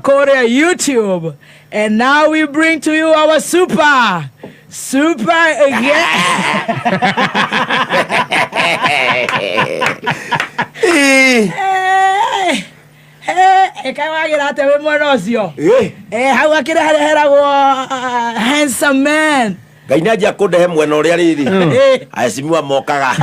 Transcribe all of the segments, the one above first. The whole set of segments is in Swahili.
Korea YouTube. And now we bring to you our super again. Handsome man. Gainaja kude mwena uria riri. Aisimiwa mokaga.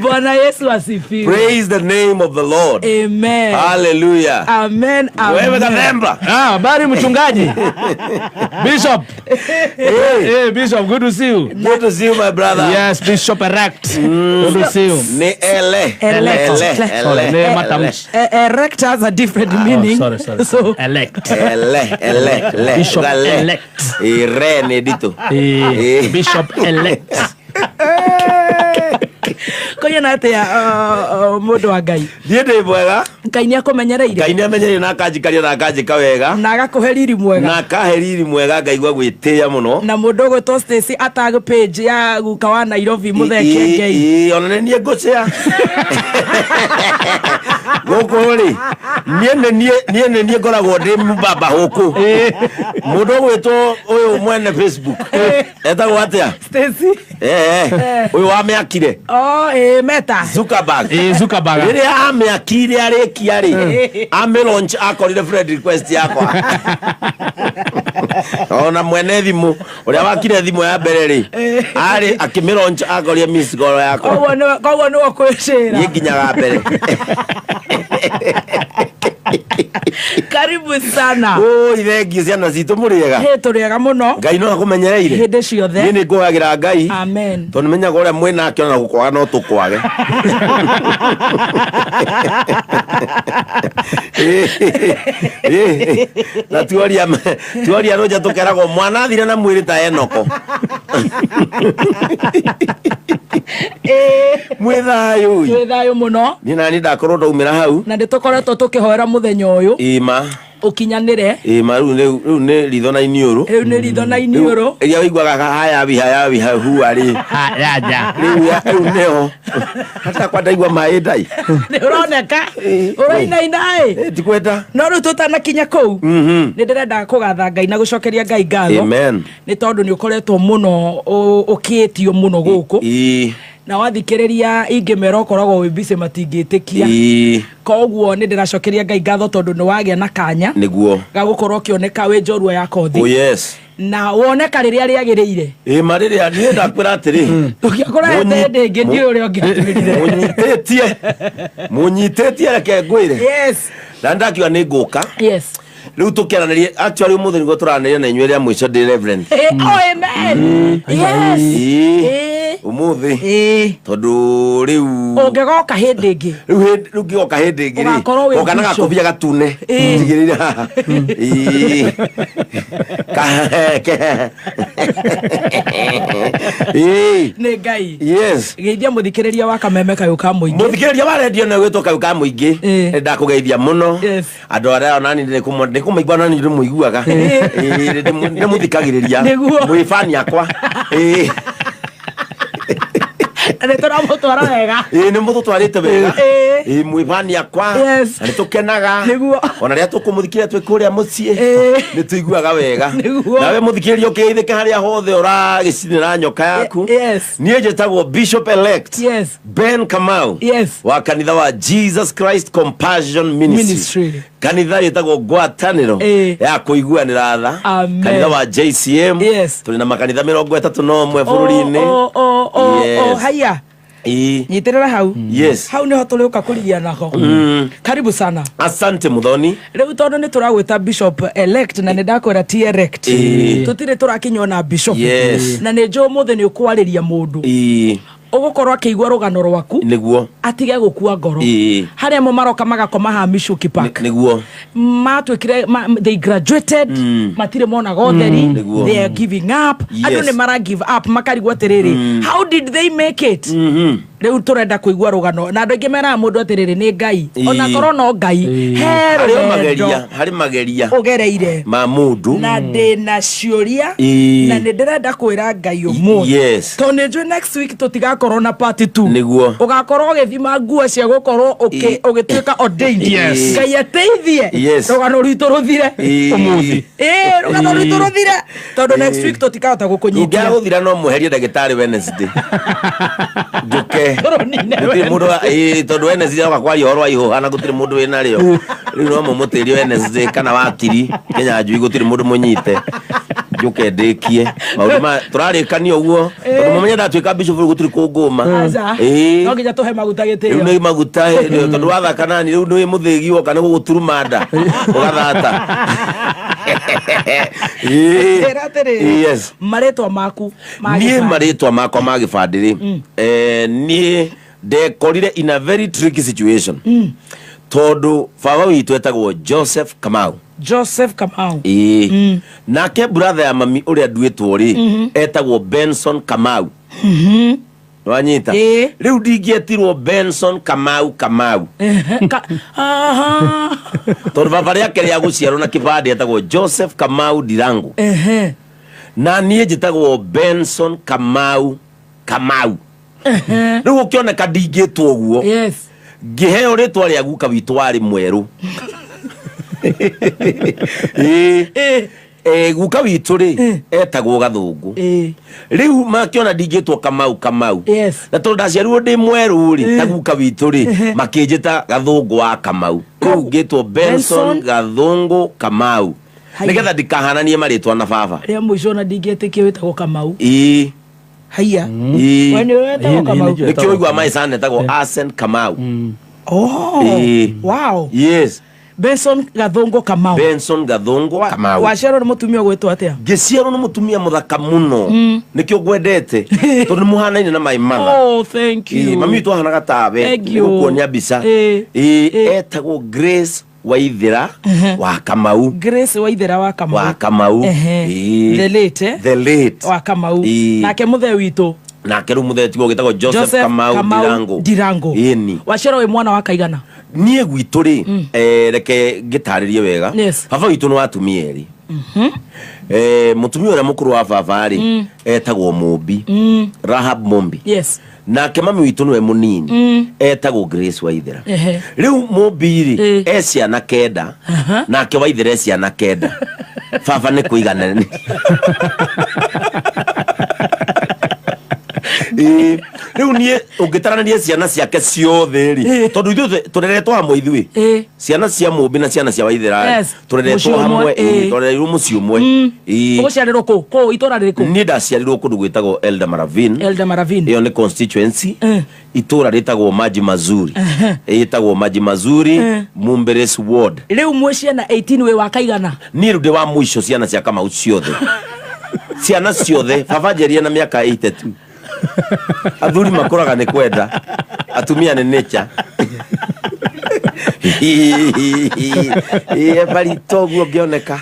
Bwana Yesu asifiwe. Praise the name of the Lord. Amen. Hallelujah. Amen. Wewe Kathemba. Habari mchungaji. Bishop. Hey, Bishop, good to see you. Good to see you, my brother. Yes, Bishop Erect. Good to see you. Ne ele. Erect has a different meaning. Sorry. So Elect. Ele. Bishop elect. Irene dito. Bishop elect. Konya nate ya mundu wa Ngai. Ndiende bwega. Ngai ni akumenyereire. Ngai ni amenyereire na kanjikaria na kanjika wega. Na agakuheriri mwega. Na kaheriri mwega ngaigwa gwitia muno. Na mundu gutwo Stacy atag page ya guka wa Nairobi mutheke Ngai. Ona nie ngocea. Gukuri. Nie ngoragwo ndi mbaba huku. Mundu gwitwo uyu mwene Facebook. Etagwo atia? Stacy. Uyu wa meakire. Meta. Zuckerberg. Zuckerberg. Riri ameakire arikia ri. Ame launch akorire friend request yakwa. Ona mwene thimu uria wakire thimu ya mbere ri. Ari akimi launch akorire miss call yakwa. Koguo ni okwishira. Yiginyaga mbere. Karibu sana. Thengiu ciana citu muriega. Turiega muno. Ngai no akumenyereire. Hinde ciothe. Ni nguagira Ngai. Amen. Tondu menyaga uria mwina akiona gukwaga no tukwage. Na tuoria roja tukerago mwana thire na mwiri ta Enoko. Mwithayo muno. Ni nani ndakorwo ndaumira hau. Na nditukoretwo tukihoera muthenya uyu. Ima. Ukinyanire. Ima riu ni ritho na iniuru. Riu ni ritho na iniuru. Eria wiguaga haya hu ari. Yaja. Riu neho. Hata kwa ndaigua mai ndai. Ni uroneka. Uraina tikweta. No riu tutanakinya kuu. Ni ndirenda kugatha Ngai na gucokeria Ngai ngatho. Amen. Ni tondu ni ukoretwo muno ukiitio muno guku. Na wathikiriria ingimera ukoragwo wi busy matingitikia. Koguo ni ndiracokeria Ngai ngatho tondu ni wagia na kanya. Niguo. Gagukorwo kioneka we njorua ya kothi. Oh yes. Na woneka riria riagiriire. Mariria ni ndakwira atiri. Tugiakora ndende ngi uri ongiatirire. Munyitetie reke ngwire. Yes. Na ndakiwa ni nguka. Yes. Riu tukiaraniria actually umuthi nigo turaniria na inywe ria mwico ndi reverend. Amen. Yes. Umuthi. Tondu riu ungegoka hindi ingi. Riu ngigoka hindi ingi ri. Oka na gakobia gatune. Njigirire haha. Ni Ngai. Yes. Geithia muthikiriria wa Kameme Kayuka muingi. Muthikiriria wa radio na gwitwo Kayuka muingi. Ndakugeithia muno. Andu aria onani ndi kumaigua nani ndi muiguaga. Ndi muthikagiriria. Mwifani akwa. Ni turamutwara wega. Ni mututwarite wega. Mwifani akwa. Ni tukenaga. Ona ria tukumuthikiria twi kuria mucii. Ni tuiguaga wega. Nawe muthikiriria ukiithike haria hothe uragicinira nyoka yaku. Nie njitagwo Bishop Elect. Ben Kamau. Wa kanitha wa Jesus Christ Compassion Ministry. Kanitha yetagwo ngwataniro ya kuiguanira tha. Kanitha wa JCM. Tuli na makanitha 31 bururi-ini. Haya. Nyitirira hau. Hau niho turiuka kurigia nako. Karibu sana. Asante muthoni. Riu tondu ni turagwita Bishop Elect na ni ndakwira ti Erect. Tutire turakinywa na Bishop. Na ni njo muthe ni ukwariria mundu. Ugukorwo akigwa rugano rwaku niguo atige gukua ngoro haria mo maroka magakoma ha Mishuki Park niguo matwikire they graduated matire mona gotheri they are giving up andu ne mara give up makarigwa terere how did they make it riu turenda kuigua rugano na andu ngimera mundu atiriri ni ngai ona korwo no ngai hari mageria ugereire ma mundu na ndina ciuria na ndirenda kwira ngai umuthi to nijwe next week tutigakorwo na part 2 niguo ugakorwo ugithima nguo cia gukorwo ugituika ordained ngai ateithie rugano rwitu ruthire umuthi rugano rwitu ruthire tondu next week tutikahota gukunyita ungiaguthira no muherie ndagitari Wednesday nduke gutiri mundu tondu Wednesday wakwaria horo ihuhana gutiri mundu wina rio riu no mumutirio Wednesday kana watiri Kenya njui gutiri mundu munyite nduke ndikie maundu ma turarikania uguo tondu mumenye ndatwika bishop gutiri kunguma no nginya tuhe maguta gitio riu ni maguta tondu wathaka nani riu ni muthigi woka ni guguturumanda ugathata yes maretwa maku nie maretwa makwa ma gibandiri nie ndekorire in a very tricky situation tondu baba witu etagwo Joseph Kamau nake brother ya mami uria nduitwo ri etagwo Benson Kamau wanyita riu ndingietirwo Benson Kamau tondu baba riake ria guciarwo na kibandi etagwo Joseph Kamau Ndirango na nie njitagwo Benson Kamau riu ukioneka ndingitwo uguo ngiheo ritwa ria guka witu wari mweru guka witu ri etagwo Gathungu riu makiona ndingitwo Kamau na tondu ndaciarirwo ndi mweru ri ta guka witu ri makinjita Gathungu wa Kamau riu ngitwo Benson Gathungu Kamau nigetha ndikahananie maritwa na baba ria muico na ndingetikia witagwo Kamau haya wani wetagwo Kamau nikio igwa mai sana etagwo Asen Kamau wow yes Benson Gathungu Kamau waciarwo ni mutumia gwetwo atia ngiciarwo ni mutumia muthaka muno nikio gwendete tondu muhanaine na my mother thank you mami tu hana gatabe nikuonia bica etagwo Grace Waithira wa Kamau Grace Waithira wa Kamau the late wa Kamau nake muthe witu nake ru muthe tigo gitagwo Joseph Kamau Ndirango waciarwo we mwana wa kaigana nie gwitu ri reke ngitaririe wega baba witu no atumia eri mutumia ura mukuru wa baba ri etagwo Mumbi Rahab Mumbi nake mami witu niwe munini etagwo Grace Waithira riu Mumbi ri ciana kenda nake Waithira ciana kenda baba ni kuiganani riu nie ungitarania ciana ciake ciothe ri tondu ithu tureretwo hamwe ithui ciana cia Mumbi na ciana cia Waithira tureretwo hamwe tureretwo muci umwe uguciarirwo ku itura ririku ni ndaciarirwo kundu gwitagwo Elder Maravin iyo ni constituency itura ritagwo Maji Mazuri itagwo Maji Mazuri Mumberes ward riu mwe ciana 18 we wakaigana ni rude wa muico ciana cia Kamau ciothe ciana ciothe baba njeria na miaka 82 athuri makoraga ni kwenda atumia ni nature bari toguo ngioneka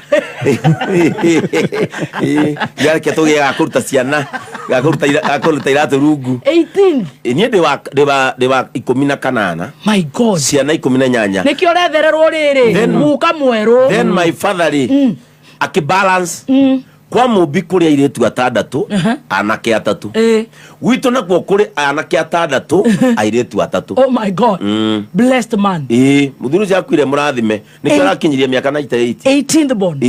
yareke tugie gakuruta ciana gakuruta iratu rungu 18 nie de wa 18 my god ciana 18 nikio rethererwo riri muka mweru then my father akibalance kwa Mumbi kuria iretu atandatu anake atatu witu nakuo kuri anake atandatu airetu atatu oh my god blessed man muthuru cia kwire murathime nikio rakinyiria miaka 18th born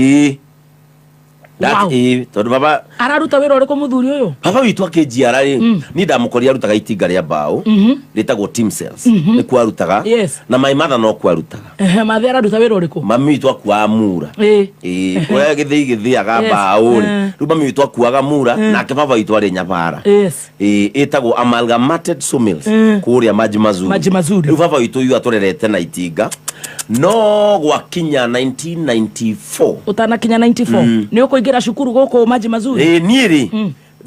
tondu baba araruta wira uriku muthuri uyu baba witu akinjiara ri ni ndamukoria arutaga itinga ria mbao ritagwo team cells ni kwa arutaga na my mother no kwa arutaga mathe araruta wira uriku mami witu akua mura oya githiaga mbao ri mami witu akuaga mura nake baba witu ari Nyabara itagwo Amalgamated Sawmills kuria Maji Mazuri ri baba witu yu aturerete na itinga no gwakinya 1994 utanakinya 94 ni ukuingira cukuru guku Maji Mazuri niiri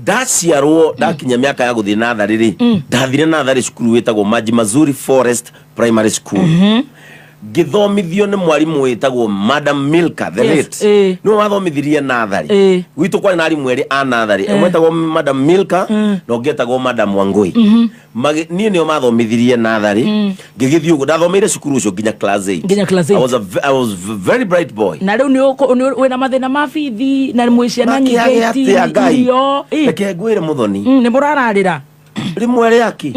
ndaciarwo ndakinya miaka ya guthii nathari ri ndathire nathari cukuru witagwo Maji Mazuri Forest Primary School githomithio ni mwarimu wetagwo Madam Milka the late no wathomithirie nathari gwitu kwa na arimu eri a nathari wetagwo Madam Milka no getagwo Madam Wangui nie nio mathomithirie nathari ngigithii ugo ndathomeire cukuru ucio nginya class 8 I was very bright boy na riu ni wena mathina ma bithi na mwiciana na nyingeti yo reke ngwire muthoni ni murararira rimwe riaki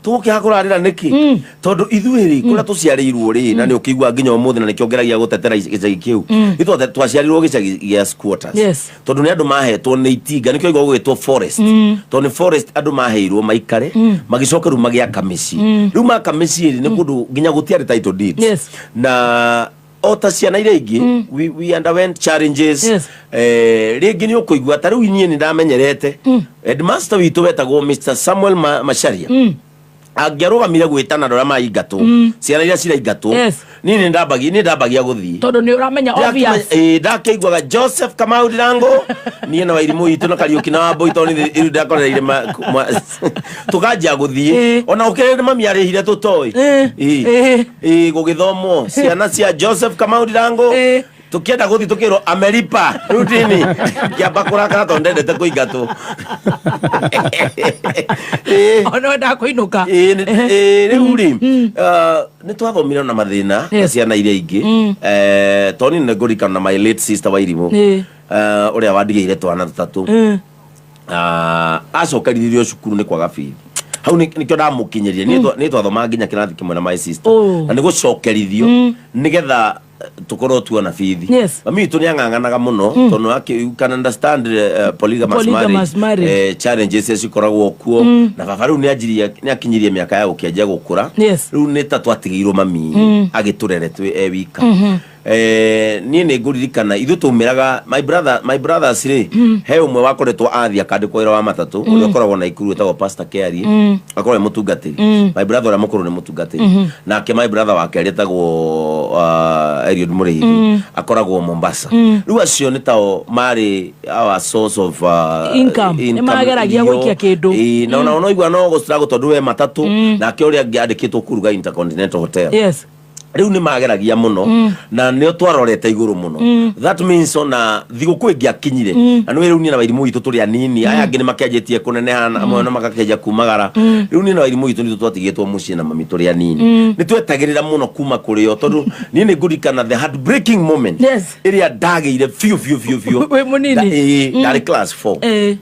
tuke hakurarira niki tondu ithuiri kuria tuciarirwo ri na ni ukigwa nginya umuthi na nikiongeragia gutetera gicagi kiu ithu twaciarirwo gicagi gia squatters tondu ni andu mahetwo ni itinga nikio igwa gwitwo forest tondu forest andu maheirwo maikare magicoka ru magiaka micii riu maka micii ni kundu nginya gutiari title deeds na ota ciana iria ingi we underwent challenges ringi ni ukuigwa ta riu nie ni ndamenyerete headmaster witu wetagwo Mr Samuel Macharia angiarugamire gwitana ndora maingatwo ciana iria ciraingatwo nini ndambagia guthii tondu ni uramenya obvious ndakeigwaga Joseph Kamau Ndirango nie na Wairimu itu na Kariuki na Wambui tondu iru ndakoreire tukanjia guthii ona ukirire mami arihire tutoi gugithomwo ciana cia Joseph Kamau Ndirango tukienda guthi tukiro Ameripa rutini kiamba kurakara tondu ndendete kuingatwo ono nda kuinuka riu ri ni twathomire na mathina ciana iria ingi toni ne ngurikana na my late sister Wairimu uria wandigire twana tutatu acokaririo cukuru ni kwaga bithi hau nikio ndamukinyeria ni twathoma nginya kirathi kimwe na my sister na ni gucokerithio nigetha tukorwo tuona bithi mami tu ni anganganaga muno tondu you can understand polygamous marriage challenges cikoragwo kuo na baba riu ni akinyirie miaka ya gukianjia gukura riu ni ta twatigiirwo mami agiturere twi wika nie ni nguririkana ithu tumiraga my brothers ri he umwe wakoretwo athia kandikwo wira wa matatu uria koragwo na ikuru etagwo Pastor Kerry akorwo mutungatiri my brother ora mukuru ni mutungatiri nake my brother wake etagwo Eliud Muriithi akoragwo Mombasa riu acio ni tao mari our source of income ni mageragia gwikia kindu na no igwa no gustrago tondu we matatu nake uria ngiandikitwo kuruga Intercontinental Hotel riu ni mageragia muno na nio twarorete iguru muno that means ona thiguku ingiakinyire na no riu ni na Wairimu itu turi anini aya ngi ni makianjitie kunenehana amwe no makakenja kumagara riu ni na Wairimu itu ni twatigitwo mucii na mami turi anini ni twetagirira muno kuma kuri yo tondu ni ngurikana the heartbreaking moment iria ndageire fiu we munini ndari class 4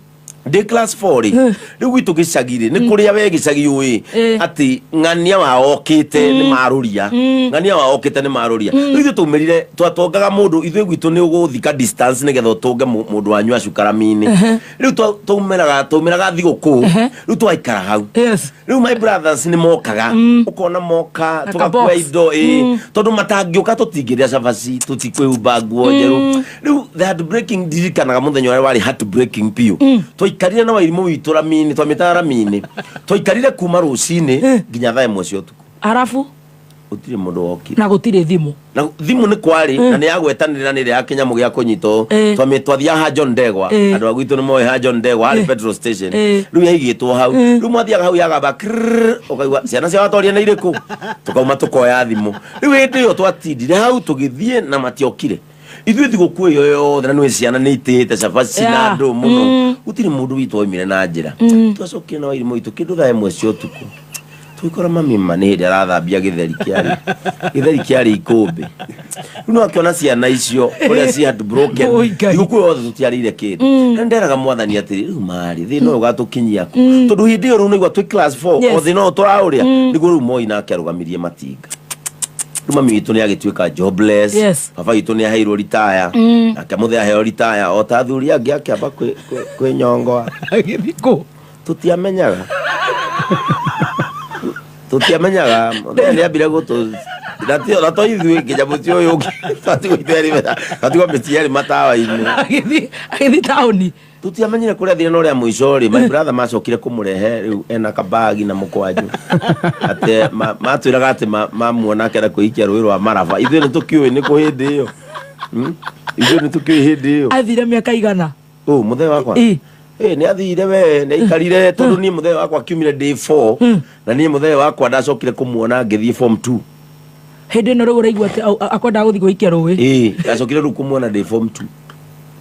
de class 4 riu gwitu gicagire ni kuria we gicagi ui ati ng'ania waokite ni maruria ng'ania waokite ni maruria riu tumerire twatongaga mundu ithu gwitu ni uguthika distance nigetha utunge mundu wanyu acukaramini riu tumeraga thiguku riu twaikara hau riu my brothers ni mokaga ukona moka tukakua indo tondu matangiuka tutingiria cabaci tutikwihumba nguo njeru riu the heartbreaking dirikanaga muthenya wari wari heartbreaking piu twikarire na Wairimu witu ramini twamitara ramini twikarire kuma rucini nginya thaa imwe cia utuku arafu utire mundu woki na gutire thimu ni kwari na ni yagwetanirira ni ya kinyamu gia kunyito twathia ha John Ndegwa andu agwitu ni moe ha John Ndegwa ari petrol station riu yaigitwo hau riu mwathiaga hau yagamba ukaigwa ciana cia watoria na iriku tukauma tukoya thimu riu hindi yo twatindire hau tugithie na matiokire ithu thiguku iyo yothe na nwe ciana ni itite cabaci na andu muno gutire mundu witu oimire na njira twacokire na Wairimu itu kindu thaa imwe cia utuku twikora mami mani hindi arathambia githeri kiari ikumbi riu no akiona ciana icio uria ci heartbroken thiguku yothe tutiarire kindu na nderaga mwathani atiri riu mari thina uyu gatukinyia ku tondu hindi iyo riu no igwa twi class 4 o thina turauria niguo riu moi nake arugamirie matinga mami witu ni agituika jobless baba witu ni aheirwo retire nake muthe aheo retire o ta thuri angi akiamba kwi nyongo agithiko tutiamenyaga ni ambire gutu na to ithui nginya muti uyu tatigo metiari matawa-ini agithi tauni tutiamenyire kuria thina uria muico ri my brother macokire kumurehe riu ena kabagi na mukwanju ate matwiraga ati mamuona kera kuikia rui rwa Marava ithu ni tukiui ni ku hindi iyo ithu ni tukiui hindi iyo athire miaka igana muthe wakwa ni athire we ni ikarire tondu ni muthe wakwa kiumire day 4 na ni muthe wakwa ndacokire kumuona ngithie form 2 hende no rugura igwa akwenda guthi guikia ruwi acokire ru kumwona de form 2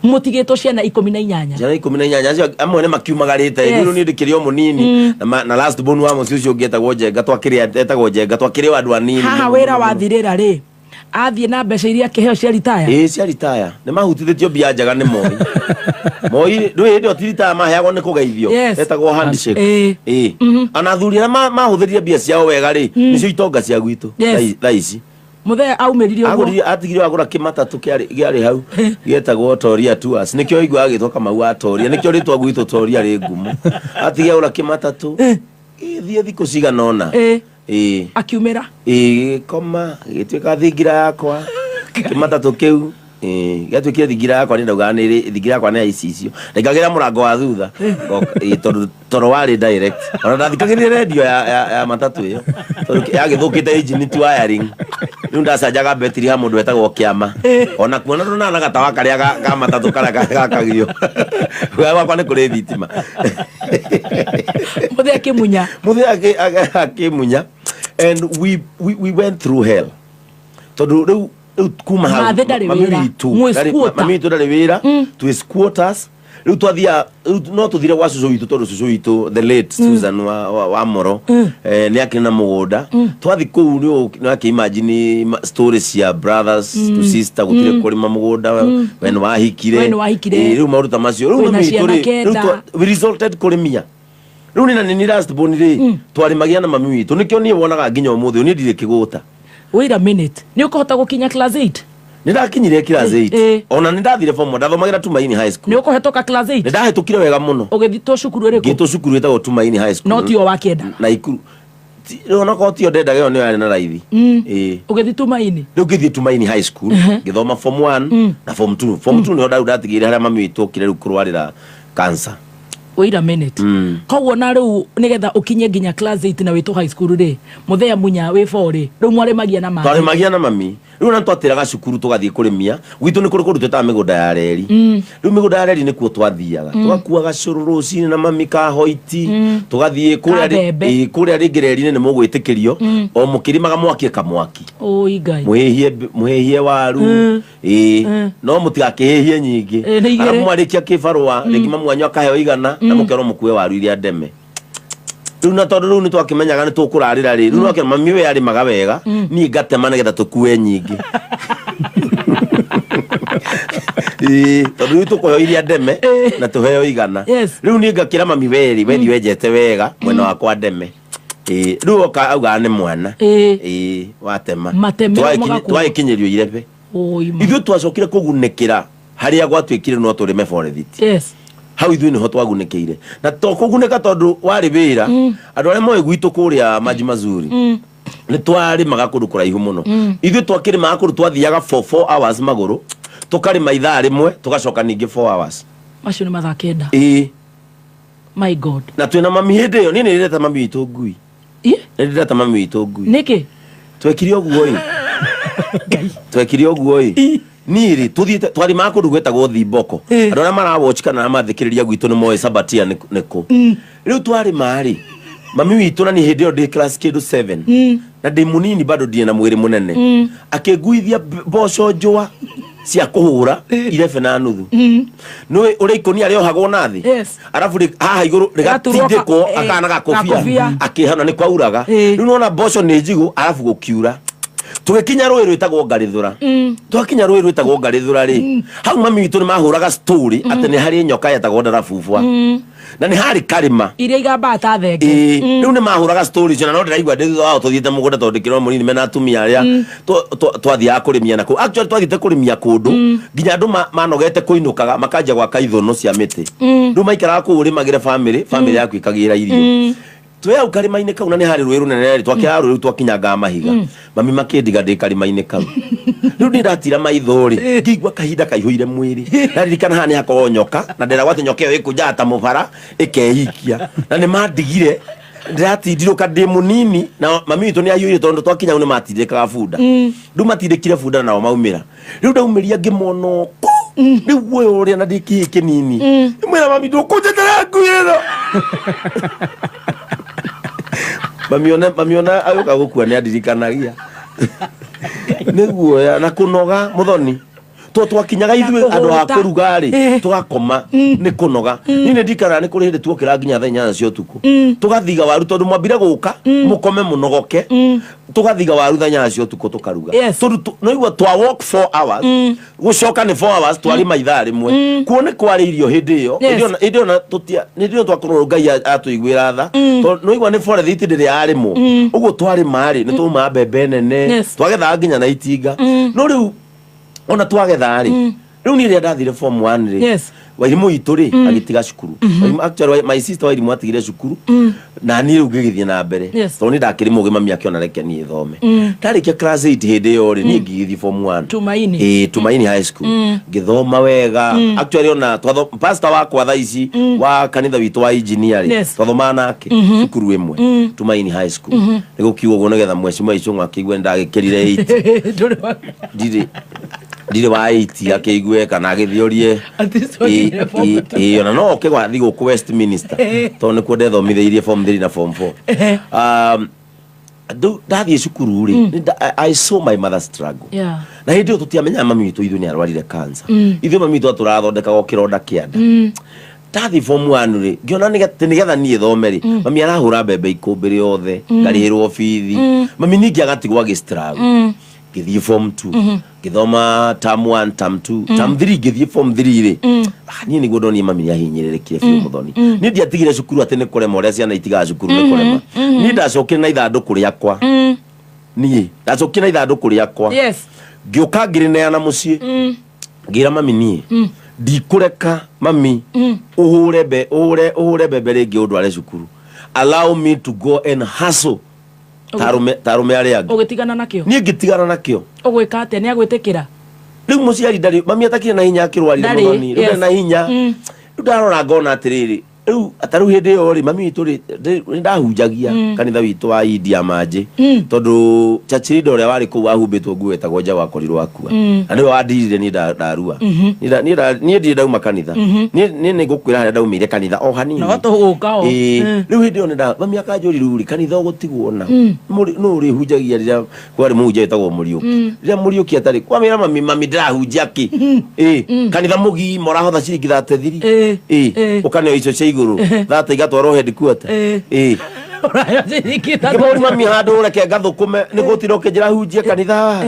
mutigeto ciana 18 ciana 18 acio amwe ne makiumagarite riu ni ndikirio munini na last born wa mucio ucio ngetagwo Njenga twakiria etagwo Njenga twakiria andu anini haha wira wathirira ri athie na mbeca iria kiheo cia retire cia retire ne mahutithitio bia njaga ni moi ndu ndio retire maheagwo ni kugeithio etagwo handshake ana thuri na mahuthirie bia ciao wega ri nicio itonga cia gwitu thaici muthea aumiririo aguri atigire agura kimatatu kiari hau gietagwo Toria Tours nikio igwa agitwa Kamau Atoria nikio ritwa gwitu Toria ri ngumu atigire agura kimatatu thie thiko ciganona akiumira koma gitwika thingira yakwa kimatatu kiu gatwikire thingira yakwa ni ndauga ni thingira yakwa ni icicio ndikagira murango wa thutha toro wari direct ona ndathikagirie radio ya matatu iyo yagithukite engine tu wiring riu ndacanjaga betiri ha mundu wetagwo Kiama ona kuona runa na gatawa karia ga matatu karia gakagio wakwa ni kuri thitima muthea kimunya and we went through hell tondu riu kuma ha mami tu ndari wira tu squatters riu twathia no tuthire gwa cucu witu tondu cucu witu the late Susan wa Moro ni akina mugunda twathi kuu ni akimagine stories ya brothers to sister gutire kurima mugunda when wahikire riu maruta macio riu mami tu we resulted kurimia riu ni last born ri twarimagia na mami witu nikio ni wonaga nginya umuthi ni ndire kiguta. Wait a minute. Ni ukohota gukinya class 8? Nindakinyire class 8. Ona nindathire form 1 ndathomagira Tumaini High School. Ni ukohetoka class 8? Nindahetukire wega muno. Ugithito cukuru iriku? Gito cukuru etagwo Tumaini High School. No tio wakienda. Na ikuru. Ona ko tio ndendaga yo ni yari na raithi. Ugithi Tumaini. Riu ngithi Tumaini High School. Ngithoma form 1 na form 2. Form 2 ni nda ndatigire haria mami witu kire riu kurwarira cancer. Wait a minute. Koguo na riu nigetha ukinye nginya class 8 na witu high school ri muthea munya wi 4 ri riu mwarimagia na mami. Twarimagia na mami. Riu na twatiraga cukuru tugathie kurimia gwitu ni kuri tweta migunda ya reri. Riu migunda ya reri ni kuo twathiaga tugakuaga cururu cini na mami ka hoiti tugathie kuria ringireri ni mugwitikirio o mukirimaga mwaki kamwaki. Oi ngai. Muhehie waru no mutigakihehie nyingi ara mwarikia kibarua ringi mwanyu akaheo igana na mukero mukue waru iria ndeme. Riu na tondu riu ni twakimenyaga ni tukurarira ri riu no mami we ari maga wega ni ngatema nigetha tukue nyingi tondu riu tukuheo iria ndeme na tuheo igana riu ni ngakira mami weri wethi wenjete wega mwena wakwa ndeme riu oka auga ni mwana watema twakinyĩrio irebe ithuĩ twacokire kugunĩkĩra haria gwatuĩkire no tũrĩme forethiti hau ithuĩ niho twagunĩkĩire na tũkũgunĩka tondu warĩ wĩra andũ arĩa moĩ gwitũ kũrĩa Maji Mazuri nĩ twarĩmaga kũndũ kũraihu mũno ithuĩ twakĩrĩmaga kũndũ twathiaga for 4 hours magũrũ tũkarĩma ithaa rĩmwe tũgacoka ningĩ 4 hours macio nĩ mathaa kenda my god na twĩna mami hĩndĩ ĩyo niĩ nĩndĩreta mami witũ ngui nĩndĩreta mami witũ ngui nĩkĩ twekire ũguo twekire ũguo niri tuthiete twarimaga kundu gwetagwo Thimboko andu aria marawatch kana mathikiriria gwitu ni moe Sabatia niku riu twarima ri mami witu na ni hindi yo ndi class kid 7 na ndi munini bado ndi na mwiri munene akiguithia mboco njua cia kuhura 11:30 no uri ikoni ari ohagwo nathi arafu haha iguru rigatindiko akana gakofia akihana ni kwauraga riu nona mboco ni njigu arafu gukiura tugikinya rũĩ rwĩtagwo Ngarithũra twakinya rũĩ rwĩtagwo Ngarithũra ri hau mami witu ni mahuraga story ati ni hari nyoka yetagwo Ndarabubwa na ni hari karima iria igamba ta thenge riu ni mahuraga story cina no ndiraigua ndi thutha wao tuthiite mugunda tondu ndikirwo munini mena atumia aria twathiaga kurimia nako actually twathiite kurimia kundu nginya andu manogete kuinukaga makanja gwaka ithono cia miti riu maikaraga kuu rimagire family yaku ikagira irio twe ukarimaine kau na ni hari rũĩ rũnene ri twakira rũĩ twakinyaga mahiga mami makindiga ndi karimaine kau riu ndiratira maitho ri ngigwa kahinda kaihũire mwiri na ririkana haha ni hakorwo nyoka na ndera gwate nyoka ĩyo ĩkũnjaga ta mũbara ĩkehikia na ni mandigire ndiratindirũka ndi munini na mami witũ ni aiyũire tondu twakinya ni matindĩkaga bunda riu matindĩkire bunda nao maumĩra riu ndaumĩria ngĩmona riu guoya ũrĩa na ndĩkĩhĩ kĩnini mwĩra mami ndũkũnjetera ngui ĩno mamiona ayuka gukua ni adirikanagia niguo na kunoga muthoni to twakinyaga ithuĩ andũ a kũruga rĩ tugakoma nĩ kũnoga ni nĩ ndikara nĩ kũrĩ hĩndĩ tuokĩra nginya thaa 8 cia ũtukũ tugathiga waru tondũ mwambire gũka mũkome mũnogoke tugathiga waru thaa 8 cia ũtukũ tukaruga tondũ no igua twa walk 4 hours gũcoka nĩ 4 hours twari maithaa rĩmwe kuone kwarĩ irio hĩndĩ ĩyo na tutia nĩ ndio twakorwo Ngai atũiguĩra tha tondũ no igua nĩ forest ndĩrĩ yarĩmwo ũguo twarĩ marĩ nĩ tũma mbembe nene twagetha nginya na itinga no rĩu ona twagetha rĩ rĩu niĩ rĩrĩa ndathire form 1 rĩ Wairimu itũ rĩ agĩtiga cukuru actually my sister Wairimu atigire cukuru na niĩ rĩu ngĩgĩthiĩ na mbere tondũ nĩ ndakĩrĩ mũgĩ mami akĩona reke niĩ thome ndarĩkia class 8 hĩndĩ ĩyo rĩ niĩ ngĩgĩthiĩ form 1 Tumaini high school ngĩthoma wega actually ona pastor wakwa thaa ici wa kanitha witũ wa engineering twathoma nake cukuru ĩmwe Tumaini high school nĩ gũkiuga ũguo nĩgetha mwecimu Icũng'wa akĩigua ndagĩkĩrire 8 ndire wa 8 akĩigue kana agĩthiorie ona no kĩgwathi gũkũ Westminster tondũ nĩ kuo ndethomithĩirie form 3 na form 4 ndathiĩ cukuru rĩ I saw my mother struggle na hĩndĩ ĩyo tũtiamenyaga mami witũ ithuĩ nĩ arwarire cancer ithuĩ mami witũ tũrathondekaga kĩronda kĩanda ndathiĩ form 1 rĩ ngĩona nĩgetha niĩ thome rĩ mami arahũra mbembe ikũmbĩ rĩothe ngarĩhĩrwo bithi mami ningĩ agatigwo agĩstruggle ngĩthiĩ form 2 ngĩthoma term 1 term 2 term 3 ngĩthiĩ form 3 rĩ niĩ nĩguo ndonire mami nĩahinyĩrĩrĩkire biũ mũthoni niĩ ndiatigire cukuru atĩ nĩ kũrema ũrĩa ciana itigaga cukuru nĩ kũrema niĩ ndacokire na ithandũkũ rĩakwa niĩ ndacokire na ithandũkũ rĩakwa ngĩũka ngĩrĩneana mũciĩ ngĩra mami niĩ ndikũreka mami ũhũre mbembe rĩngĩ ũndware cukuru allow me to go and hustle tarume arĩa angĩ ũgĩtigana nakĩo niĩ ngĩtigana nakĩo ũgwĩka atĩa nĩ agwĩtĩkĩra rĩu mũciari ndarĩ mami atakire na hinya akĩrwarire mũthoni rĩu na hinya rĩu ndarora ngona atĩrĩrĩ rĩu atarũ hĩndĩ ĩyo rĩ mami witũ rĩ ndahunjagia kanitha witũ wa India Manjĩ tondũ Churchill ũrĩa warĩ kũu ahumbĩtwo nguo etagwo nja wakorirwo akua na nĩwe wandirire niĩ ndarua niĩ ndirĩ ndauma kanitha niĩ nĩ ngũkwĩra harĩa ndaumĩire kanitha o hanini no tũgũka o rĩu hĩndĩ ĩyo mami akanjũrirũ rĩ kanitha ũgũtigwo na no ũrĩhunjagia rĩrĩa kwarĩ mũhunjia wĩtagwo Mũriũki rĩrĩa Mũriũki atarĩ kwamĩra mami ndĩrahunjia kĩ kanitha mũgima ũrahotha ciringi 33 ũkaneo icio cia iguru thata igatwarwo headquarter ngĩmũri mami handũ reke ngathũkũme nĩ gũtira ũkĩnjĩra hunjie kanitha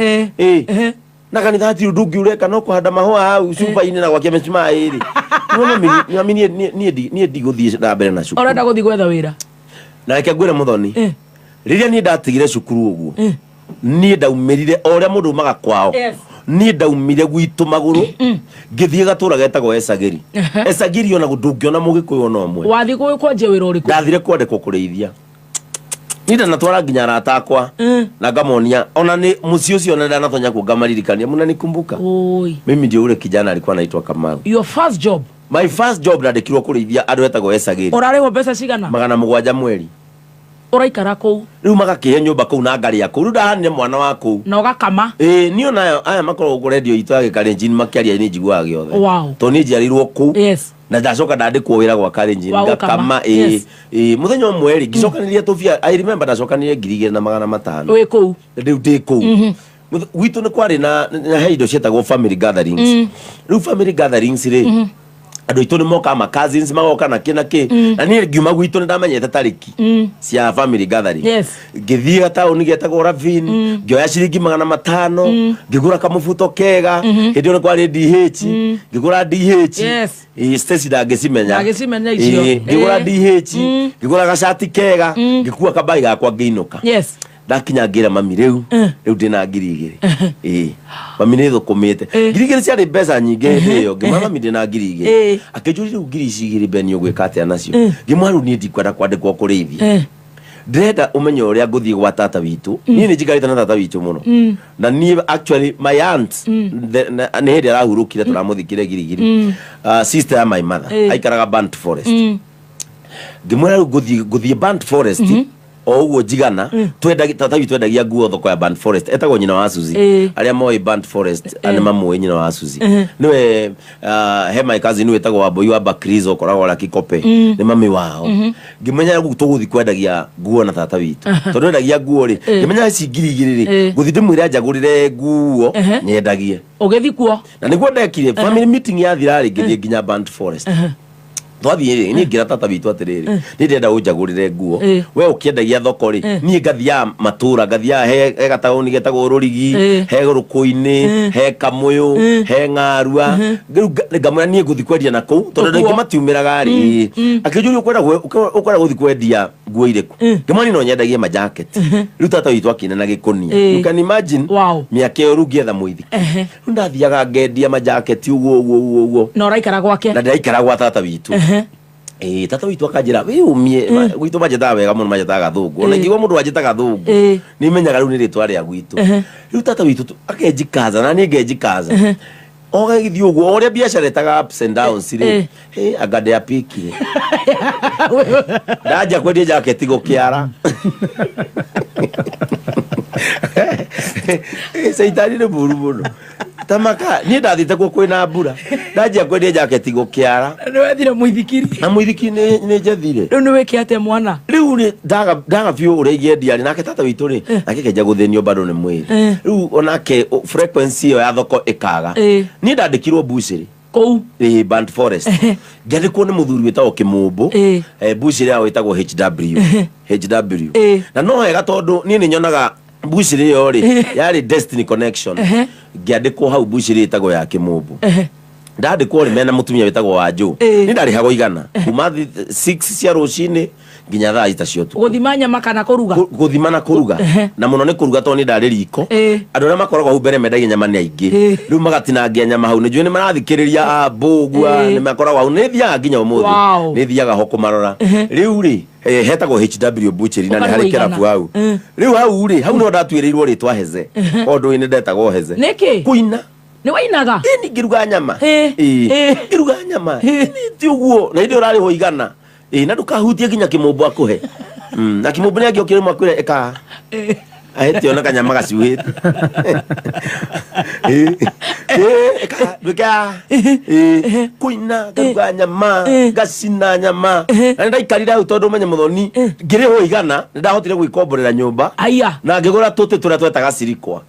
na kanitha hatirĩ ũndũ ũngĩ ũreka no kũhanda mahũa hau cuba-inĩ na gwakia mĩcumarĩ mami niĩ ndigũthiĩ na mbere na cukuru ũrenda gũthiĩ gwetha wĩra na reke ngwĩre mũthoni rĩrĩa niĩ ndatigire cukuru ũguo niĩ ndaumĩrire o ũrĩa mũndũ umaga kwao niĩ ndaumire gwitũ magũrũ ngĩthiĩ gatũra getagwo Esagĩri Esagĩri ona ndũngĩona mũgĩkũyũ ona ũmwe wathiĩ kwanja wĩra ũrĩkũ ndathire kwandĩkwo kũrĩithia niĩ ndanatwara nginya arata akwa na ngamonia ona nĩ mũciĩ ũcio na ndanatonya kuo ngamaririkania mnanikumbuka mimi ndio ule kijana alikuwa anaitwa Kamau your first job my first job ndandĩkirwo kũrĩithia andũ etagwo Esagĩri ũrarĩhwo mbeca cigana 700 mweri ũraikara kũu rĩu magakĩhe nyũmba kũu na ngari ya kũu rĩu ndahanire mwana wa kũu na ũgakama niĩ ona aya makoragwo gũkũ redio itũ ya Gĩkalenjin makĩaria nĩ njiguaga gĩothe tondũ nĩ njiarĩirwo kũu na ndacoka ndandĩkwo wĩra gwa Kalenjin ngakama mũthenya ũmwe rĩ ngĩcokanĩria tũbia I remember ndacokanĩrie 2,500 wĩ kũu rĩu ndĩ kũu gwitũ nĩ kwarĩ na he indo cietagwo family gatherings rĩu family gatherings rĩ andũ aitũ nĩ moka ma cousins magoka na kĩ na kĩ na niĩ ngiuma gwitũ nĩ ndamenyete tarĩki cia family gathering ngĩthiĩ gataũni getagwo Ravine ngĩoya ciringi 500 ngĩgũra kamũbuto kega hĩndĩ ĩyo nĩ kwarĩ DH ngĩgũra DH Stacy ndangĩcimenya icio ngĩgũra DH ngĩgũra gacati kega ngĩkua kabagi gakwa ngĩinũka ndakinya ngĩra mami rĩu ndĩna 2,000 mami nĩ thũkũmĩte 2,000 ciarĩ mbeca nyingĩ hĩndĩ ĩyo ngĩmwĩra mami ndĩna 2,000 akĩnjũria rĩu 2,000 Beni ũgwĩka atĩa nacio ngĩmwĩra rĩu niĩ ndikwenda kwandĩkwo kũrĩithia ndĩrenda ũmenye ũrĩa ngũthiĩ gwa tata witũ niĩ nĩ njikarĩte na tata witũ mũno na niĩ actually my aunt nĩ hĩndĩ arahurũkire tũramũthikire girigiri sister ya my mother aikaraga Burnt Forest ngĩmwĩra rĩu ngũthiĩ Burnt Forest uguo njigana twendagia nguo thoko ya Band Forest etagwo nyina wa Suzi aria moi Band Forest ani mamwe nyina wa Suzi niwe he my cousin niwe etagwo Wambui wa Bakrizo koragwo la Kikope ni mami wao ngimenya gutuguthi kwendagia nguo na tata witu tondu endagia nguo ri ngimenya ici ngiri guthi ndimwire njagurire nguo nyendagie ugethi kuo na niguo ndekire family meeting ya thirari ngithie nginya Band Forest twathie ni ngira tata witu atiriri ni ndenda unjagurire nguo we ukiendagia thoko ri ni ngathia matura ngathia he gatauni getagwo Rurigi he Rukuini he Kamuyu he Ngarua ngamura ni nguthi kwendia na kuu tondu ndingi matiumiraga ri akijuri ukwenda guthi kwendia nguo iriku ngamani no nyendagie ma jacket riu tata witu akina na gikunia you can imagine miaka yo rugietha muithi ndathiaga ngendia ma jacket uguo no raikara gwake na ndaikara gwa tata witu tata witu akanjira we umie gwitu majeta wega muno majeta gathungu ona ngigwa mundu ajeta gathungu ni menyaga riu ni ritwa ria gwitu riu tata witu akenjikaza na ni ngenjikaza oga githi uguo oria biashara etaga ups and downs ri agade ya piki ndaja kwendia jacket gukiara seitani ni buru muno tamaka ni ndathite ku kwina mbura ndajia kwendia jacket gukiara ni wethire muithikiri na muithiki ni njethire riu ni wikiate mwana riu ni ndaga biu uregie ndiari nake tata witu ri nake kenja guthenio bado ni mwiri riu onake frequency yo ya thoko ikaga ni ndandikirwo bushiri kou Band Forest ngandikwo ni muthuri wetagwo Kimumbu bushiri ya wetagwo HW na no hega tondu ni nyonaga bushiri yo ri yari Destiny Connection ngandikwo hau bushiri etagwo ya Kimumbu ndandikwo ri mena mutumia wetagwo Wanju ni ndarihagwo igana kuma 6 cia rucini nginya thaa itacio tu guthima nyama kana kuruga guthima kuruga na muno ni kuruga to ni ndari riko andu na makoragwo hu mbere mendagia nyama ni aingi riu magatinangia nyama hau ni njui ni marathikiriria mbugua ni makoragwo hau ni thiaga nginya umuthi ni thiaga ho kumarora riu ri hetagwo HW Butchery na ni hari kerabu hau riu hau ri hau no ndatuirirwo ritwa Heze ondu ni ndetagwo Heze niki kuina ni wainaga ni ngiruga nyama ngiruga nyama ni ti uguo na ndio rari ho igana na ndukahutie nginya Kimumbu akuhe na Kimumbu ni agiokire mwakwire eka ahete ona kanyama gacuhite eka duka kuina ngaruga nyama gacina nyama na ndaikarira hau tondu menye muthoni ngiri ho igana ndahotire gwikomborera nyumba aya na ngigura tuti turia twetaga cirikwa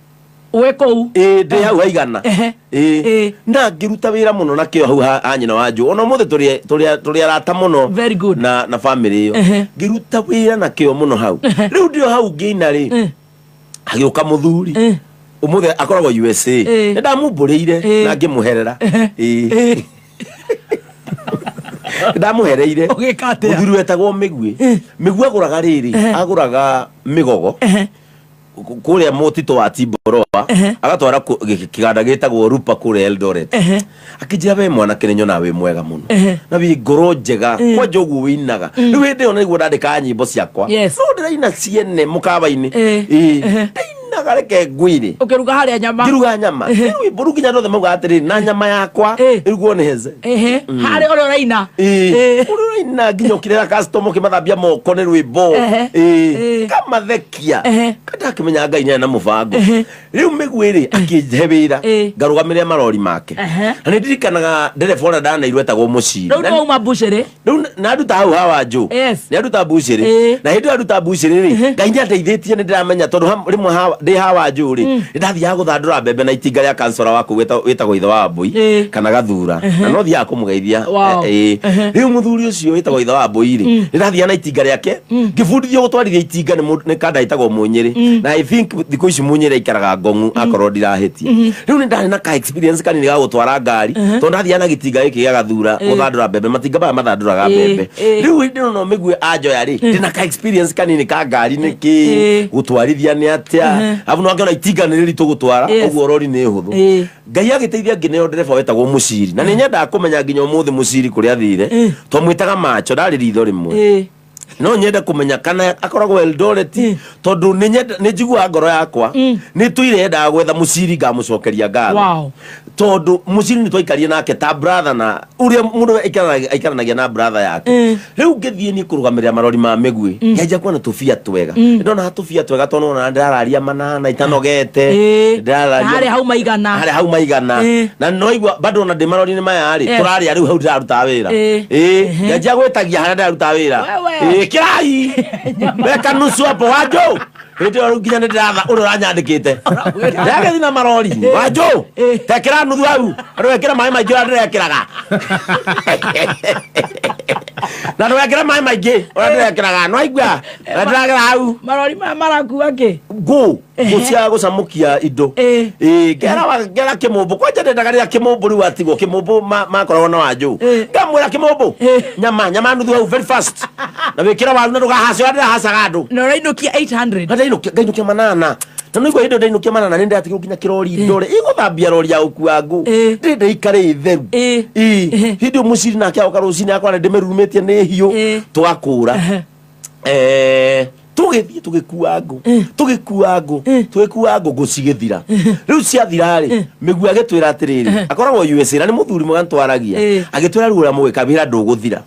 wekou ndi hau haigana na ngiruta wira muno na kio hau ha nyina Wanju ona muthe turi arata muno na family yo ngiruta wira na kio muno hau riu ndio hau ngiina ri agioka muthuri umuthe akoragwo USA ndamumbureire na ngimuherera ndamuhereire muthuri wetagwo Migwi aguraga riri aguraga migogo kuria motito wa Tiboroa agatwara kiganda gitagwo Rupa kuria Eldoret akijira we mwana kirenyo nawe mwega muno na wi ngoro njega kwa njogu winaga riu hindi ona niguo ndandika nyimbo ciakwa no ndiraina ciene mukaba-ini ndainaga reke ngwire ukiruga haria nyama ngiruga nyama riu mburu nginya ndothe mauga atiri na nyama yakwa irugwo ni Heze haria ori oraina uraina nginya ukirera customer kimathambia moko ni rwimbo kamathekia kada kimenya Ngai ni na mubango riu Migwi akihe wira ngarugamirira marori make na ndirikanaga ndereba ona ndana irwetagwo Muciri riu no uma bushiri riu na nduta hau ha Wanju ni nduta bushiri na hindi nduta bushiri ri Ngai ni andeithĩtie ni ndiramenya tondu rimwe ndi ha Wanju ri ndathiaga guthandura mbembe na itinga ria kansora waku wetagwo ithe wa Wambui kana Gathura na no thiaga kumugeithia riu muthuri ucio wetagwo ithe wa Wambui ri ndathiaga na itinga riake ngibundithio gutwarithia itinga ni kada itagwo Munyiri na I think thikũ ici Munyiri aikaraga Ngong'u akorwo ndirahitie riu ni ndari na ka experience kanini ga gutwara ngari tondu ndathia na gitinga giki gia Gathura guthandura mbembe matinga baya mathanduraga mbembe riu ndino no Migwi anjoya ri ndina ka experience kanini ka ngari niki gutwarithia ni atia abu no angiona itinga ni riritu gutwara uguo rori ni huthu Ngai agiteithia ngineo ndereba wetagwo Muciri na ni nyenda kumenya nginya umuthi Muciri kuria athire twamwitaga Macho ndari ritho rimwe no nyenda kumenya kana akoragwo Eldoret tondu ni njigua ngoro yakwa ni tuirenda gwetha Muciri ngamucokeria ngatho tondu muciri ni twaikarie nake ta brother na uria mundu aikaranagia na brother yake riu ngithie ni kurugamirira marori ma migwi ngeja kuona tufia twega ndona tufia twega tondu na ndararia manana itanogete ndararia hari hau maigana na noigwa bado na de marori ni maya ri turaria riu hau ndaruta wira ngeja gwetagia hara ndaruta wira kirai beka nusu hapo wajo Ito ruginya ne ndara uri ranyandikite ndage thina marori wajo tekera nuthu au arwekera mai maingĩ ndirekeraga na ndwekera mai maingĩ ndirekeraga no aigua ndagera hau marori marakuwa ki gucia gucamukia indo gera kimumbu kwa jende ndagarira kimumbu ri watigwo kimumbu makoragwo na wajo ngamwira kimumbu nyama nuthu au very fast na wekera waru na ndugahaca ndahacaga andu no rainukia 800 ndainukia manana tano igwa indo ndainukia manana ninde atigwo kinya kirori ndore iguthambia rori ya ukuangu ndinde ikare itheru hindo muciri nake akarucini akwa ndimerumetie ni hiu twakura tugikuangu gucigithira riu ciathira ri migua agitwira atiriri akoragwo USA na ni muthuri mwantwaragia agitwira rura mugikabira nduguthira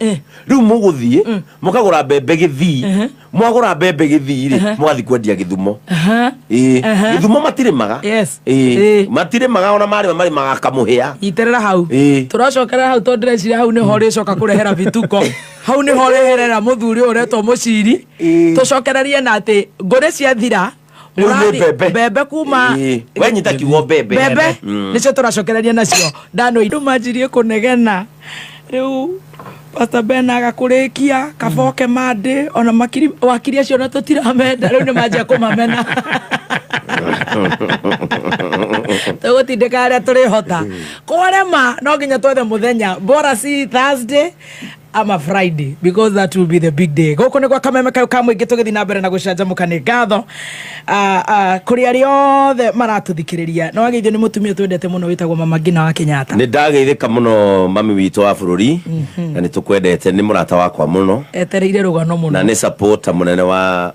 riu muguthie mukagura mbembe githii mwagura mbembe githii ri mwathi kwendia Githumo Githumo matirimaga matirimaga ona mari maga kamuhia iterera hau turacokera hau tondrecira hau ni hori coka kurehera vituko hau ni horeherera muthuri uretwo muciri tucokererie na ati ngure ciathira bebe kuma wenyita kiugo bebe nicio turacokereria nacio ndano indu manjirie kunegena riu Pastor Ben agakurikia kaboke mande ona wakiri acio na tutiramenda riu ni manjia kumamena tugutindika aria turihota kwarema no nginya twethe muthenya bora si Thursday ama Friday because that will be the big day goko ni kwa kameme kayo kamwe gitugithi na mbere na gucanjamuka ni ngatho kuri ari othe maratuthikiriria no ageithio ni mutumia twendete muno witagwo Mama Ngina wa Kenyatta ni ndageithika muno mami witu wa bururi na ni tukwendete ni murata wakwa muno etereire rugano muno na ni supporter munene wa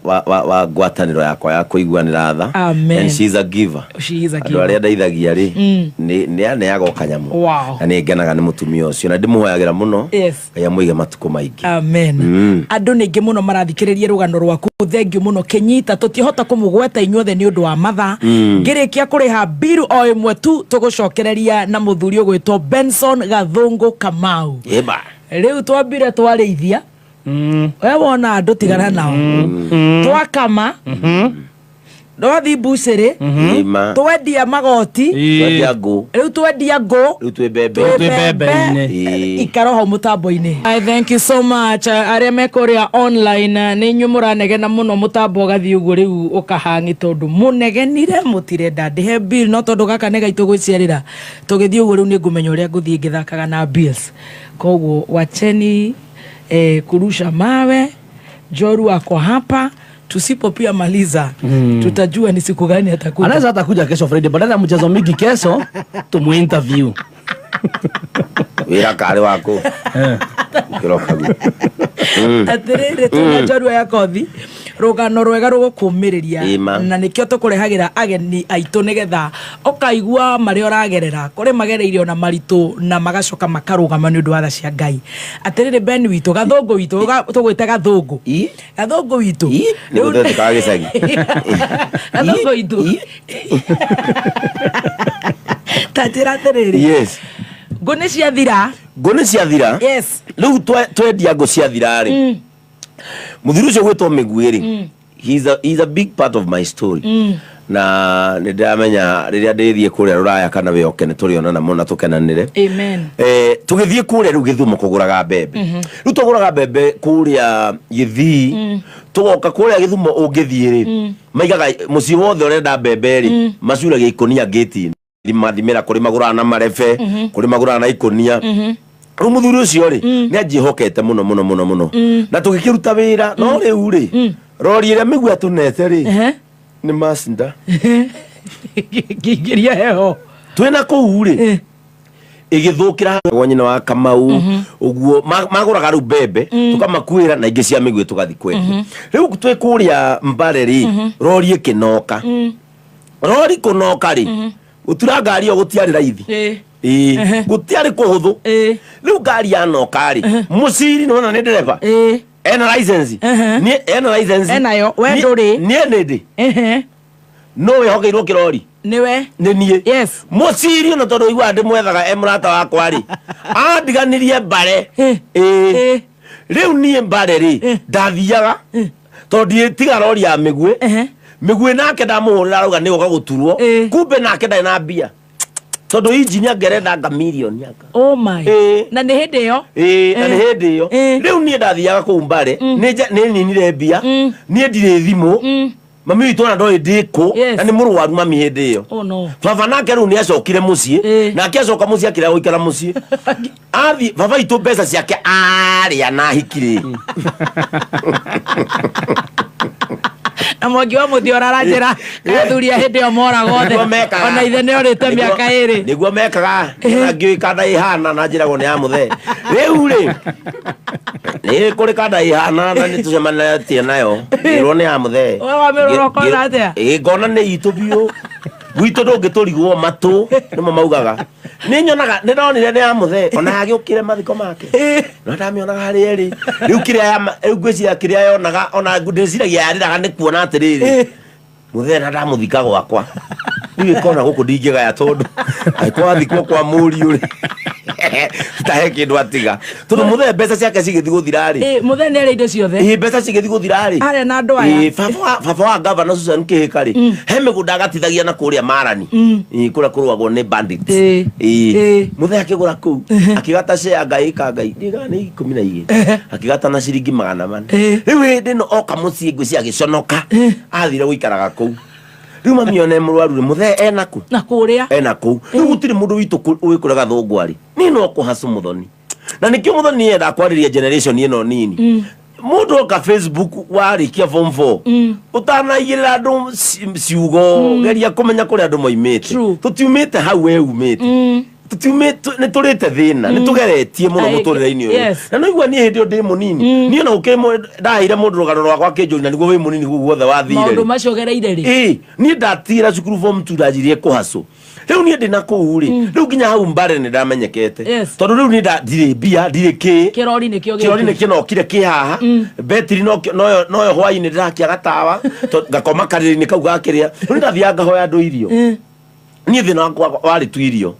ngwataniro yakwa ya kuiguanira tha and she is a giver ari ndaithagia ri ni agoka nyamu na ni ngenaga ni mutumia ucio na ndimuhoyagira muno muige matuko maingi amen andu ningi muno marathikiriria rugano rwaku thengiu muno Kenyita tutihota kumugweta inyuothe ni undu wa matha ngirikia kuriha bill o imwe tu tugucokereria na muthuri ugwitwo Benson Gathungu Kamau riu twambire twarithia we wona andu tigana nao twakama Ndothi bucere twendia magoti riu twendia ngo riu twe bebe ikaroha mutambo-ini I thank you so much aria mekoria online ni nyumura negena muno mutambo gathi uguo riu ukahangi tondu munegenire mutirenda ndihe bill no tondu gaka nega itugwiciarira tugithi uguo riu ni ngumenya uria nguthii ngithakaga na bills koguo wacheni kurusha mawe Joru ako hapa tusipo pia maliza tutajua ni siku gani atakuja. Anaweza atakuja kesho Friday badala ya mchezo mingi kesho tumu interview. Wira kale wako. Kiroka. Atirire tunajoru ya kothi rugano rwega rugukumiriria na nikio tukurehagira ageni aitu nigetha ukaigua mari oragerera kuri magereirio na maritu na magacoka makarugama ni undu wa tha cia Ngai atirire Ben witu Gathungu witu tugwite Gathungu Gathungu witu ni gutete ka gicagi Gathungu witu tatira tereri yes ngone cia thira yes riu twendia ngo cia thira ri muthuru ucio gwitwo Migwiri he's a big part of my story na ndamenya riria ndithie kuria ruraya kana we okene turionana mona tukenanire amen tugithie kuria ru Githumo kuguraga mbembe ru tuguraga mbembe kuria Githii tugoka kuria Githumo ungithie ri maigaga muci wothe urenda mbembe ri macuragia ikonia gate mathimira kuri magura na marebe kuri magura na ikonia muthuri ucio ri ni ajihokete muno na tugikiruta wira no riu ri rori ire migua tunete ri ni masinda gigiria heho twina ku ri igithukira wanyina wa Kamau uguo maguraga ru mbembe tukamakuira na ingi cia migua tugathi kwendia riu twi kuria Mbare ri rori ikinoka rori kunoka ri gutura ngari yo gutiari raithi gutiari kuhuthu riu ngari ya nokari muciri nona ni ndereba ena license ni ena license enayo we nduri ni ndi no we hogeirwo kirori niwe ni nie yes muciri no tondu igwa ndi mwethaga emurata wakwa ri andiganirie bare riu nie bare ri ndathiaga tondu tiga rori ya migwe migwe nake ndamuhurira rauga ni goka guturwo kumbe nake ndai na mbia tondu engineer ngerenda nga million yaka oh my na ni hindi yo na ni hindi yo riu nie ndathiaga ku mbare ni ninire mbia nie ndire thimu mami witu na ndoi ndiko na ni murwaru mami hindi yo oh no baba nake riu ni acokire mucii nake acoka mucii akira guikara mucii athi baba itu mbeca ciake aria na hikire na mwangi wa muthio rarajira athuria hindi yo mora gothe ona ithe ni orite miaka iri niguo mekaga ngiu kada ihana na njira go ni ya muthe riu ri ni kuri kada ihana na ni tucemana tie nayo iro ni ya muthe wa miroro kona atia ngona ni itu biu gwitu ndungiturigwo matu nimo maugaga ni nyonaga ni ndonire ni ya muthe ona yagiukire mathiko make no ndamionaga hari eri riu kiria ngwiciria kiria yonaga ona ndiciragia yariraga ni kuona atiriri muthe na ndamuthika gwakwa riu ikona guku ndingigaya tondu aikwa thikwo kwa muri uri tahe kindu atiga tondu muthe mbeca ciake cigithi guthira ri muthe ni ari indo ciothe mbeca cigithi guthira ri are na andu aya baba wa governor Susan Kihika ri he migunda agatithagia na kuria marani kuria kurwagwo ni bandits muthe akigura ku akigata share ngai ka ngai ndiga ni 12 akigata na ciringi 400 riu hindi no oka mucii ngwi cia giconoka athire guikaraga ku riu mamione murwaru muthe enaku na kuria enaku riu gutiri mundu witu wikuraga thungwari ni no kuhasu muthoni na nikio muthoni enda kwariria generation ino nini mundu oka Facebook warikia form 4 utanaigirira andu ciugo geria kumenya kuri andu moimite tutiumite hau we umite tutumite ni turite thina ni tugeretie muno muturire-ini uyu na no igwa ni hindi ndi munini ni ona ukimo ndahire mundu rugano rwakwa kinjuri na niguo wi munini guothe wathire maundu macio gereire ri ni ndatira cukuru form 2 ndajirie kuhaso riu ni ndina kuu ri riu nginya hau mbare ni ndamenyekete tondu riu ni ndire mbia ndire ki kirori ni kino kire ki haha betri no hwai ni ndakia gatawa ngakoma kariri ni kau gakiria riu ndathia ngahoya andu irio ni thina wakwa wari tu irio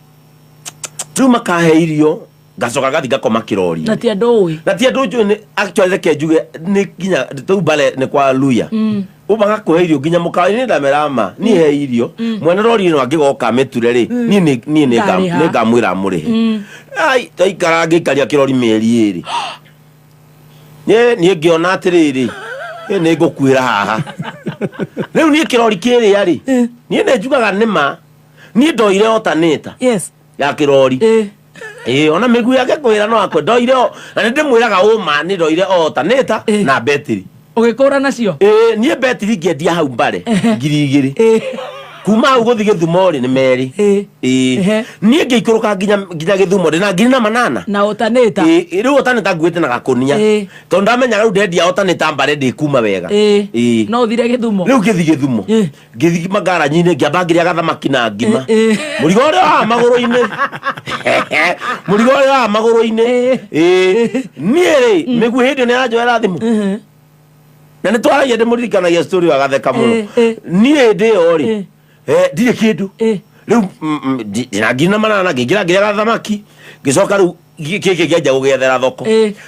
riu makahe irio ngacoka gathi ngakoma kirori na ti andu ni actually reke njuge ni nginya tu bale ni kwa luya ubaga kuhe irio nginya mukawa ni ndamerama ni he irio mwene rori no angigoka meture ri ni ngamwira murihe ai taikara ngikaria kirori mieri iri ni ngiona atiriri ni ngukwira haha riu ni kirori kiri ari ni njugaga nima ni ndoire alternator ya kirori ona migu yake kwira no akwe ndoire na ndimwiraga uma ni ndoire alternator na betri ugikura nacio nie betri ngendia hau mbare 2,000 kuma hau guthi Githumo ri ni meri nie ngeikuruka nginya Githumo ri na 8,000 na alternator riu alternator nguite na gakunia tondu ndamenyaga riu ndendia alternator mbare ndi kuma wega no uthire Githumo riu ngithi Githumo ngithi magara-nyine ngiamba ngiria gathamaki na ngima murigo ri wa maguru-ini murigo ri wa maguru-ini nie ri migu hindi ni aranjoera thimu na ni twaragia ndimuririkanagia story wa gatheka muno nie ndio ri ndire kindu riu ndina manana ngingira ngiria gathamaki ngicoka riu giki ngienja gugethera thoko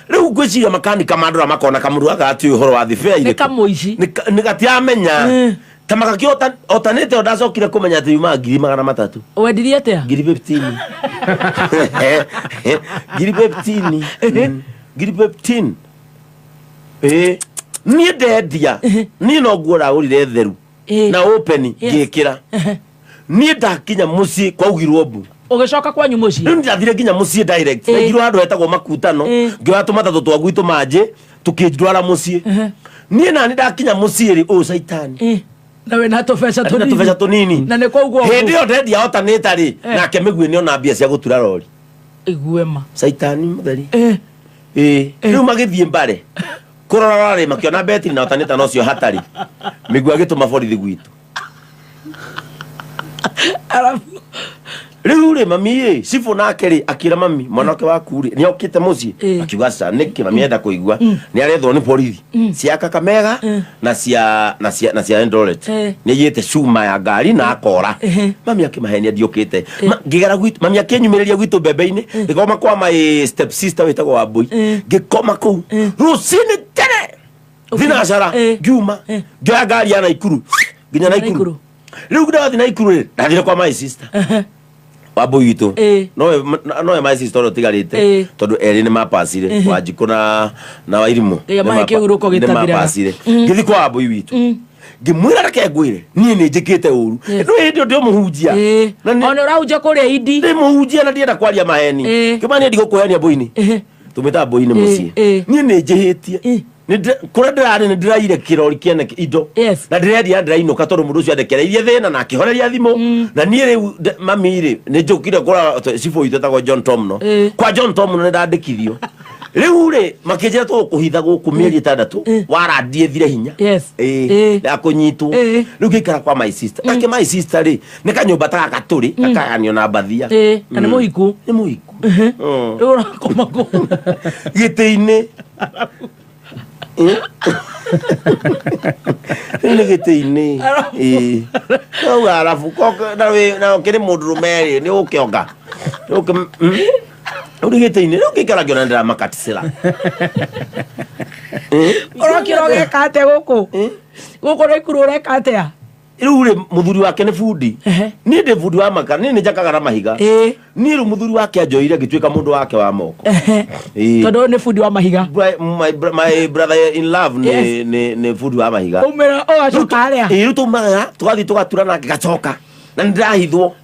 riu ngwiciria makanika mandura makona kamuru agati uhoro wa thifea ni kamuici ni gatiamenya tamaka otanete odacokire kumenya ati yuma 300 wendirie atia 15 15 ni ndendia ni no nguora urire theru na open ngikira ni ndakinya mucii kwaugirwo mbu ugicoka kwanyu mucii ni ndathire nginya mucii direct ngirwo andu etagwo makutano ngiwatu matatu twagwitu manje tukindwara mucii ni nani ndakinya mucii ri saitani na we na tofeca tunini na ne kwa ugo hindi yo ndendia alternator ri nake migwe ni ona mbia cia gutura rori iguema saitani mutheri riu magithie mbare kurora rari makiona betri na alternator no cio hatari migwe agituma borithi gwitu riu ri mami sifu nake ri akira mami mwanake waku ri ni okite muci akiuga sa niki mami enda kuigua ni arethwo ni borithi cia Kakamega na cia Eldoret ni yete cuma ya ngari na akora mami akimahenia ndiokite ngigera gwitu mami akenyumiriria gwitu bebe-ini ngikoma kwa my step sister witagwo Wambui ngikoma ku rucini tene thinacara ngiuma ngioya ngari ya Naikuru nginya Naikuru riu ndathi Naikuru ri ndathire kwa my sister Wambui witu no my sister tigarite tondu eri ni mapasire Wanjiku na Wairimu ni mapasire ngithi kwa Wambui witu ngimwira reke ngwire nie ni njikite uru no hindi ndio muhunjia ona urahunjia kuria idi ndi muhunjia na ndienda kwaria maheni kimani ndi gukuhenia boini tumita boini mucie nie ni njihitie kura ndirari ni ndiraire kirori kiene indo na ndiredia ndirainoka tondu mundu ucio andekereirie thina na akihoreria thimu na nie riu mami ri ni njukire kura sifu itagwo John Tom no kwa John Tom no ndandikithio riu ri makinjira tu kuhitha guku mieri 6 warandie thire hinya na kunyitwo riu ngikara kwa my sister ake my sister ri ni kanyumba ta gaturi akaganio na bathia na ni muhiku riu urakoma ku gite-ini ni gite-ini au arafu koka na kiri mundurume ni ukionga uri gite-ini riu ngikara ngiona ndira makatisira urokira gekate guku Naikuru ureka atia riu ri muthuri wake ni bundi ni ndi bundi wa maka ni njakaga na mahiga ni ru muthuri wake anjoire ngituika mundu wake wa moko tondu ni bundi wa mahiga my brother in love ni bundi wa mahiga umera o acoka aria riu tumaga tugathi tugatura nake gacoka na ndirahithwo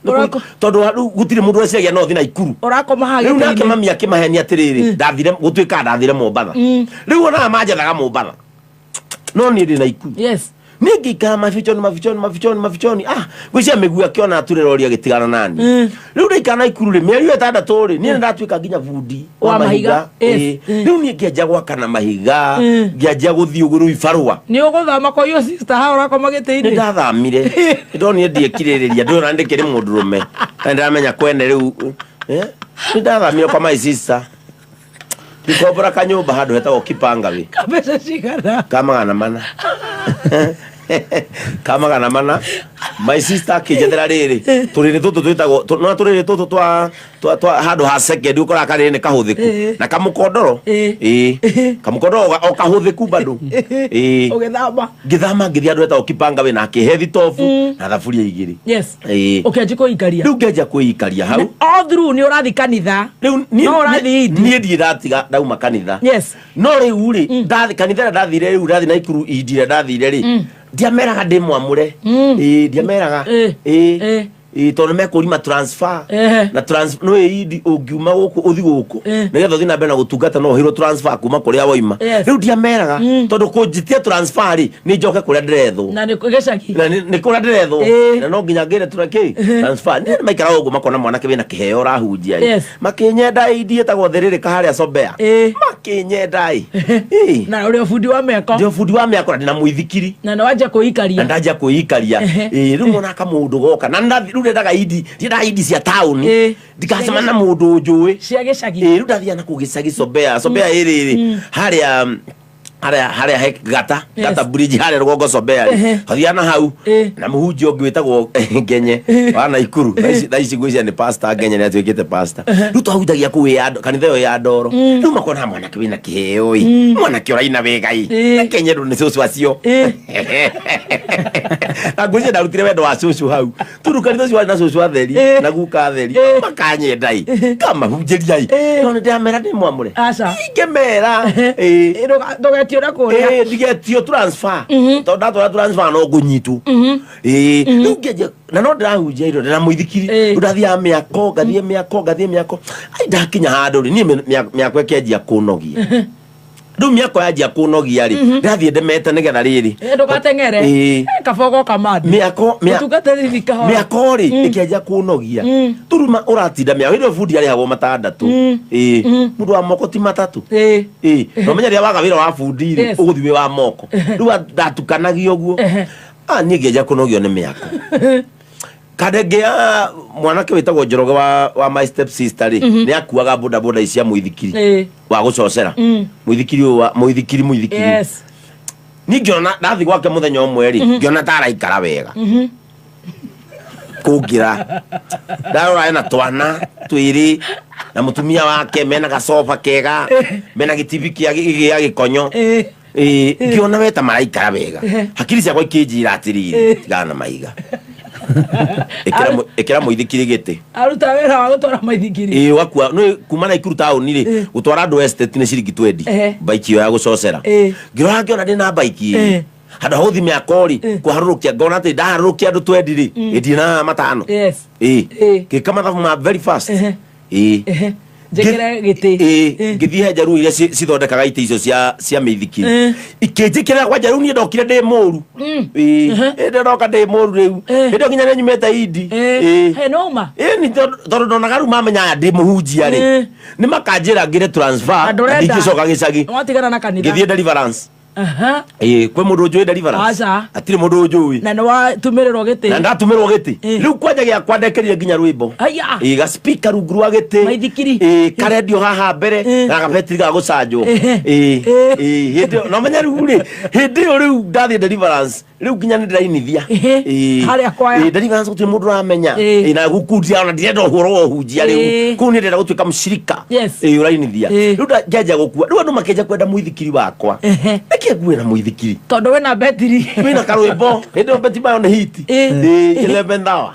tondu gutire mundu weciagia no thi Naikuru urakoma hage riu nake mami akimaheni atiriri ndathire gutuika ndathire Mombatha riu ona manjethaga Mombatha no ni ndi Naikuru nigi kama mafichoni gwicia migua kiona atureroria gitigana nani riu ndika Naikuru ri mieri 6 ri ni ndatuika nginya bundi wa mahiga riu ni ngiaja gwaka na mahiga ngiaja guthii uguru ibarua ni uguthama kwa yo sister ha urakoma gite-ini ni ndathamire ndoni ndie kiririria ndona ndikiri mundurume na ndiramenya kwene riu ni ndathamire kwa my sister ndikobora kanyumba handu hetagwo Kipangawe kabeza cigana kamagana mana my sister akijethera riri turiri tutu twitagwo no turiri tutu twa handu ha second ukora kariri ni kahuthiku na kamukondoro kamukondoro o kahuthiku bado ngithama ngithi andu etagwo Kipangawe na akihe thitofu na thaburia igiri ukianji kuikaria riu ngeja kuikaria hau all through ni urathi kanitha riu no urathi ni ndiratiga ndauma kanitha no riu ri ndathi kanitha ndathire riu ndathi Naikuru indire ndathire ri ndiameraga ndi mwamure ndiameraga tondu mekurima transfer na no idi ungiuma guku uthi guku nigetha uthi na mbere na gutungata no hiro transfer kuma kuria woima riu ndiameraga tondu kunjitia transfer ri ni njoke kuria ndirethwo na ni kugecagi na ni kuria ndirethwo na no nginya ngire turake transfer ni maikara ugu makona mwanake wina kiheo rahunjia makinyenda idie tagwo thiriri kaharia Sombea makinyenda na uri fundi wa meko ndio fundi wa meko na muithikiri na nawaja kuikaria ndaja kuikaria riu mona ka mundu goka na ndathi riu ndaga idi cia town ndikasema na mundu njui cia gicagi riu ndathia na kugicagi Sombea iri haria gata bridge haria rwogo Sombea hathia na hau na muhunjia ungi witagwo Ngenye wa Naikuru thaici gwiciria ni pastor Ngenye ni atuikite pastor riu twahunjagia kuwi kanitha yo ya Ndoro riu makona mwanake wina kiheo mwanake uraina wegai Ngenye ndu ni cucu acio na gwiciria ndarutire wendo wa cucu hau turu kanitha cio na cucu atheri na guka atheri makanyendai kama hunjiriai no ndamera ndi mwamure ingemera tiora kuria ndigetio transfer tondu transfer no gunyitu riu ngeje na no ndirahunjia iro na muithikiri ndathia miako ai ndakinya handu ri ni miako ekenjia kunogia riu miako yanjia kunogia ri ndathie ndemete nigetha riri ndukatengere kabogo kamadi miako ri ikenjia kunogia turuma uratinda miako iro bundi ari hago matandatu mundu wa moko ti matatu no menya ria waga wira wa bundi ri uguthi wi wa moko riu ndatukanagia uguo ni ngeja kunogio ni miako kadege mwanake witagwo Njoroge wa my step sister ri ni akuaga boda icia muithikiri wa gucocera muithikiri yes ni ngiona ndathi gwake muthenya umwe ri ngiona taraikara wega kugira ndarora ena twana twiri na mutumia wake mena gasofa kega mena gitivi kia gikonyo ngiona weta maraikara wega hakiri ciakwa ikinjira atiriri tigana maiga ekera muithikiri gite aruta wera wa gutwara muithikiri wakua no kumana ikuru tauni ri gutwara andu estate ni ciringi 20 bike ya gucocera ngirora ngiona ndina bike hada hothi me akori kuharurukia ngona ati ndaharurukia andu 20 ri ndina matano yes kama ma very fast jekera gite ngithie njaru iria cithondekaga ite icio cia mithikiri ikinjikira kwa njaru ni ndokire ndi muru ndoka ndi muru riu ndo nginya ni nyumeta idi he noma ni tondu ndonaga ru mamenya ndi muhunjia ri ni makanjira ngire transfer ndigicoka gicagi watigana na kanitha ngithie deliverance kwe mundu njui deliverance atire mundu njui na no watumiriro giti na ndatumirwo giti riu kwanja gia kwandekeria nginya rwimbo ga speaker rungu rwa giti maithikiri karedio haha mbere na gabetri ga gucanjwo hindi no menya riu ri hindi riu ndathie deliverance riu nginya ni ndirainithia haria kwaya deliverance gutire mundu ramenya na gukundia ona ndirenda horo hunjia riu ku ni ndenda gutuika mushirika urainithia riu ndaja gukua riu andu makenja kwenda muithikiri wakwa gue na muithikiri tondu wena betiri wena karwimbo ndo beti bayo na hiti 11 hour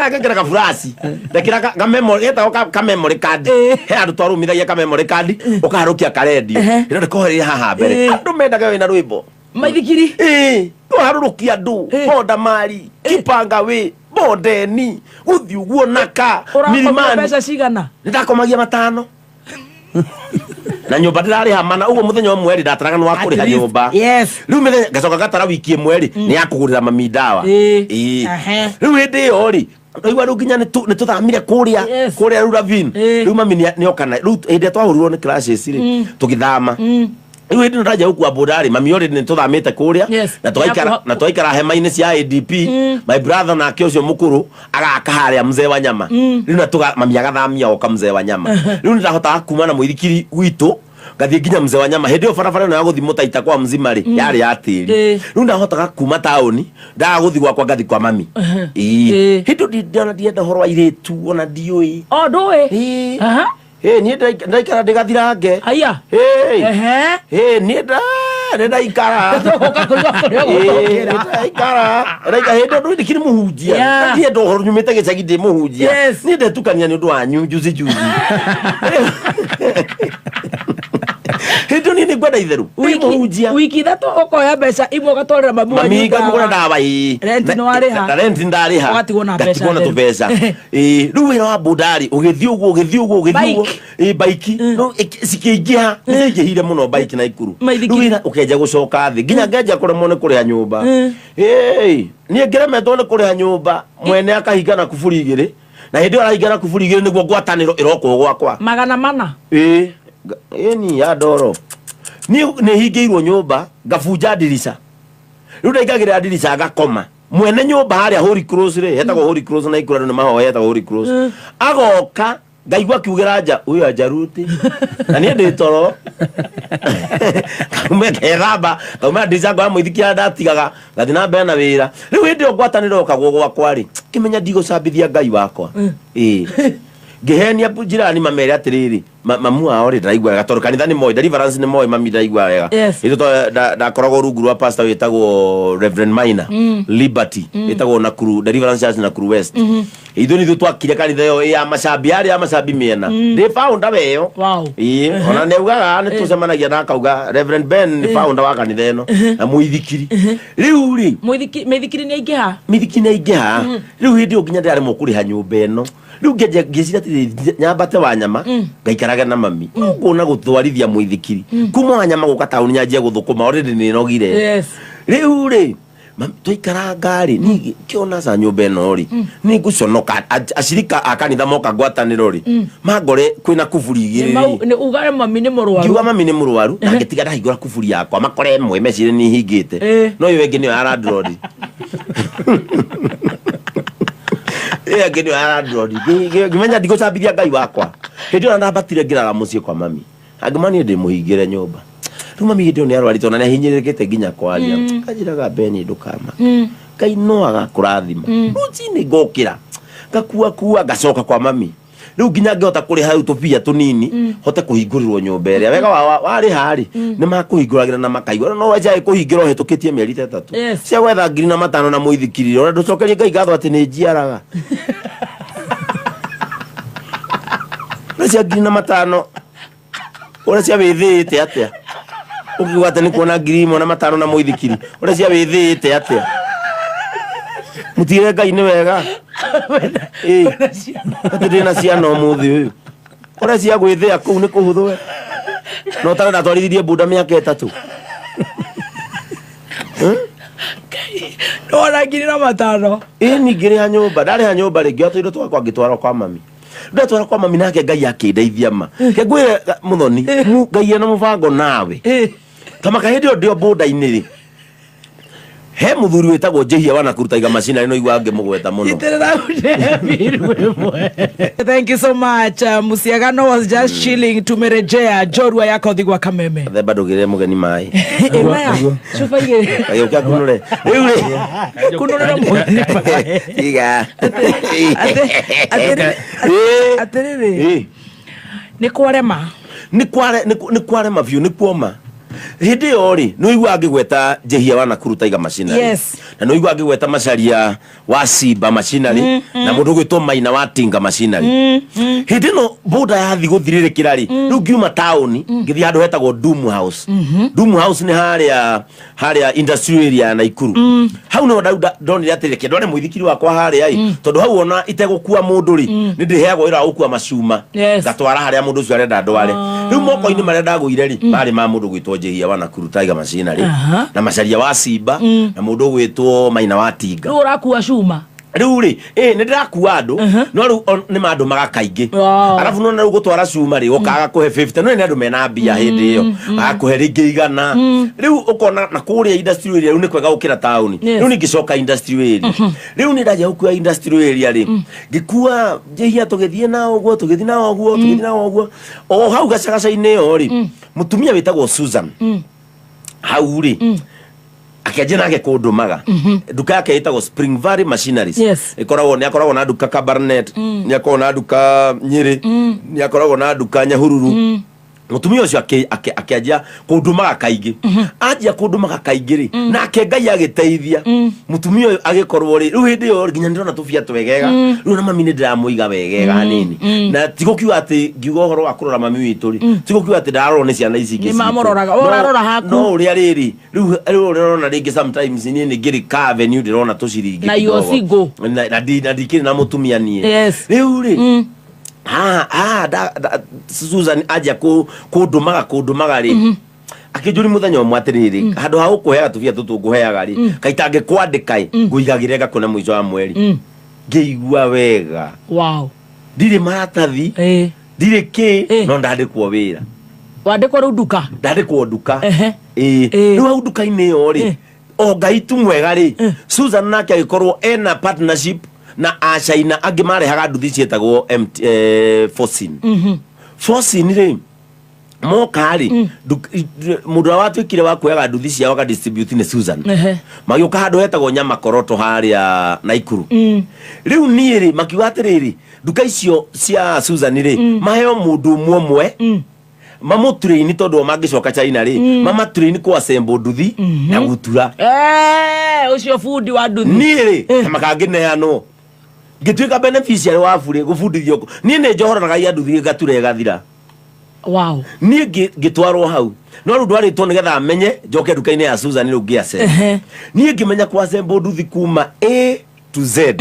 ndekira ka flash ndekira ka memory ka memory card he andu twarumithagia ka memory card ukaharukia karedio ndo ndikoheria haha mbere andu mendaga wena rwimbo maithikiri uharurukia andu boda mari kipanga we bodeni uthi uguo naka milimani pesa cigana ndakomagia 5 na nyumba ndirari hamana ugo muthenya umwe ri ndataraga no wakuriha nyumba riu mithenya gacoka gatara wiki imwe ri ni yakugurira mami dawa riu hindi yo ri igwa riu nginya ni tuthamire kuria riu ravin riu mami ni okana riu hindi twahurirwo ni classes ri tugithama riu hindi ndaja gukua bodari mami ori ni tuthamite kuria na twaikara hema-ini cia ADP my brother na acio mukuru agaka haria mzee wa nyama riu na mami agathamia oka mzee wa nyama riu ndahota kuma na muithikiri witu gathie nginya mzee wa nyama hindi yo barabara no yaguthi mutaita kwa mzima ri yari ya tiri riu ndahotaga kuma tauni ndaguthi gwakwa ngathi kwa mami hindi ndienda horo wa iritu ona ndiui ndui ni ndaikara ndigathirange haya ni ndaikara ndaikara hindi ndu ndikiri muhunjia ndiye ndo horo nyumite gicagi ndi muhunjia ni ndetukania ni undu wanyu juzi hindi ni ngwenda itheru muhunjia wiki ithatu ukoya mbeca imwe ugatwarira mami ngamugura ndawa renti no ariha renti ndariha ugatigwo na mbeca tubeca riu wira wa budari ugithii uguo bike no sikiingiha ningihire muno bike na ikuru riu wira ukenja gucoka thi nginya ngenja kuremwo ni kuriha nyumba ni ngeremetwo ni kuriha nyumba mwene akahinga na kuburi 2 na hindi arahinga na kuburi 2 niguo ngwataniro iroko gwakwa 400 ni ya doro ni hingiirwo nyumba ngabunja ndirisha riu ndaingagira ndirisha ngakoma mwene nyumba haria Holy Cross ri hetagwo Holy Cross na ikura ni mahoya hetagwo Holy Cross agoka ngaigua kiugera nja uyu ajaruti na ni ndi toro kumekethamba kauma ndijango amuithikia ndatigaga ngathi na mbere na wira riu hindi ngwataniro kagwo gwakwa ri kimenya ndigocambithia Ngai wakwa ngihenia njirani mamere atiriri mamu wao ri ndaigua wega tondu kanitha ni moi deliverance ni moi mami ndaigua wega ito ndakoragwo rungu rwa pastor witagwo Reverend Maina Liberty witagwo Nakuru Deliverance Church Nakuru West ithu ni twakire kanitha yo ya macambi ari ya macambi miena ndi founder weyo ona neugaga ni tucemanagia na kauga Reverend Ben ni founder wa kanitha eno na muithikiri riu ri muithikiri ni aingiha riu hindi nginya ndari mukuriha nyumba eno riu ngecira ati nyambate wa nyama ngaikaraga na mami ngona gutwarithia muithikiri kuma wa nyama guka tauni nyanjia guthukuma already ni nogire riu ri twaikara ngari ni kiona za nyumba eno ri ni guconoka acirika akanitha moka ngwataniro ri mangore kwina kuburi 2 ni ugare mami ni murwaru ngiuga mami ni murwaru na ngitiga ndahingura kuburi yakwa makore mwe mecire ni hingite no yo wengi ni arandrodi ngeni arandrodi ngimenya ndiko cambithia ngai wakwa hindi ona ndabatire ngiraga mucie kwa mami angimani ndi muhingire nyumba riu mami hindi oni arwarite ona niahinyirikite nginya kwaria kanjiraga Beni ndukama ngai no agakurathima rucini ngokira ngakua ngacoka kwa mami riu nginya ngihota kuri hau tupia tunini hote kuhingurirwo nyumba iria wega wari hari ni makuhinguragira na makaigwa no waje kuhingirwo hetukitie mieri 3 cia gwetha 5,000 na muithikirire ona nducokerie ngai ngatho ati ni njiaraga cia 5,000 ora cia withite atia ukigwata ni kuona 5,000 na muithikiri ora cia withite atia mutire ngai ni wega ndina ciana umuthi uyu ora cia gwithia kuu ni kuhuthu no tara natwarithirie bunda miaka 3 no na 5,000 ni ngiri ha nyumba ndari ha nyumba ringi atwire twakwa ngitwara kwa mami ndatwara kwa mami nake ngai akindeithia ma ke ngwire muthoni ngai ena mubango nawe kama kahindi ndio bunda-ini ri he muthuri wetagwo Jehia wana kuruta iga macina no igwa ngimugweta muno. Thank you so much. Musiagano was just chilling. Tumerejea Jorua yako thigwa Kameme. Themba ndugire mugeni mai. Maya chufa igire ayo kya kunure kunure mugeni mai iga aterere ni kwarema view ni kuoma hindi yori no igwa ngigweta Jehia wana kuruta iga macina na no igwa ngigweta Macharia wa Simba machinery na mundu gwitwo Maina wa Tinga machinery hindi no boda yathi guthirikira ri riu ngiuma town ngithi handu hetagwo Doom House. Doom House ni haria industry area na Ikuru hau no ndonire atire kindu ne muithikiri wakwa haria tondu hau ona itegukua mundu ri ni ndiheagwo ira gukua macuma ngatwara haria mundu ucio arenda ndware riu moko-ini maria ndagwire ri mari ma mundu gwitwo Jehia wana kuruta iga machinery na Macharia wa Simba na mundu gwitwo Maina wa Tinga riu urakua cuma riu ri ni ndirakua andu no riu ni mandu magakaingi arafu no na gutwara cuma ri ukaga kuhe 50 no ni andu mena mbia hindi iyo akuhe ringi 100 riu ukona na kuria industry area riu ni kwega ukira town riu ni ngicoka industry area riu ni ndaje ukua industry area ri ngikua Jehia tugithie nao guo o hau gacagaca-ini yo ri mutumia witagwo Susan hau ri akiaje nake kundumaga duka yake itagwo Spring Valley Machineries ikoragwo na duka Kabarnet ni akoragwo na duka Nyeri ni akoragwo na duka Nyahururu mutumia ucio akiaja kundumaga kaingi ajia kundumaga kaingi ri nake ngai agiteithia mutumia uyu agikorwo ri riu hindi yo nginya ndirona tufia twegega riu na mami ni ndiramuiga wegega hanini na tigukiuga ati ngiuga horo wa kurora mami witu ri tigukiuga ati ndarorwo ni ciana ici ni mamuroraga urarora haku no uria riri riu urona ringi sometimes ni ngiri ka avenue ndirona tuciringi na yo singo na ndikiri na mutumia nie riu ri Susan aja kundumaga ri akijuri muthenya umwe atiriri handu ha ukuheaga tubia tutu nguheaga ri kaitange kwandika nguigagire ngakona mwico wa mweri ngeigua wega ndire maratathi ndire ki no ndandikwo wira wandikwo riu duka ndandikwo duka riu hau duka-ini yo ri o ngai tu mwega ri Susan nake agikorwo ena partnership na achaina angi marehaga nduthi cietagwo Forcing ri moka ri mundu watwikire wa kuyaga nduthi ciao ka distribute ni Susan magiuka handu hetagwo Nyamakoroto haria Naikuru riu nie ri makiuga atiriri nduka icio cia Susan ri maheo mundu umwe mamutrain tondu mangicoka China ri mamatrain ku assemble nduthi na gutura ucio fundi wa nduthi nie ri makangineano ngitwika beneficiary wa bure gubundithio nie ne njohoranaga ya nduthi gature gathira nie ngitwarwo hau no ru ndwaritwo nigetha amenye njoke nduka-ini ya Susan riu ngiace nie ngimenya kwa assemble nduthi kuma A to Z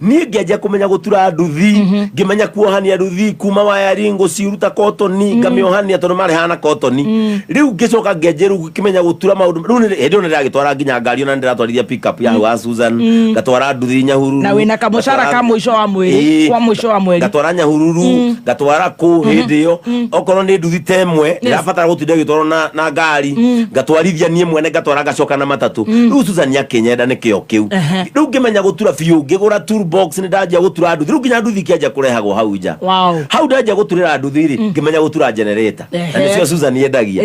nie ngianjia kumenya gutura nduthi ngimenya kuohania nduthi kuma wiring guciruta cotton ngamiohania tondu marehana cotton riu ngicoka ngianjia riu kimenya gutura maundu riu hindi ona ndiragitwara nginya ngari ona ndiratwarithia pick up ya wa Susan ngatwara nduthi Nyahururu na wina kamucara ka mwisho wa mweri kwa mwisho wa mweri ngatwara Nyahururu ngatwara ku hindi yo okorwo ni nduthi temwe ndirabatara gutinda gitwara na ngari ngatwarithia nie mwene ngatwara gacoka na matatu riu Susan yakinyenda nikio kiu riu ngimenya gutura biu ngigura toolbox ni ndajia gutura nduthi riu nginya nduthi kianja kurehagwo hau nja hau ndajia guturira nduthi ri ngimenya gutura generator na nicio Susan yendagia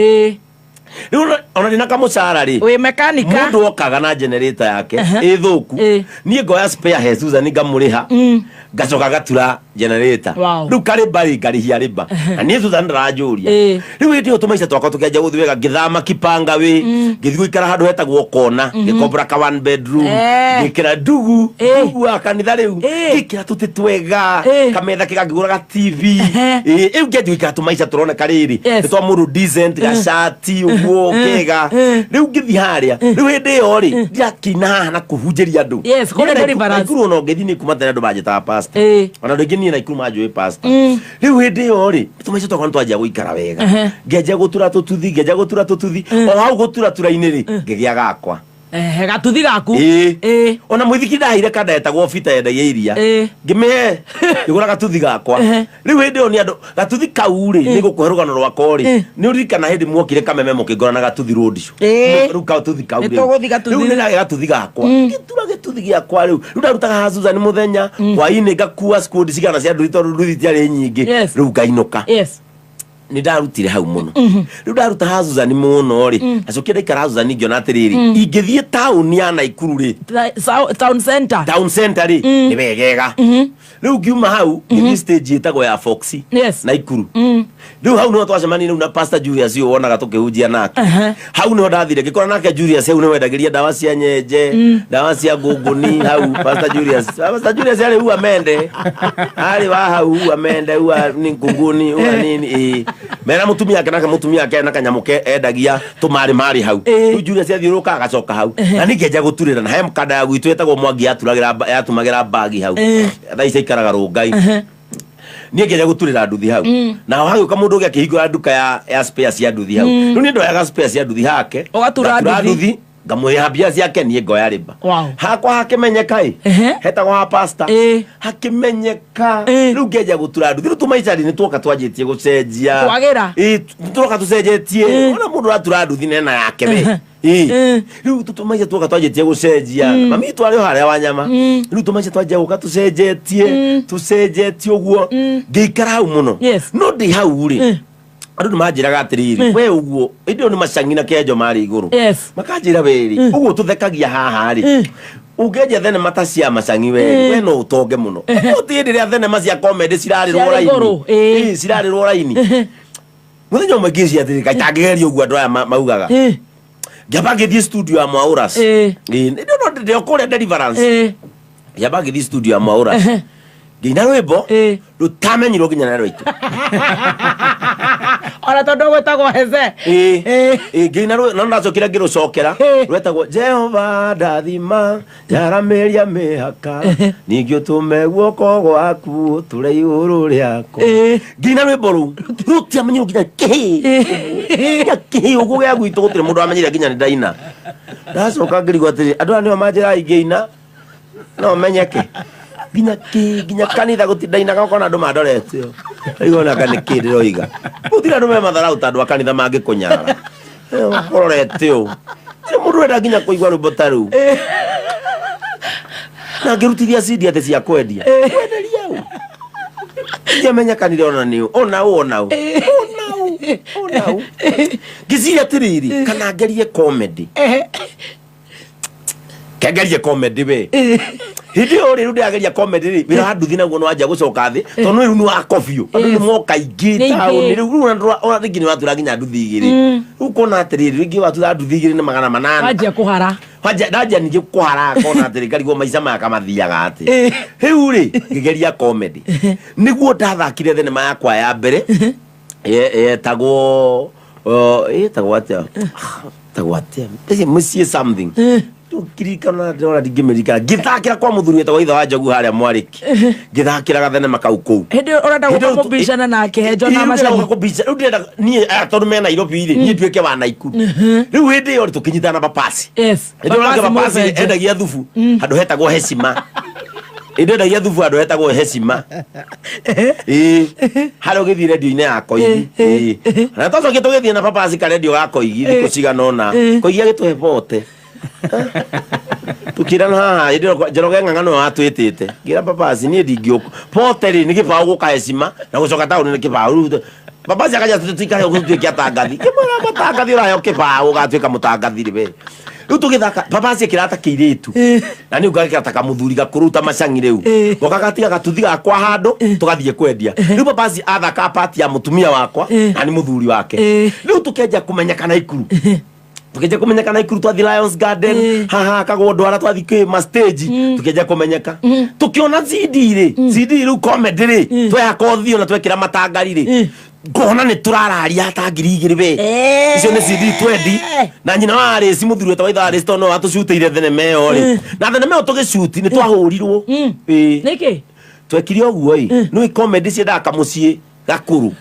riu ona ndina kamucara ri we mekanika mundu okaga na generator yake ithuku nie ngoya spare he Susan ngamuriha gacoka gatura generator riu kari bari ngarihia riba na nie Susan ndarajuria riu hindi utumaica twakwa tukianja guthi wega ngithama kipanga wi ngithi guikara handu hetagwo kona ngikombora ka 1 bedroom ngikira ndugu akanitha riu ngikira tuti twega kametha kigangigura ga TV riu ngethi guikara tumaica turone kariri twa mundu decent gacati uguo kega riu ngithi haria riu hindi yo ri ndiakina na kuhunjiria andu kuru no ngithi ni kuma tena andu manjitaga pastor ona ndu ngithi na ikuru manjui pastor riu hindi yo ri tumaica twakwa twajia guikara wega ngeja gutura tututhi o hau gutura turaini ri ngigia gakwa gatuthi gaku ona muithiki ndahire kada etagwo fita yendagia iria ngime ngigura gatuthi gakwa riu hindi yo ni andu gatuthi kau ri ni gukuhe rugano rwakwa ri ni uririkana hindi mwokire kameme mukingorana gatuthi road riu gatuthi kau riu ni gatuthi gakwa ngitura gituthi giakwa riu ndarutaga ha Susan muthenya hwaini ngakua squad cigana cia nduthi tondu nduthi tiari nyingi riu ngainuka ni ndarutire hau muno riu ndaruta ha Susan muno ri acokia ndaikara Susan ngiona atiriri ingithie town ya Naikuru ri town center ri ni wegega riu ngiuma hau ngithi stage itagwo ya Foxy Naikuru riu hau no twacemania na Pastor Julius yo wonaga tukihunjia nake hau no ndathire ngikora nake Julius eu ni wendagiria dawa cia nyenje dawa cia ngunguni hau Pastor Julius ari hu amende ari wa hau hu amende hu ni ngunguni hu nini mera mutumia yake naka mutumia yake na kanyamuke endagia tumari mari hau riu Julius athiuruka agacoka hau na ningeja guturira na he mkanda ya gwitu etagwo Mwangi yatumagira bagi hau thaisa ikaraga rungai nie ngeja guturira nduthi hau na hagioka mundu ugia kihingura nduka ya spare cia nduthi hau riu ni ndoyaga spare cia nduthi hake ogatura nduthi ngamuya mbia ciake nie ngoya riba hakwa hakimenyeka hetagwo ha pastor hakimenyeka riu ngeja gutura nduthi riu tumaicari ni twoka twanjitie gucenjia twagira twoka tucenjetie ona mundu atura nduthi nena yake we riu tutumaica twoka twanjitie gucenjia mami twari haria Wanyama riu tumaica twanjia guka tucenjetie uguo ngiikara hau muno no ndi hau ri andu ni manjiraga atiriri we uguo indo ni macangina kenjo mari iguru makanjira weri uguo tuthekagia haha ri ungeja thenema ta cia macangi we no utonge muno utiendiria thenema cia comedy cirarirwo raini cirarirwo raini muthenya umwe ngiciria atiri kaitangigeria uguo andu aya maugaga ngamba ngithie studio ya Mwauras ndio kore Deliverance ngamba ngithie studio ya Mwauras ngina rwimbo rutamenyirwo nginya na rwitu ona tondu gwetagwo heze ngina rwe no ndacokira ngirucokera rwetagwo Jehova ndathima yaramiria mihaka ningĩ ũtũme guoko gwaku tũre igũrũ rĩako ngina rwimbo rũu rutiamenyirwo nginya kĩhĩ ũguo gĩa gwitũ gũtirĩ mũndũ wamenyire nginya nĩ ndaina ndacoka ngĩrigwo atĩrĩ andũ aya nĩo manjĩra ingĩina no menyeke nginya kanitha gutindainaga ukona andu mandorete igona kana kidiro iga utira andu me matharau tandu akanitha mangikunyara ukororete u se mundu enda nginya kuigwa rwimbo ta riu na ngirutithia CD ate cia kwendia kwenderia u ngimenya kanitha ona u ngiciria atiriri kana ngerie comedy kengerie comedy we hindi ori rundi ageria comedy ri wira nduthi naguo no anja gucoka thi tondu riu ni wa kofio andu ni moka ingi tauni riu ona ringi ni watura nginya nduthi igiri riu kona atiriri ringi watura nduthi igiri ni 800 wajia kuhara ndajia ningi kuhara kona atiri ngarigwo maica maka mathiaga ati riu ri ngigeria comedy niguo ndathakire thenema yakwa ya mbere tagwo atia musie something kirikana ndora ngimerika ngithakira kwa muthuri etagwo itha wa Njogu haria Mwariki ngithakira gathenema kau kou hindi urenda gukubishana nake hejo na macani gukubisha riu ndenda nie tondu me Nairobi ri nie nduike wa Naikuru riu hindi yo tukinyitana papasi hindi uranga papasi endagia thubu handu hetagwo Heshima endagia thubu handu hetagwo Heshima haro githire radio-ini ya Koigi na toco gitugithie na papasi ka radio ga Koigi thikũ cigana ũna Koigi agĩtũhe bote tukirana haha ndio Njoroge ng'ang'ano watwitite ngira Papazi ni ndingioka poteri ni kibao gukaecima na gucoka tauni ni kibao Papazi akaja tutikare gutwika tangathi kimara matangathi urayo kibao gatwika mutangathi ribe riu tugithaka Papazi kirata kiritu na ni ugakirata kamuthuri gakuruta macangi riu gokagatiga gatuthiga kwa handu tugathie kwendia riu Papazi athaka party ya mutumia wakwa na ni muthuri wake riu tukenja kumenyekana ikuru tukeje kumenyeka na ikuru twathi Lions Garden haha kagondo ara twathi ma stage tukeje kumenyeka tukiona CD ru comedy ri twa kothio na twekira matangari ri ngona ni turararia hata ngiri be icio ni CD 20 na nyina wa Arisi muthuri wetwa itha Arisi tono atushutire thenema iyo ri na thenema iyo tugishuti ni twahurirwo niki twekire oguo no comedy ciendaga mucii gakuru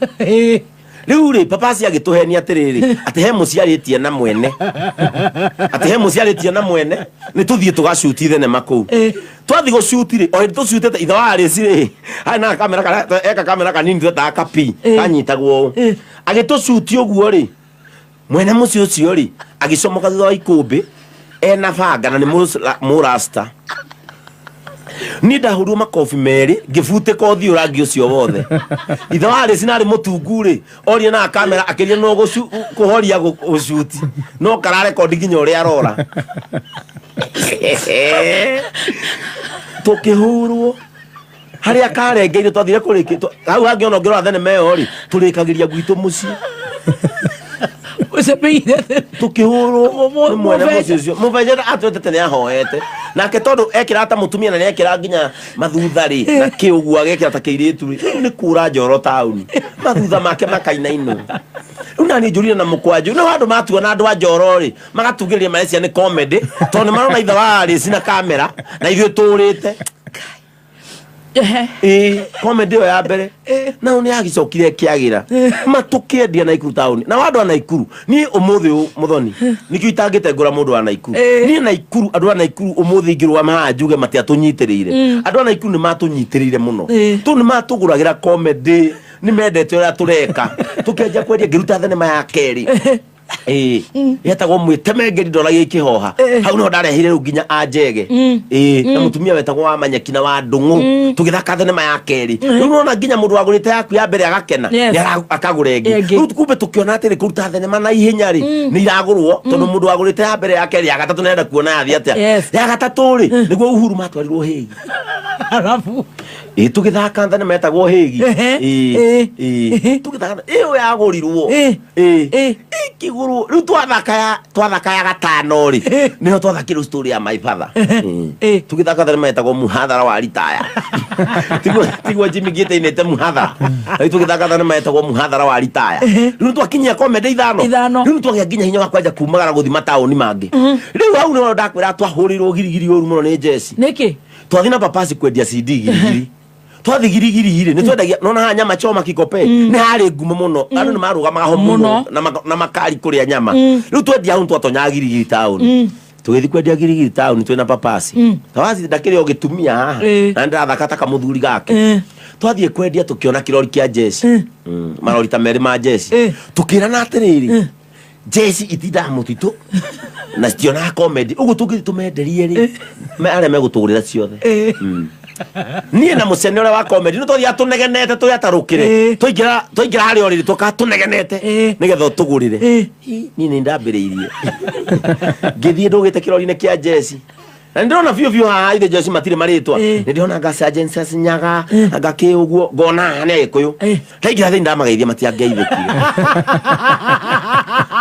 riu ri Papazi agituhenia atiriri ati he muciaritie na mwene ni tuthie tugashuti thenema ku twathi gushuti ri o tushutite itha wa Arisi ri ana kamera kanini tweta kapi kanyitagwo agitushuti oguo ri mwene muci ucio ri agicomoka thutha wa ikumbi ena banga na ni murasta ni ndahurwo makofi meri ngifute kothi urangi ucio wothe itha wa Arisi nari mutunguri orie na kamera akiria no kuhoria gushuti no kara record nginya uri arora tukihurwo haria karengeire twathire kurikitwo hau hangi ono ngirora thenema iyo ri turikagiria gwitu muci tukihurwo mwene mucio muvejera atwetete ni ahoete nake tondu ekira ta mutumia na ekira nginya mathutha ri na kiugu agekira ta kiiritu ri ni kura Njoro tauni mathutha make makainaino una ni njurire na mukwanju no andu matua na andu a Njoro ri magatugiriria Malaysia ni comedy tondu marona itha wa Arisi na kamera na ithuĩ turite comedy ya mbere na ni agicokire kiagira matukiendia na Ikuru tauni na wandu ana Ikuru ni umuthi muthoni nikio itangite ngura mundu ana Ikuru ni na Ikuru andu ana Ikuru umuthi ngirwa maha njuge mati atunyitirire andu ana Ikuru ni matunyitirire muno tu ni matuguragira comedy ni mendete ora tureka tukenja kwendia ngiruta thenema ya keri yetagwo Mwitemengeri ndora gikihoha hau no ndarehire ru nginya Anjege na mutumia wetagwo wa Manyeki na wa Ndungu tugithaka thenema ya keri no na nginya mundu wagurite yaku ya mbere agakena ni akagure ngi ru kumbe tukiona atiri kuruta thenema na ihenya ri ni iragurwo tondu mundu wagurite ya mbere ya keri ya gatatu nenda kuona yathi atia ya gatatu ri niguo Uhuru matwarirwo hegi arabu tugithaka thenema yetagwo hegi tugithaka iyo yagurirwo kiguru riu twathaka ya gatano ri niho twathakirwo story ya my father tugithaka thenema yetagwo Muhadhara wa Ritaya tigwo Jimmy Gite inete Muhadhara tugithaka thenema yetagwo Muhadhara wa Ritaya riu twakinyia comedy ithano riu twagia nginya hinya wa kwanja kumagara guthima tauni mangi riu hau no ndakwira twahurirwo girigiri oru muno ni Jesse niki twathi na Papazi kwendia CD girigiri twathi girigiri ni twendagia nona ha nyama choma kikope ni hari ngumo muno andu ni marugamaga ho muno na makari kuria nyama riu twendia hu twatonya girigiri town tugithi kwendia girigiri town twina Papazi tawazi ndakire ogitumia haha na ndathaka ta kamuthuri gake twathie kwendia tukiona kirori kia Jesse marori ta meri ma Jesse tukirana atiriri Jesse itinda mutitu na stiona comedy ugu tumenderie ri are megutugurira ciothe nie na mucene ore wa comedy no twathia tunegenete tuya tarukire twaingira hari oriri tukatunegenete nigetha tugurire nie ni ndambiriirie ngithie ndugite kirori-ini kia Jesse na ndona vio haha ithe Jesse matire maritwa ndiona nga Sergeant Nyaga agake uguo ngona ne ikuyu taingira thi ndamageithia matiangeithikire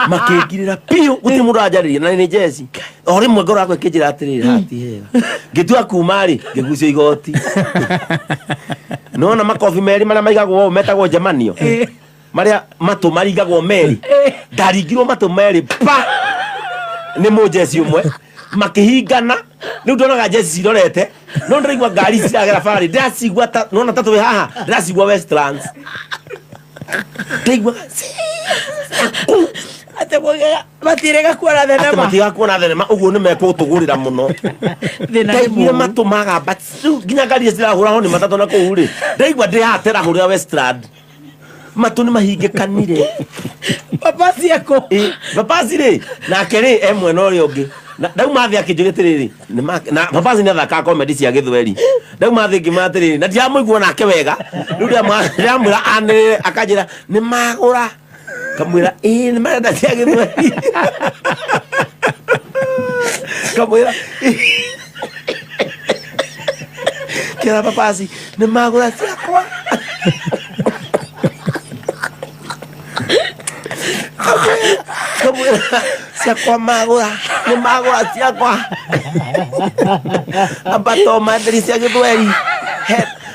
makingirira pio guti mundu ajariria na ni Jesse ori mwe ngoro akwe kinjira atiriri hati hega ngitua kumari ngigucio igoti nona makofi meri maria maigagwo metagwo Jemanio maria matu marigagwo meri ndaringirwo matu meri pa ni mu Jesse umwe makihingana ni ndonaga Jesse cirorete no ndiraigwa ngari ciragera bari ndacigwa nona tatu haha ndacigwa Westlands ndiraigwa ate boga matirega kuona thenema ate matiga kuona thenema uguo ni mekutugurira muno thina matumaga but nginya ngari cirahura ho ni matatu na kuuri ndaigwa ndihatera huria Westland matu ni mahingikanire Papazi yako Papazi ri nake ri emwe no ri ungi na dauma thia kinjuritiriri na papazi ni athaka comedy cia Githweri dauma thia ngimatiriri na dia muigua nake wega riu dia mwira ane akanjira ni magura kamwira ni marenda cia Githweri kamwira kira papazi ni magura ciakwa kamwira ciakwa magura ni magura ciakwa abato madri cia Githweri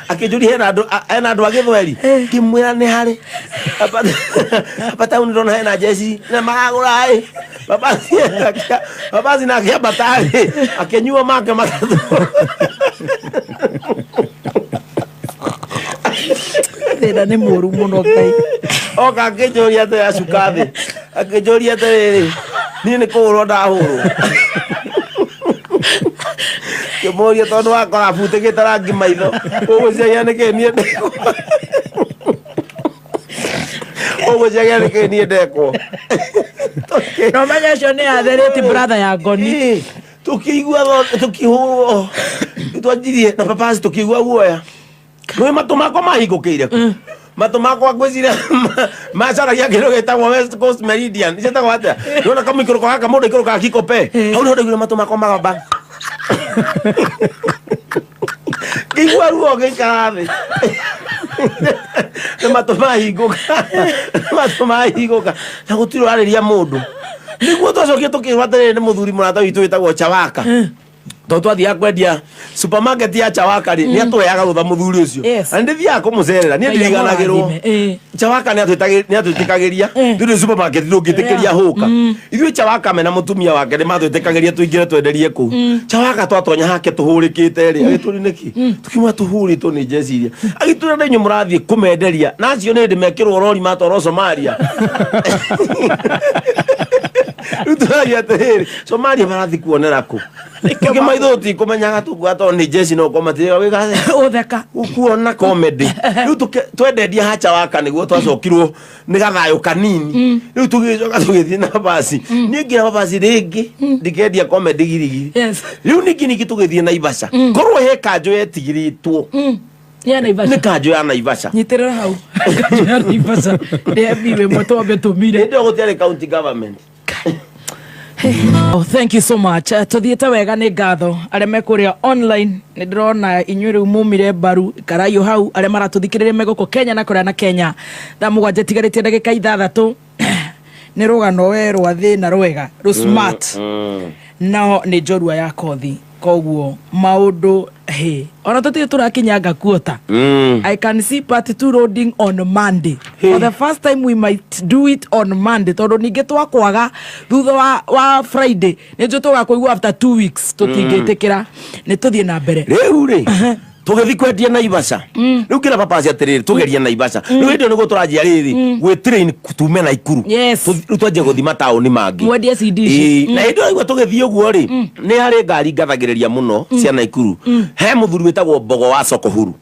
akijuri hena andu a Githweri kimwira ni hari abata unirona hena jesi ni magura babazi na kia batari akenyua make matatu thina ni muru muno Ngai oka akijoria te asukathi akijoria te ni kuhurwo ndahurwo kemoria tondu wakora butigite rangi maitho ugucia nike nie ndekwo ugucia nike nie ndekwo no manya cio ni atherete brother ya Ngoni tukigua tukihurwo twanjirie na papazi tukigua guoya no matomako mahingukire matomako agwezire macaragia kindu gitagwo West Coast Meridian icetagwo atia nona kama ikoro kaka mundu ikoro kaka kikope hau no ndegire matomako magamba igwa ruo gikarathi matomahinguka na gutiro ariria mundu niguo twacokie tukirwatere ni muthuri murata witu witagwo Chawaka twathia kwendia supermarket ya Chawaka ri ni atweaga rutha muthuri ucio andi thia kumucerera ni ndiriganagirwo Chawaka ni atwitikagiria ndi supermarket ndungitikiria huka ithui Chawaka mena mutumia wake ni matwitikagiria tuingire twenderie ku Chawaka twatonya hake tuhurikite ri agituri niki tukimwa tuhuritwo ni jesiria agitura ndenyu murathie kumenderia nacio ni ndimekirwo rori matoro Somalia utaya tere Somalia barathi kuonera ku kike maithoti kumenyaga tugwato ni jesi no komatiga wiga utheka ukuona comedy riu twendedia ha Chawaka niguo twacokirwo ni gathayo kanini riu tugicoka tugithie na basi ni ngira basi ringi ndikendia comedy girigiri riu niki tugithie na Naivasha korwo he kanjo yetigiritwo ya Naivasha ni kanjo ya Naivasha nyitirira hau kanjo ya Naivasha ndiabiwe moto abetumire ndio gutiare county government. Oh, thank you so much. Tuthiete wega ni ngatho aria mekuria online ni ndirona inyuĩ rĩu mumire mbaru karayo hau aria maratuthikiriria meguko Kenya na kuria na Kenya thaa mũgwanja tigaritie ndagĩka 6 ni rugano we rwa thina rwega ru smart no ni njorua ya kothi koguo maundu ona tuti turakinyanga kuota I can see part 2 loading on Monday for the first time we might do it on Monday tondu ninge twakwaga thutha wa Friday njo tugakũigua after 2 weeks tutingitikira ni tuthie na mbere riu ri tugithi kwendia Naivasha riu kira papazi atiriri tugeria Naivasha riu ndio niguo turanjia riri gwi train tume na Ikuru riu twanjia guthima tauni mangi mwendie CD na ndio niguo tugithie uguo ri ni hari ngari ngathagiriria muno cia na Ikuru he muthuri witagwo Mbogo wa Sokohuru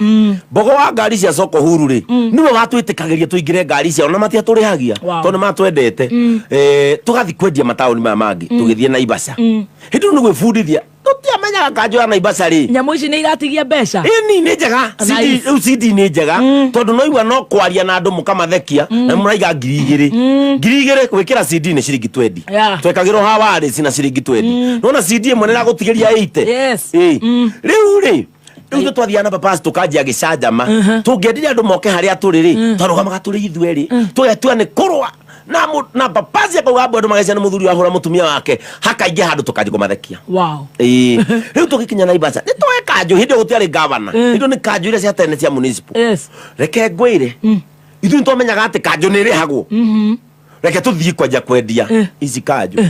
Mbogo wa ngari cia Sokohuru ri niwe watwitikagiria tuingire ngari cia ona matia turihagia tondu matwendete tugathi kwendia matauni mangi tugithie Naivasha hindu ni gwibundithia tutiamenyaga kanjo ya Naivasha ri nyamu ici ni iratigia mbeca ni njega CD ni njega tondu no igwa no kwaria na andu mukamathekia na muraiga 2,000 gwikira CD ni ciringi 20 twekagirwo hawari cina ciringi 20 nona CD imwe nira gutigiria 80 riu ri riu twathiana papazi tukanjia gicajama tungiendiria andu moke haria turi ri twarugamaga turi ithweri tugetua ni kurwa na papazi akauga andu magacia na muthuri wahura mutumia wake hakainge handu tukanjia kumathekia riu tugikinya Naivasha ni tweka njo hindi gutiari governor hindu ni kanjo iria cia tene cia municipal reke ngwire ithu nitomenyaga ati kanjo ni rihagwo reke tuthii kwenja kwendia ici kanjo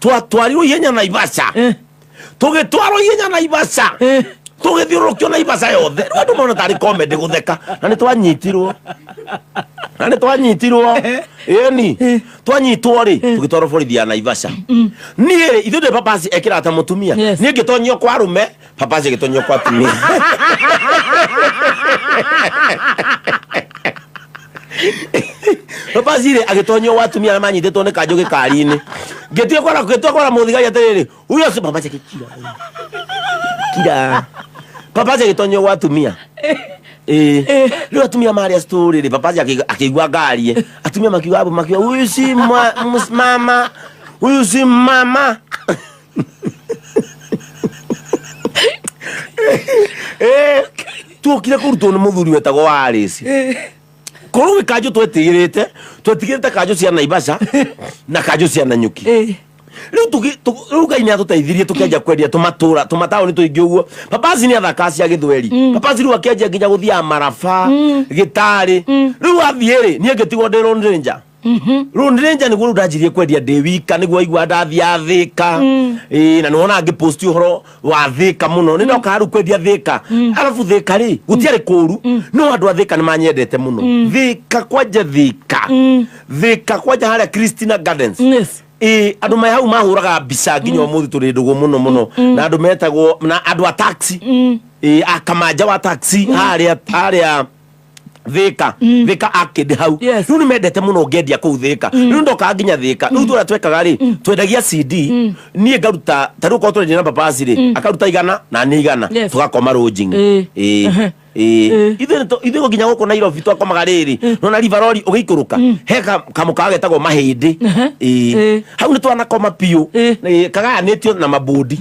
twatwarirwo ihenya Naivasha tugitwarwo ihenya Naivasha tugithiurukio Naivasha yothe andu mona tari comedy gutheka na ni twanyitirwo eni twanyitwo ri tugitwarwo borithi ya Naivasha ni ithu ndi papazi ekira ta mutumia ni ngitonyio kwa rume papazi ngitonyio kwa tumia papa zile agitonyo watu mia manyite tone kajoge karine getie kwa muthigai atiriri uyo si papa cheke kira papa cheke tonyo watu mia leo atumia Maria story papa cheke akigwa garie atumia makiwa uyu si mama uyu si mama tu kira kurutwo ni muthuri wetagwo Warisi koru kajo twetigirite kajo cia Naivasha na kajo cia Nanyuki riu Ngai ni atuteithirie tukenja kwendia tumataoni tuingi uguo papazi ni athaka cia Githweri papazi riu akenja nginya guthia Maraba Gitari riu athiiri nie ngitigwo ndi Lone Ranger Lone Ranger niguo ndajirie kwendia ndi wika niguo aigua ndathia Thika na niwona ngiposti uhoro wa Thika muno ni ndoka haru kwendia Thika alafu Thika ri gutiari kuru no andu a Thika ni manyendete muno Thika kwaja haria Christina Gardens andu mai hau mahuraga mbica nginya umuthi turi ndugu muno na andu metagwo na andu a taxi akamanja wa taxi haria Thika akindi hau riu ni mendete muno ngendia kuu Thika riu ndoka nginya Thika riu tura twekaga ri twendagia CD nie ngaruta taru ko turi na papaci ri akaruta 100 na ni 100 tugakoma lodging ithe nginya guko Nairobi twakomaga riri nona Riveroli ugikuruka heka kamukaga getagwo Mahindi hau ni twanakoma piu kagayanitio na mabudi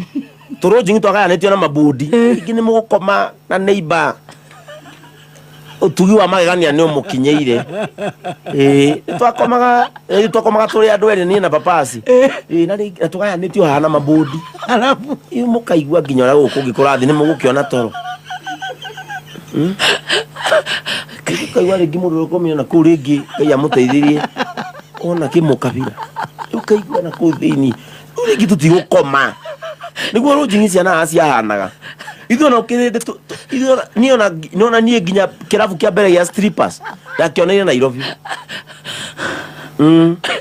lodging twagayanitio na mabudi ingi ni mugukoma na neighbor utugi wa magegania ni umukinyeire twakomaga turi andu eri ni na papaci na tugayanitio hana mabudi alafu mukaigua nginya ora guku ngikurathi ni mugukiona toro kaigua ringi mundu ukomiona ku ringi Ngai amuteithirie ona kimukabira ukaigua na ku thini ringi tutigukoma niguo lodging ciana ciahanaga ithuona ukirinde niona nie nginya kirabu kia mbere ya strippers yakioneire Nairobi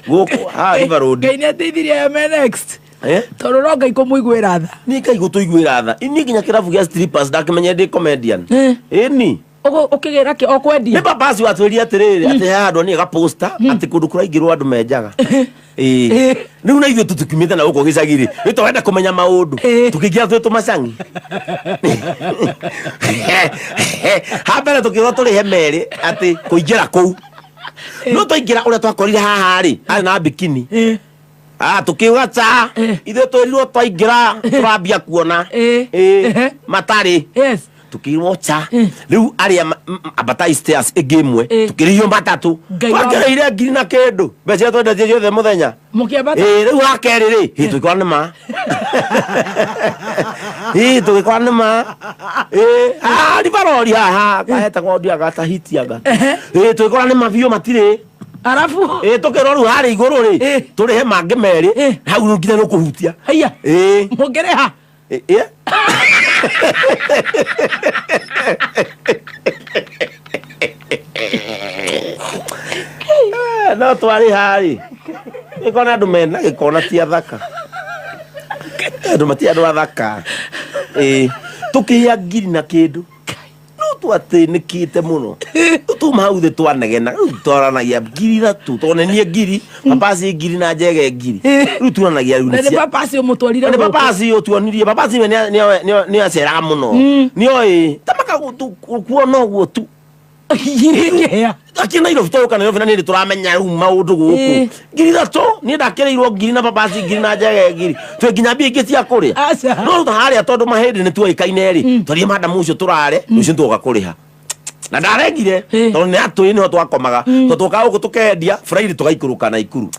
guku River Road Ngai ni ateithirie next toro no Ngai kumuiguira tha ni Ngai gutuiguira tha ni nginya kirabu kia strippers ndakimenye ndi comedian ni ukigira ki okwendia ni papaci watwiria atiriri ati handu ni ga poster ati kundu kuraingirwo andu menjaga riu na ithuĩ tutukimite na guko gicagiri nitwenda kumenya maundu tukigia twi tumacangi hambere tukirwo turihe meri ati kuingira kuu no twaingira uria twakorire haha ri ari na bikini tukiuga ithuĩ twirirwo twaingira turambia kuona matari tukirwo riu aria abatai stairs igimwe tukiriyo matatu twagereire ngiri na kindu mbeca twendetie ciothe muthenya mukiambata riu hakeriri tukikora ni ma tukikora ni ma Riveroli haha kahetagwo ndia gatahitiaga tukikora ni ma biu matire arafu tukirwo riu hari iguru ri turihe mangi meri hau nginya no kuhutia haya mugereha no twari hari ikona andu mena gikona ti athaka andu mati andu athaka tukiya ngiri na kindu no twatinikite muno tuma hau thi twanegena twaranagia ngiri 3 tonenie ngiri papaci ngiri na njege ngiri riu turanagia riu ni papaci umutwarire ni papaci utuonirie papaci ni aceraga muno ni tamaka kuona uguo tu akina Nairobi toka Nairobi na ni turamenya riu maundu guku ngiri 3 ni ndakireirwo ngiri na papaci ngiri na njege ngiri twe nginya mbingi cia kuria no haria tondu mahindi ni tuikaine ri twarie madamu ucio turare ucio tuga kuriha na ndaregire tondu ni atui ni twakomaga tuka guku tukendia Friday tugaikuruka na ikuru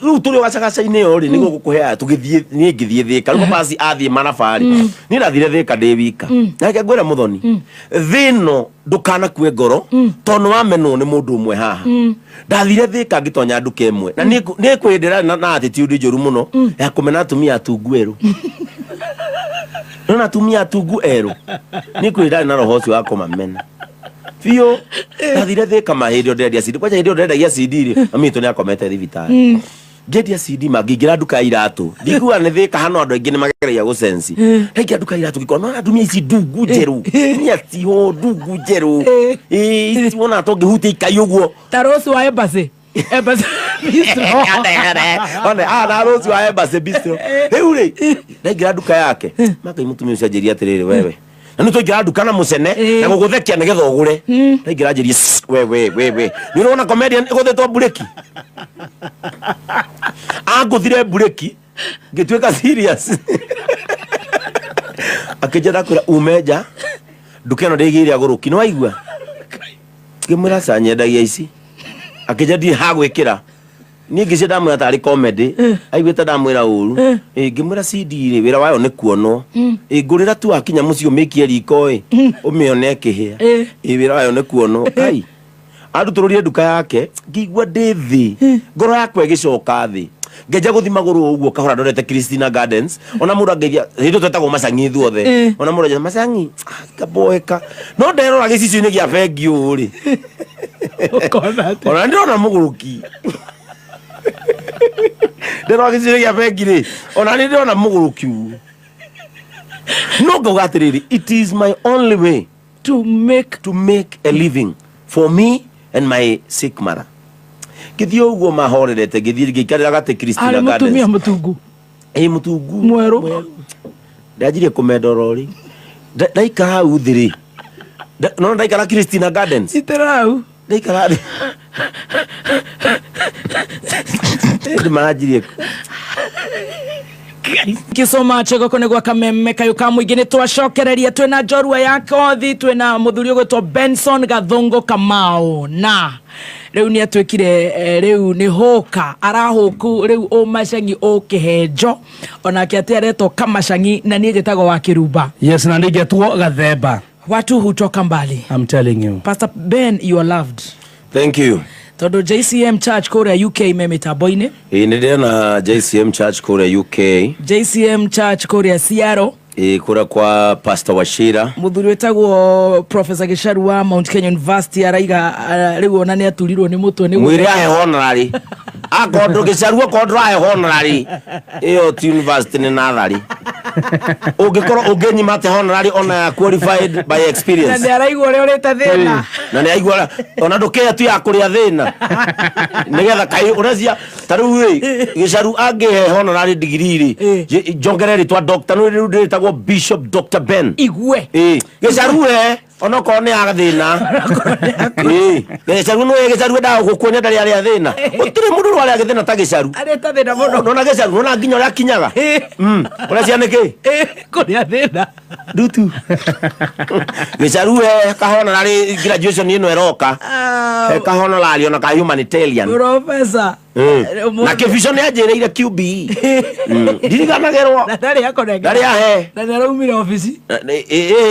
riu turi wacagacaine ori ni gukuhea tugithie ni ngithie Thika riu papaci athie Marabari ni ndathire Thika ndi wika nake ngwira muthoni thino ndukana kue ngoro tondu wamenwo ni mundu umwe haha ndathire Thika ngitonya nduka imwe na ni kwendera na attitude njuru muno ya kumena atumia atungu eru nona atumia atungu eru ni kwendera na roho ucio wa kumamena Fio ndathire Thika mahindi ndendia CD kwaja hindi ndendagia CD ri mami tu ni akomete thibitari Gedia CD magingira nduka iratu ndigua ne thika hano andu aingi ni magereria go sense hengi nduka iratu gikona na dumia ici ndungu njeru ni ati ho ndungu njeru ici wona to ngihuti ikai uguo tarosu wa Embassy bistro ona na rosu wa Embassy bistro heure ngira nduka yake maka imutumia ucajeria atiriri wewe na nä tå ingä ra nduka na må cene na gå gå thekia nä getha å gå re na ingä ra njä rie nä å rona comedian ä gå thä two mbureki angå thire mbureki ngä tuä ka serious akä njä ra kwä ra umenja nduka ä no ndä gä ire agå rå ki nä waigua ngä mwä ra ca nyendagia ici akä nja ndirä ha gwä kä ra niä ngä cie ndamwä ra tarä comedy aiguä te ndamwä ra å ru ngä mwä ra CD rä wä ra wayo nä kuonwo ngå rä ra tu akinya må ciå mä kie riko å mä one kä hä a wä ra wayo nä kuonwo ai andutå rå rie nduka yake ngĩigua ndä thĩ ngoro yakwa ĩgĩ coka thĩ ngenja gå thi magå rå å guo kahora ndorete Christina Gardens ona må ndå angäria hä ndä twetagwo macangi ithuothe ona må ndå macangi ngaboeka no nderora gä cicio-inä gä a bengi å rä ona ndä rona må gå rå ki ndero gicire gya bengi ri ona ni ndona muguruki no ngauga atiriri it is my only way to make a living for me and my sick mother githio uguo mahorerete githiri gikarira gate Christina Gardens mutumia mutungu mutungu mweru ndajirie kumendorori ndaika hau thiri no ndaikara Christina Gardens itarau ndaikara majirie kisoma chego kone gwa kameme kayo kamwingi ni twacokereria twina njorua ya kothi twina muthuri ugwitwo Benson Gathungu Kamau na riu ni atwikire riu ni hoka arahuku riu o macangi o kihenjo onake ati aretwo Kamacangi na ni gitagwo wa Kirumba. Yes, na ndigetwo Gathemba. Watu hutoka mbali. I'm telling you. Pastor Ben, you are loved. Thank you. Todo JCM Church kore UK memitaboine. Ndio na JCM Church kore UK. JCM Church kore Seattle. Kura kwa Pastor Washira. Muthuri wetagwo Professor Gisharu wa Mount Kenya University araiga riu ona ni aturirwo ni mutwe ni mwire ahe honorary. Akondo Gisharu akondo ahe honorary. Iyo university ni nathari. Ugikoro ugenyi mate honorary ona qualified by experience. Na ni araigwo ri urita thina. Na ni aigwa ona nduke tu ya kuria thina. Nigetha kai urazia taru Gisharu ange honorary degree ri. Jongereri twa doctor no ri nditagwo Bishop Dr. Ben. Igwe. Gisharu ona ko ne agathina. Gisharu no Gisharu nda gukuonya ndari ari athina. Utire mundu wale agathina ta Gisharu. Areta thina muno. Nona Gisharu nona nginya ria kinyaga. Urazia niki? Kuri athina. Dutu. Gisharu kahona nari graduation ino eroka. Kahona lali ona ka humanitarian. Professor. Na kivision ya jereire QB. Diriganagerwo. Na ndari yakonega. Ndari ahe. Na ndaraumira ofisi.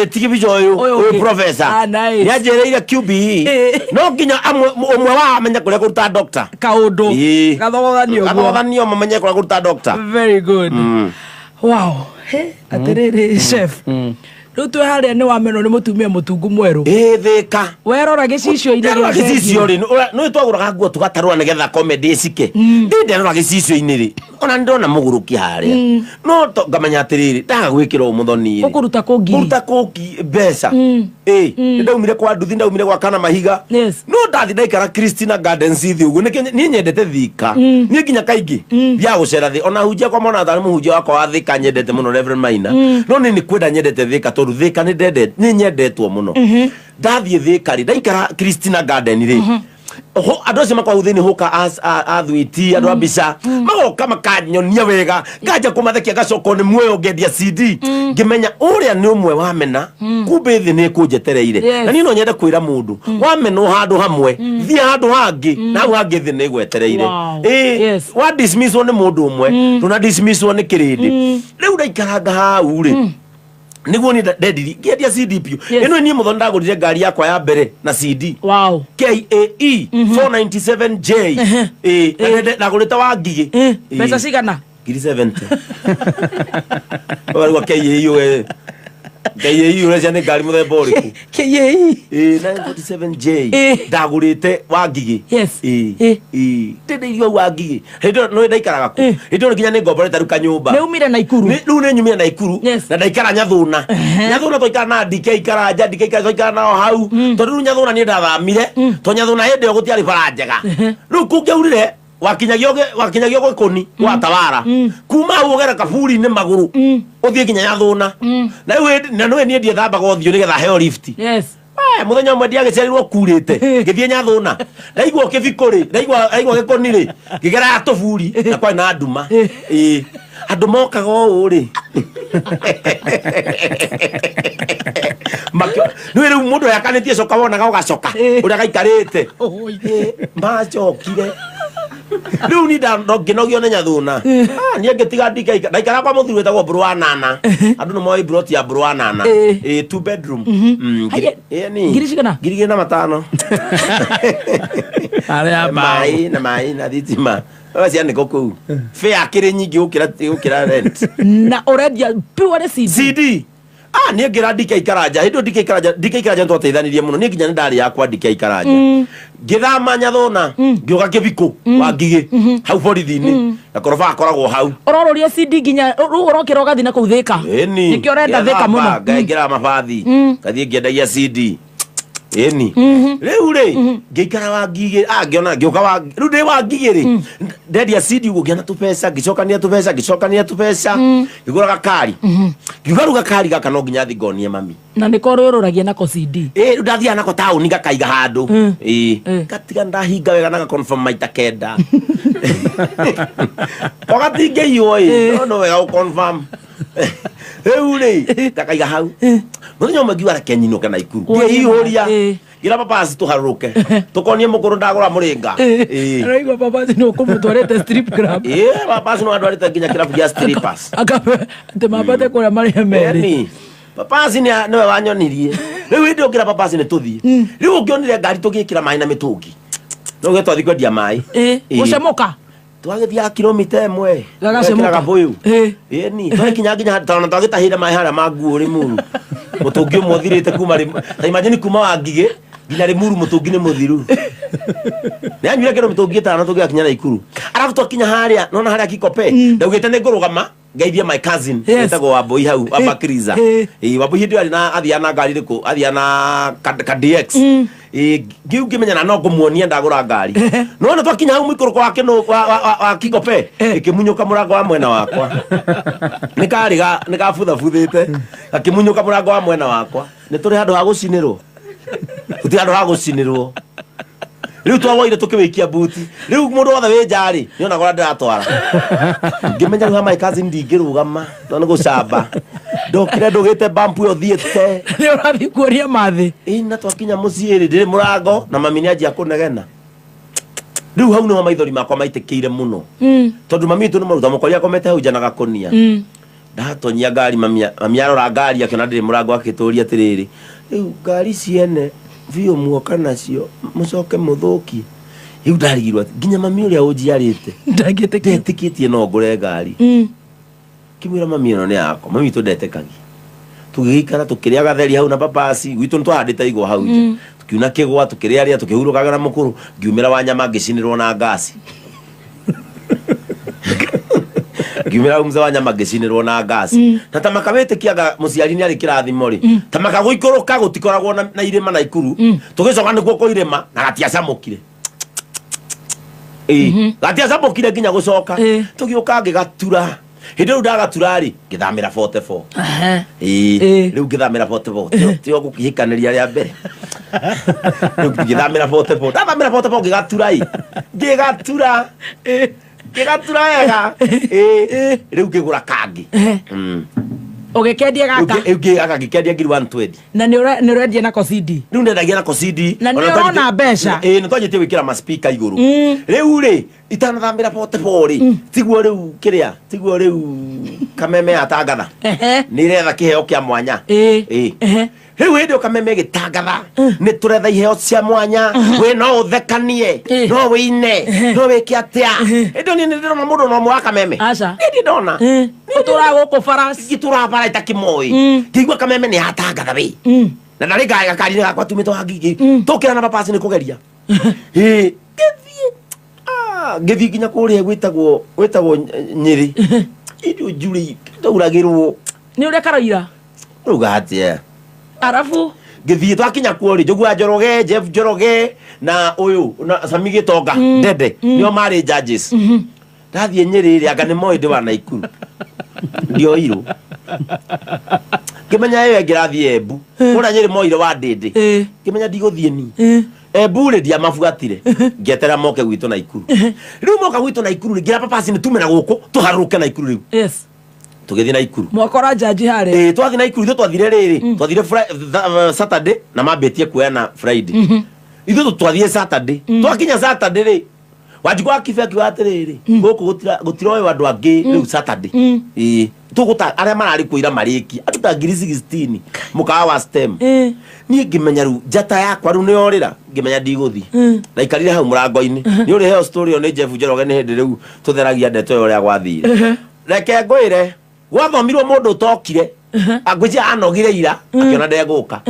Tikivision uyu professor. Ya jereire QB. No nginya umwe wa amenya kuria kuruta doctor. Kaundu. Gathogothanio. Gathogothanio mamenye kuria kuruta doctor. Very good. Wow. Atiriri chef. Rutu haria ni wameno ni mutumia mutungu mweru. Thika. Werora gicicio ine gya gicicio ri no twaguraga nguo tugatarwa nigetha comedy cike. Ndirora gicicio ine ri. Ona ndona muguruki haria. No to ngamenya atiriri ndaga gwikira muthoni ri. Ukuruta kungi. Kuruta kungi mbeca. Ndaumire kwa nduthi ndaumire kwa kana mahiga. No ndathi ndaikara Christina Gardens ithi ugu ni nyendete Thika. Ni nginya kaingi bia gucera thi ona hujia kwa mona thari muhujia wakwa wa Thika nyendete muno Reverend Maina. No ni kwenda nyendete Thika tondu Thika ni ndende ni nyendetwo muno. Ndathie Thika ri ndaikara Christina Garden ri. Andu acio makwa huthini huka athwiti andu abica magoka makanyonia wega ngaja kumathekia gacoko ni muoyo ngendia CD ngimenya uria ni umwe wamena kumbe thi ni kunjetereire na ni no nyende kwira mundu wamena handu hamwe thi handu hangi na hau hangi thi ni gwetereire wa dismiss ni mundu umwe tuna dismiss ni kirindi riu ndaikaranga hau ri niguo ni ndendiri ngendia CD pio ino ni mutho ndagurire ngari yakwa ya mbere na CD wow KAE 497J ndagurite wa ngigi pesa cigana ngiri 70 wari wa KAE yo KAE urecia ni ngari muthemba uriku? KAE 947J ndagurite wa Ngigi. Yes. Ndindirio wa Ngigi. Hindo no ndaikaraga ku. Hindo nginya ni ngomboreta ruka nyumba. Ne umire Naikuru. Riu ni nyumire Naikuru na ndaikara Nyathuna. Nyathuna toikara na DK Karanja, DK toikara nao hau. Tondu Nyathuna ni ndathamire. To Nyathuna hindi yo gutiari bara njega. Riu kungiaurire wakinyagio gikoni wa Tawara kuma ugera kaburi ni maguru uthie kinya Nyathuna na no ni ndie thambaga uthio nigetha heo lift. Yes. Muthenya umwe ndiagicerirwo kurite ngithie Nyathuna ndaigua kivikuri ndaigua gikoni ri ngigera atuburi na kwa na nduma andu mokaga o ri makyo ni riu mundu yakanitie coka wonaga ugacoka uria gaikarite macokire riu ni nginogio ni Nyathuna nie ngitiga ndaikara kwa muthiru wetagwo Mburu wa Nana andu no moi broti ya Mburu wa Nana 2 bedroom ngiri na matano mai na thitima wacia niko kuu fe akiri nyingi ukira rent na oredia pure CD ni ngira DK Karanja hindo DK Karanja twateithanirie muno ni nginya ndari yakwa DK Karanja ngithama Nyathuna ngioga kibiko wa Ngigi hau borithi-ini na koroba akoragwo hau ororia CD nginya urokira ugathi na kuthika nikio renda thika muno ngaingira mabathi ngathie ngiendagia CD riu ri ngeikara wa Ngigi ngiona ngioka wa riu ndi wa Ngigi ri ndendia CD ugo ngiana tupesa ngicokania tupesa ngiguraga kari ngigaruga kari gaka no nginya thigonie mami na niko rururagia nako CD riu ndathia nako tauni ngakaiga handu ngatiga ndahinga wega na confirm maita kenda ogatingeio no wega confirm riu ri ngakaiga hau muthenya umwe ngiuga reke nyinuke Naikuru ngiihuria gira papasi tuharuke tukonie mukuru ndagura muringa raigwa papasi no kumutwarete strip club papasi no andwarite nginya kirabu gia strippers ate mabate kuria mari meri papasi ni we wanyonirie riu ndi ugira papasi ni tuthie riu ungionire ngari tugikira mai na mitungi no getwathi kwendia mai ucemuka twagithia kilomita imwe gagacemuka boyu ni twakinya nginya twana twagitahira mai haria manguo ri muru mutungi umuthirite kuma ta imagine kuma wa Ngigi nginya ri muru mutungi ni muthiru ni anyuire kero mutungi tano tugikinya Naikuru arafu twakinya haria nona haria Kikope ndaugite ni ngurugama ngaithia my cousin etagwo Wambui hau Abakriza Wambui hindi ari na athiana ngari riku athiana KDX ngiu ngimenya na no kumuonia ndagura ngari no twakinya hau muikuru wake no wa Kikope ikimunyuka murango wa mwena wakwa nikabutha buthite akimunyuka murango wa mwena wakwa ni turi handu ha gucinirwo uti handu ha gucinirwo riu twawoire tukiwikia buti riu mundu wothe wi njari ni ona gora ndiratwara ngimenya riu my cousin ndingirugama no gucamba ndokire ndugite bampu yo thiete ni urathi kuoria mathi na twakinya muciiri ndiri murango na mami ni anjia kunegena riu hau no maithori makwa maitikire muno tondu mami tu no maruta mukoria komete hau jana gakonia ndatonyia ngari mami arora ngari akiona ndiri murango akituria atiriri riu ngari ciene vio muoka nacio mucoke muthuki riu ndarigirwo nginya mami uria unjiarite ndetikitie no ngure ngari kimwira mami no ni yako mami tu ndetekagia tugikara tukiria gatheri hau na papasi gwitu ntwahandite igwa hau nje tukiuna kigwa tukiria ria tukihurukaga na mukuru ngiumira wa nyama ngicinirwo na ngasi ngiumira umza wa nyama ngicinirwo na ngasi na tamaka witikiaga muciari ni ari kirathimo ri tamaka guikuruka gutikoragwo na irima Naikuru tugicoka niguo ko irima na gatiacamukire gatiacamukire nginya gucoka tugiuka ngigatura hindi ru ndagatura ri ngithamira 44 riu ngithamira 44 tio gukihikaniria ria mbere riu ngithamira 44 ndathamira 44 ngigatura wega riu ngigura kangi ugikendia gaka ngikendia ngiri 120 na ni urendia nako CD riu ndendagia nako CD na ni urona mbeca ni twanyitie gwikira ma speaker iguru riu ri itanathamira 44 ri tiguo riu kameme atangatha ni retha kiheo kia mwanya riu hinde ukameme gitangatha ni turetha iheo cia mwanya we no uthekanie no wine no wiki atia indo ni ndona mundu no mwaka meme aca ndi ndona utura guku faras gitura bara itakimoi ngigwa kameme ni hatangatha we na ndari gaga karire gakwa tumito hangigi tukira na papasi ni kugeria ngithi nginya kuria gwitagwo Nyeri idio njuri ndauragirwo ni uria karaira ruga atia arafu ngithi twakinya kuori Njogua Njoroge Jeff Njoroge na uyu na Sami Gitonga Dede nio mari judges ndathie Nyeri ri anga ni moi ndi wa Naikuru ndio hiro kimenya yewe ngirathie Embu kura Nyeri moire wa Ndindi kimenya ndiguthie ni Embu ri dia mafuatire ngetera moke gwitu Naikuru riu moka gwitu Naikuru ngira papasi ni tumena guku tuharuke Naikuru riu yes tugithi Naikuru mwakora jaji hare twathi Naikuru ithu twathire riri twathire Saturday na mabetie kuena Friday ithu twathie Saturday twakinya Saturday ri wajigwa kifeki watiriri guku gutiroe andu angi riu Saturday tuguta aria marari kuira mariki atuta ngiri 16 mukawa wa STEM ni ngimenya ru njata yakwa ru niorira ngimenya ndiguthi na ikarire hau murango-ini ni uri heo story oni Jeff Njoroge ni hindi riu tutheragia ndeto yo ria gwathire reke ngwire gwathomirwo mundu utokire agwija anogire ira akiona ndeguka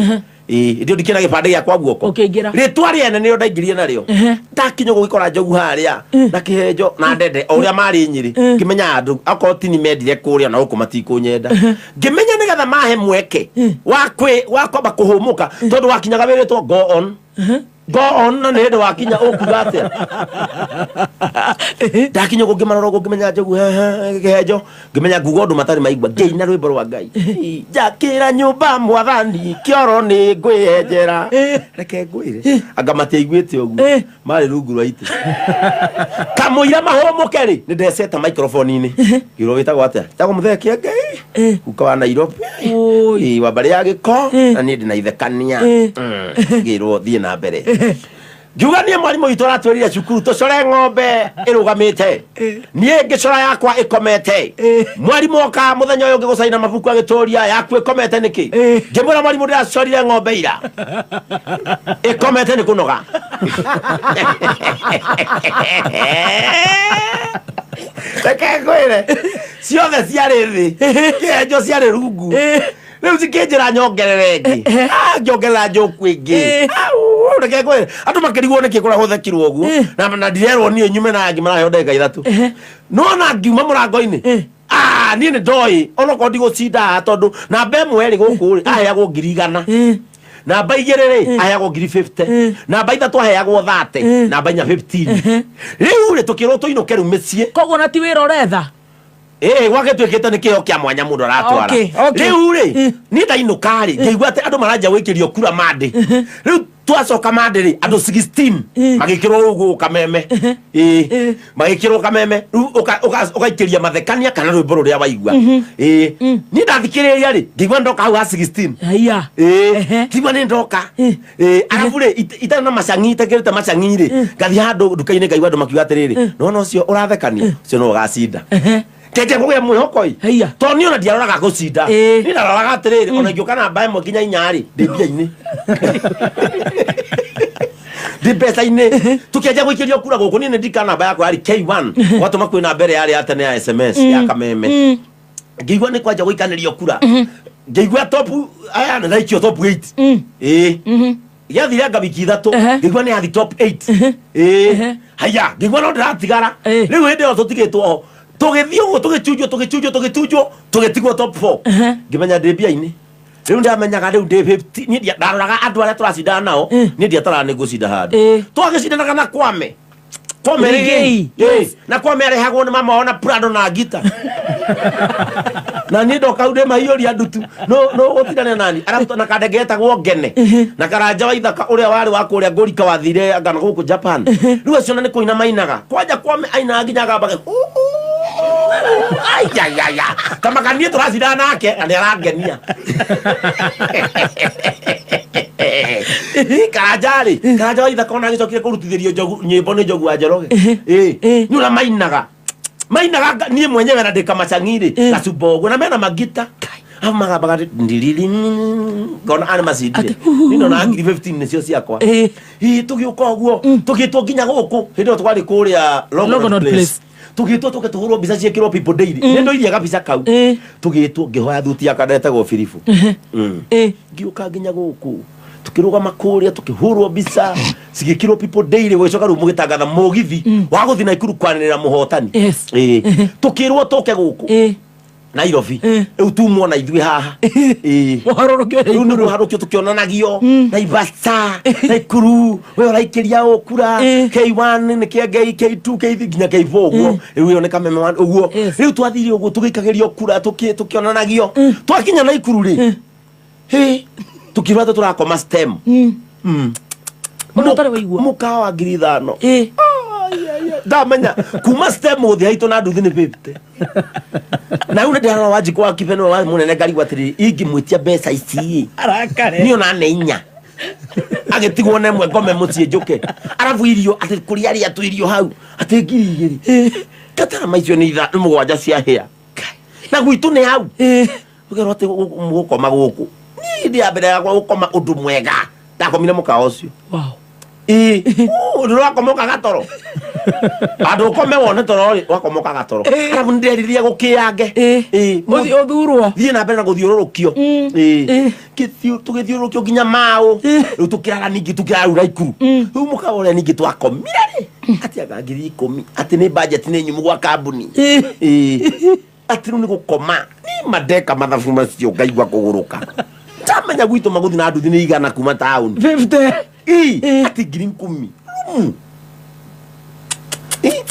ndio ndikina gipande gya kwa guoko ritwa riene nio ndaingirie nario ndakinyo gukora Njogu haria na Kihenjo na Ndende uria mari Nyeri kimenya andu akoti ni mendire kuria na ukumati kunyenda ngimenya nigetha mahe mweke wakwamba kuhumuka tondu wakinyaga wiritwo go on na nende wakinya ukuga atia ndakinyo gukimaroro gukimenya Njogu Kihenjo ngimenya ngugo ndu matari maigwa ngei na rwimbo rwa Ngai njakira nyumba mwathani kioro ni ngwihenjera reke ngwire anga matiaiguite ugu mari rungu rwa ite kamuira mahumuke ri ni ndeseta microphone ini giro witagwo atia tago muthekia Ngai kuka wa Nairobi wa bari ya giko na ni ndina ithekania giro thie na mbere ngiuga nie mwarimu witu aratwirire cukuru tucore ng'ombe irugamite nie ngicora yakwa ikomete mwarimu oka muthenya uyu ngigucaina mabuku agituria yaku ikomete niki ngimwira mwarimu ndiracorire ng'ombe ira ikomete ni kunoga reke ngwire ciothe ciarĩ thĩ Kihenjo ciarĩ rungu riu cikinjira nyongerere ngi ngiongerera njoku ingi reke ngwire andu makirigwo niki kura guthekirwo uguo na ndirerwo nie nyume na ngi marahe ndeka 3 no na ngiuma murango-ini nie ni ndoi onoko ndigucinda tondu namba imwe ri guku ri aheagwo 100,000 namba 2 ri aheagwo 50,000 namba 3 aheagwo 30 namba 4 15 riu ri tukirwo tuinuke ru micii koguo na ti wira uretha gwake twikite ni kiheo kia mwanya mundu aratwara riu ri ni ndainuka ri ngigua ati andu maranja gwikirio kura mande riu twacoka mande ri andu 16 magikirwo ugu kameme magikirwo kameme riu ukaikiria mathekania kana rwimbo ruria waigua ni ndathikiriria ri ngigua ndoka hau ha 16 haya tigwa ni ndoka arabu ri itana na macangi itakirite macangi ri ngathi handu nduka-ini ngaigua andu makiuga atiriri no cio urathekania cio no ugacinda kete kuge mwihokoi to ni ona ndiaroraga gucinda ni ndaroraga atiriri ona ngioka namba 1 nginya 4 ri ndibia-ini ndi pesa-ini tukiaja gwikirio kura guku ni ndika namba yakwa yari K1 watu makwina mbere yari atene ya SMS ya kameme ngigwa ni kwaja gwikanirio kura ngigwa top aya na daikio top 8 yathire ngabiki 3 ngigwa ni yathi top 8 haya ngigwa no ndiratigara riu hindi yo tutigitwo tugithio uguo tugichujwo tugitigwo top 4 ngimenya ndi mbia-ini riu ndamenyaga riu ndi 50 ni ndaroraga andu aria turacindana nao ni ndiatara ni gucinda handu twagicindanaga na Kwame ri na Kwame arehagwo ni mama ona Prado na Gita na ni ndoka ude mahiuria ndutu no gutindane nani arafuta na kadege etagwo Ngene na Karanja wa Ithaka uria wari wa kuria Ngorika wathire angana guku Japan riu acio na ni kuina mainaga kwanja Kwame aina nginyaga mbage ai kama kanie turacindana nake na ni arangenia Karanja wa Ithaka ona agicokire kurutithirio nyimbo ni Njogua Njoroge ni ura mainaga nie mwenyewe na ndika macangiri gacumba uguo na mena magita Amagabaga ndiriri ngona ana masidi. Nino na ngiri 15 nicio ciakwa. Tugiuka guo, tugitwo nginya guku. Hindo twari kuria Longonot Place. Tugitwo tukituhurwo mbica ciekirwo People Daily. Nendo iria gabica kau. Tugitwo ngihoya thuti yakadete go Filifu. Ngiuka nginya guku. Tukirugama kuria tukihurwo mbica cigikirwo People Daily gwicoka ru mugitangatha mugithi wa guthi na ikuru kwanirira muhotani. Tukirwo toke guku. Nairobi utumwo na ithui haha muharurukio tukionanagio Naivasha Naikuru we uraikiria ukura K1 ni kiengei K2 K3 nginya K4 uguo riu ne kameme uguo riu twathire uguo tugikageria ukura tukionanagio twakinya Naikuru ri tukirwa turakoma stem mukawa ngiri 5 ndamenya kuma stem uthi haito na nduthi ni 50 na une ndaro waji kwa kipeno wa munene ngari gwatiri ingimwitia mbeca ici arakare niyo na neinya agetigwo na mwe ngome mucie njuke arabu irio ati kuria ria tu irio hau ati ngiri igiri katara maicio ni itha mugwanja cia hia na gwitu ni hau ugerwo ati mugukoma guku ni ndia mbere yakwa gukoma undu mwega ndakomire mukao ucio wow ndirakomoka gatoro andu kome wone toro wakomoka gatoro arabu ndiririe gukiange uthurwo thie na mbere na guthiururukio tugithiururukio nginya mau riu tukiraga ningi tukiraura ikuru riu mukabore ningi twakomire ati agangiri 10 ati ni budget ni nyumu gwa kambuni ati ni gukoma ni madeka mathabu macio ngaigwa kuguruka tamenya gwitu maguthi na nduthi ni igana kuma town 50 ati ngiri 10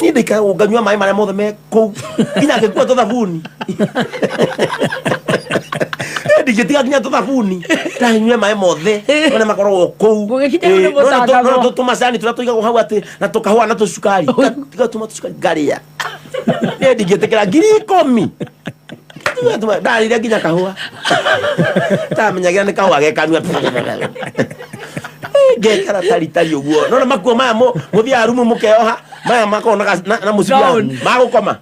ni ndika unganywa mai mara mothe me kou nginya ngekua tuthabuni ndigitiga nginya tuthabuni ndanywe mai mothe ona makorwo kou no tumasani turatuiga hau ati na tukahua na tucukari tiga tuma tucukari garia ndigitikira ngiri 10 ndarire nginya kahua tamenyagira ni kahua gekanua gekara tari uguo nona makuo maya muthia rumu mukeoha maya makona na musibia magukoma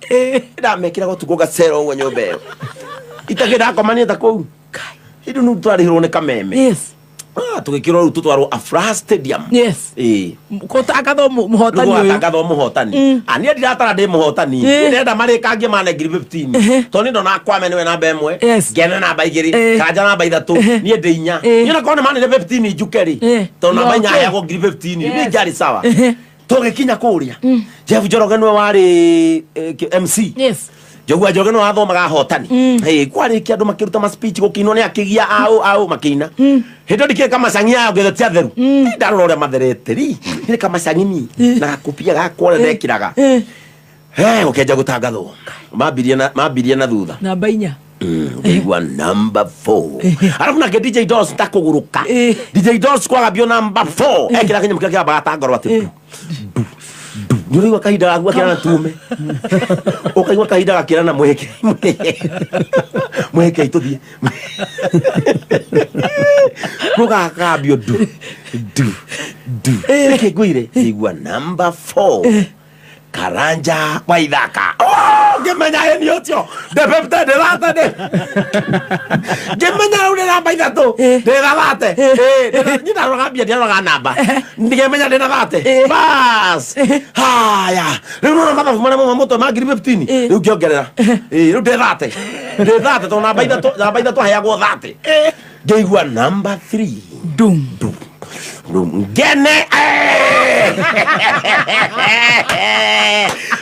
ndamekira gutuko gacero uguo nyumba iyo itagira komania ta kou hindu nu twarihirwo ni kameme yes tugikirwo ru tutwarwo Afraha Stadium yes kotagatho muhotani ani ndiratara ndi muhotani ndenda marikangie mane ngiri 15 to ni ndona kwame niwe namba 1 ngene namba 2 kanja namba 3 ni ndi 4 ni na kona mane 15 njukeri to namba 4 yago ngiri 15 ni njari sawa tugikinya kuria Jeff Njoroge niwe wari MC yes Jogwa Njoroge no athomaga hotani kwarikia andu makiruta ma speech gukinwo ni akigia au makina hindo ndikire kama sangia ngethe tia theru ndarora uria mathereteri ni kama sangini na kupia gakore ndekiraga ukenja gutangathwo mambirie na thutha namba 4 ngigwa number 4 arafu na DJ Dos takuguruka DJ Dos kwagambio number 4 ekira kinya mukira bagatangorwa ati Nuriwa kahinda gaku akira na tume ukaigwa kahinda gakira na mweke ituthie gugakambio du kiguire igwa number 4 Karanja Waithaka gemenya eni otio de pepte de lata de gemenya ule namba 3 de lata ni daroga bia de daroga namba gemenya de lata bas haya no mama mama moto magiri 15 ukiongerera ru de lata to namba 3 haya go 30 geigwa number 3 dum Gene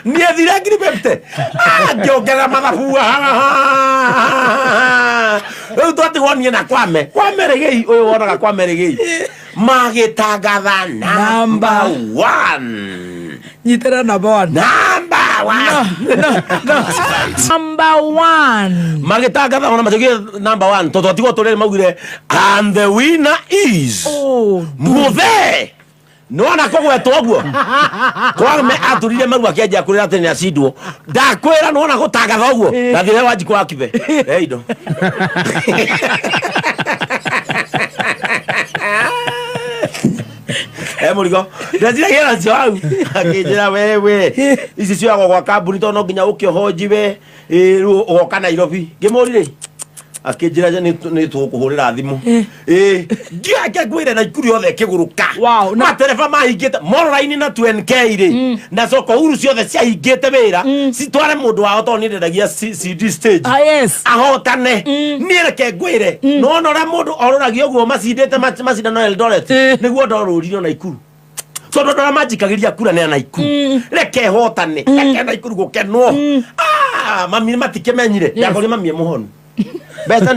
Nia dirá que pepte yo que la madafua eu tô te woni na kwame regei oyo wona kwame regei magetagatha number 1 nyitera number 1 number 1 magetagatha ona majogia number 1 toto tigo tole maugire and the winner is Muthe no na kogwetwo guo kwame aturire maru akianjia kurira ati ni acidwo ndakwira no na gutangatha guo ndathire wanji kwa kibe indo murigo ndazira gira cio akijira wewe ici cio gwa kambuni to no nginya ukiohojiwe ugoka Nairobi ngimurire akijira je ni tukuhurira thimu ngiake gwire na ikuri othe kiguruka na tereba mahingite morraini na 2NK ri na soko uru ciothe cia hingite wira citware mundu wao to ni ndedagia CD stage ahotane ni reke gwire no ra mundu ororagio guo macindite macindano Eldoret niguo ndoruriro na ikuru so ndora majikagiria kura ne na ikuru reke hotane reke na ikuru gukenwo mami matikemenyire yakori mami muhonu pesa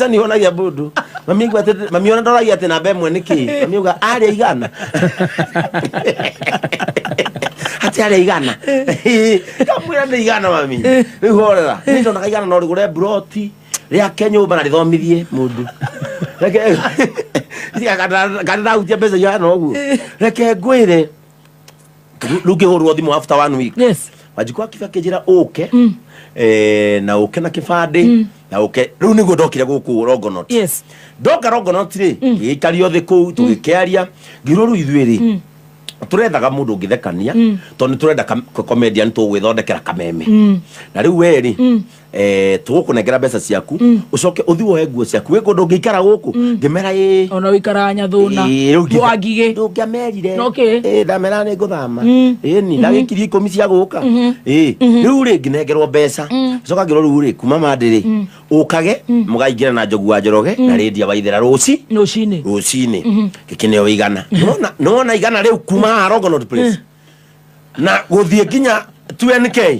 ni hona ya budu mami gwate mami ona ndora yate na bemwe niki mami uga ari igana ati ari igana kamwira ni igana mami ni horera ni ndona igana no rigure broti ria kenyo bana rithomithie mundu reke kana utia pesa ya no gu reke gwire luge horwo thimu after 1 week wajikwa kifakejira oke na oke na kifade na oke riu nigo ndokire guku Rogonot ndoka Rogonot ri gikario thi ku tugikiaria ngiro ru ithuiri turethaga mundu ngithekania to ni turenda comedian tu gwithondekera kameme na riu weri tugukunengera mbeca ciaku ucoke uthiwo nguo ciaku we kundu ngikara guku ngimera ona wikara nyathuna mwangige ndungiamerire ndamera ni nguthama ni ndagikiri 10 cia guka riu ri nginengerwo mbeca coka ngiro riu ri kuma mandiri ukage mugaingira na njogu wa njoroge na rendia waithera rucini gikineo igana nona igana riu kuma Rogonot place na guthie nginya 2NK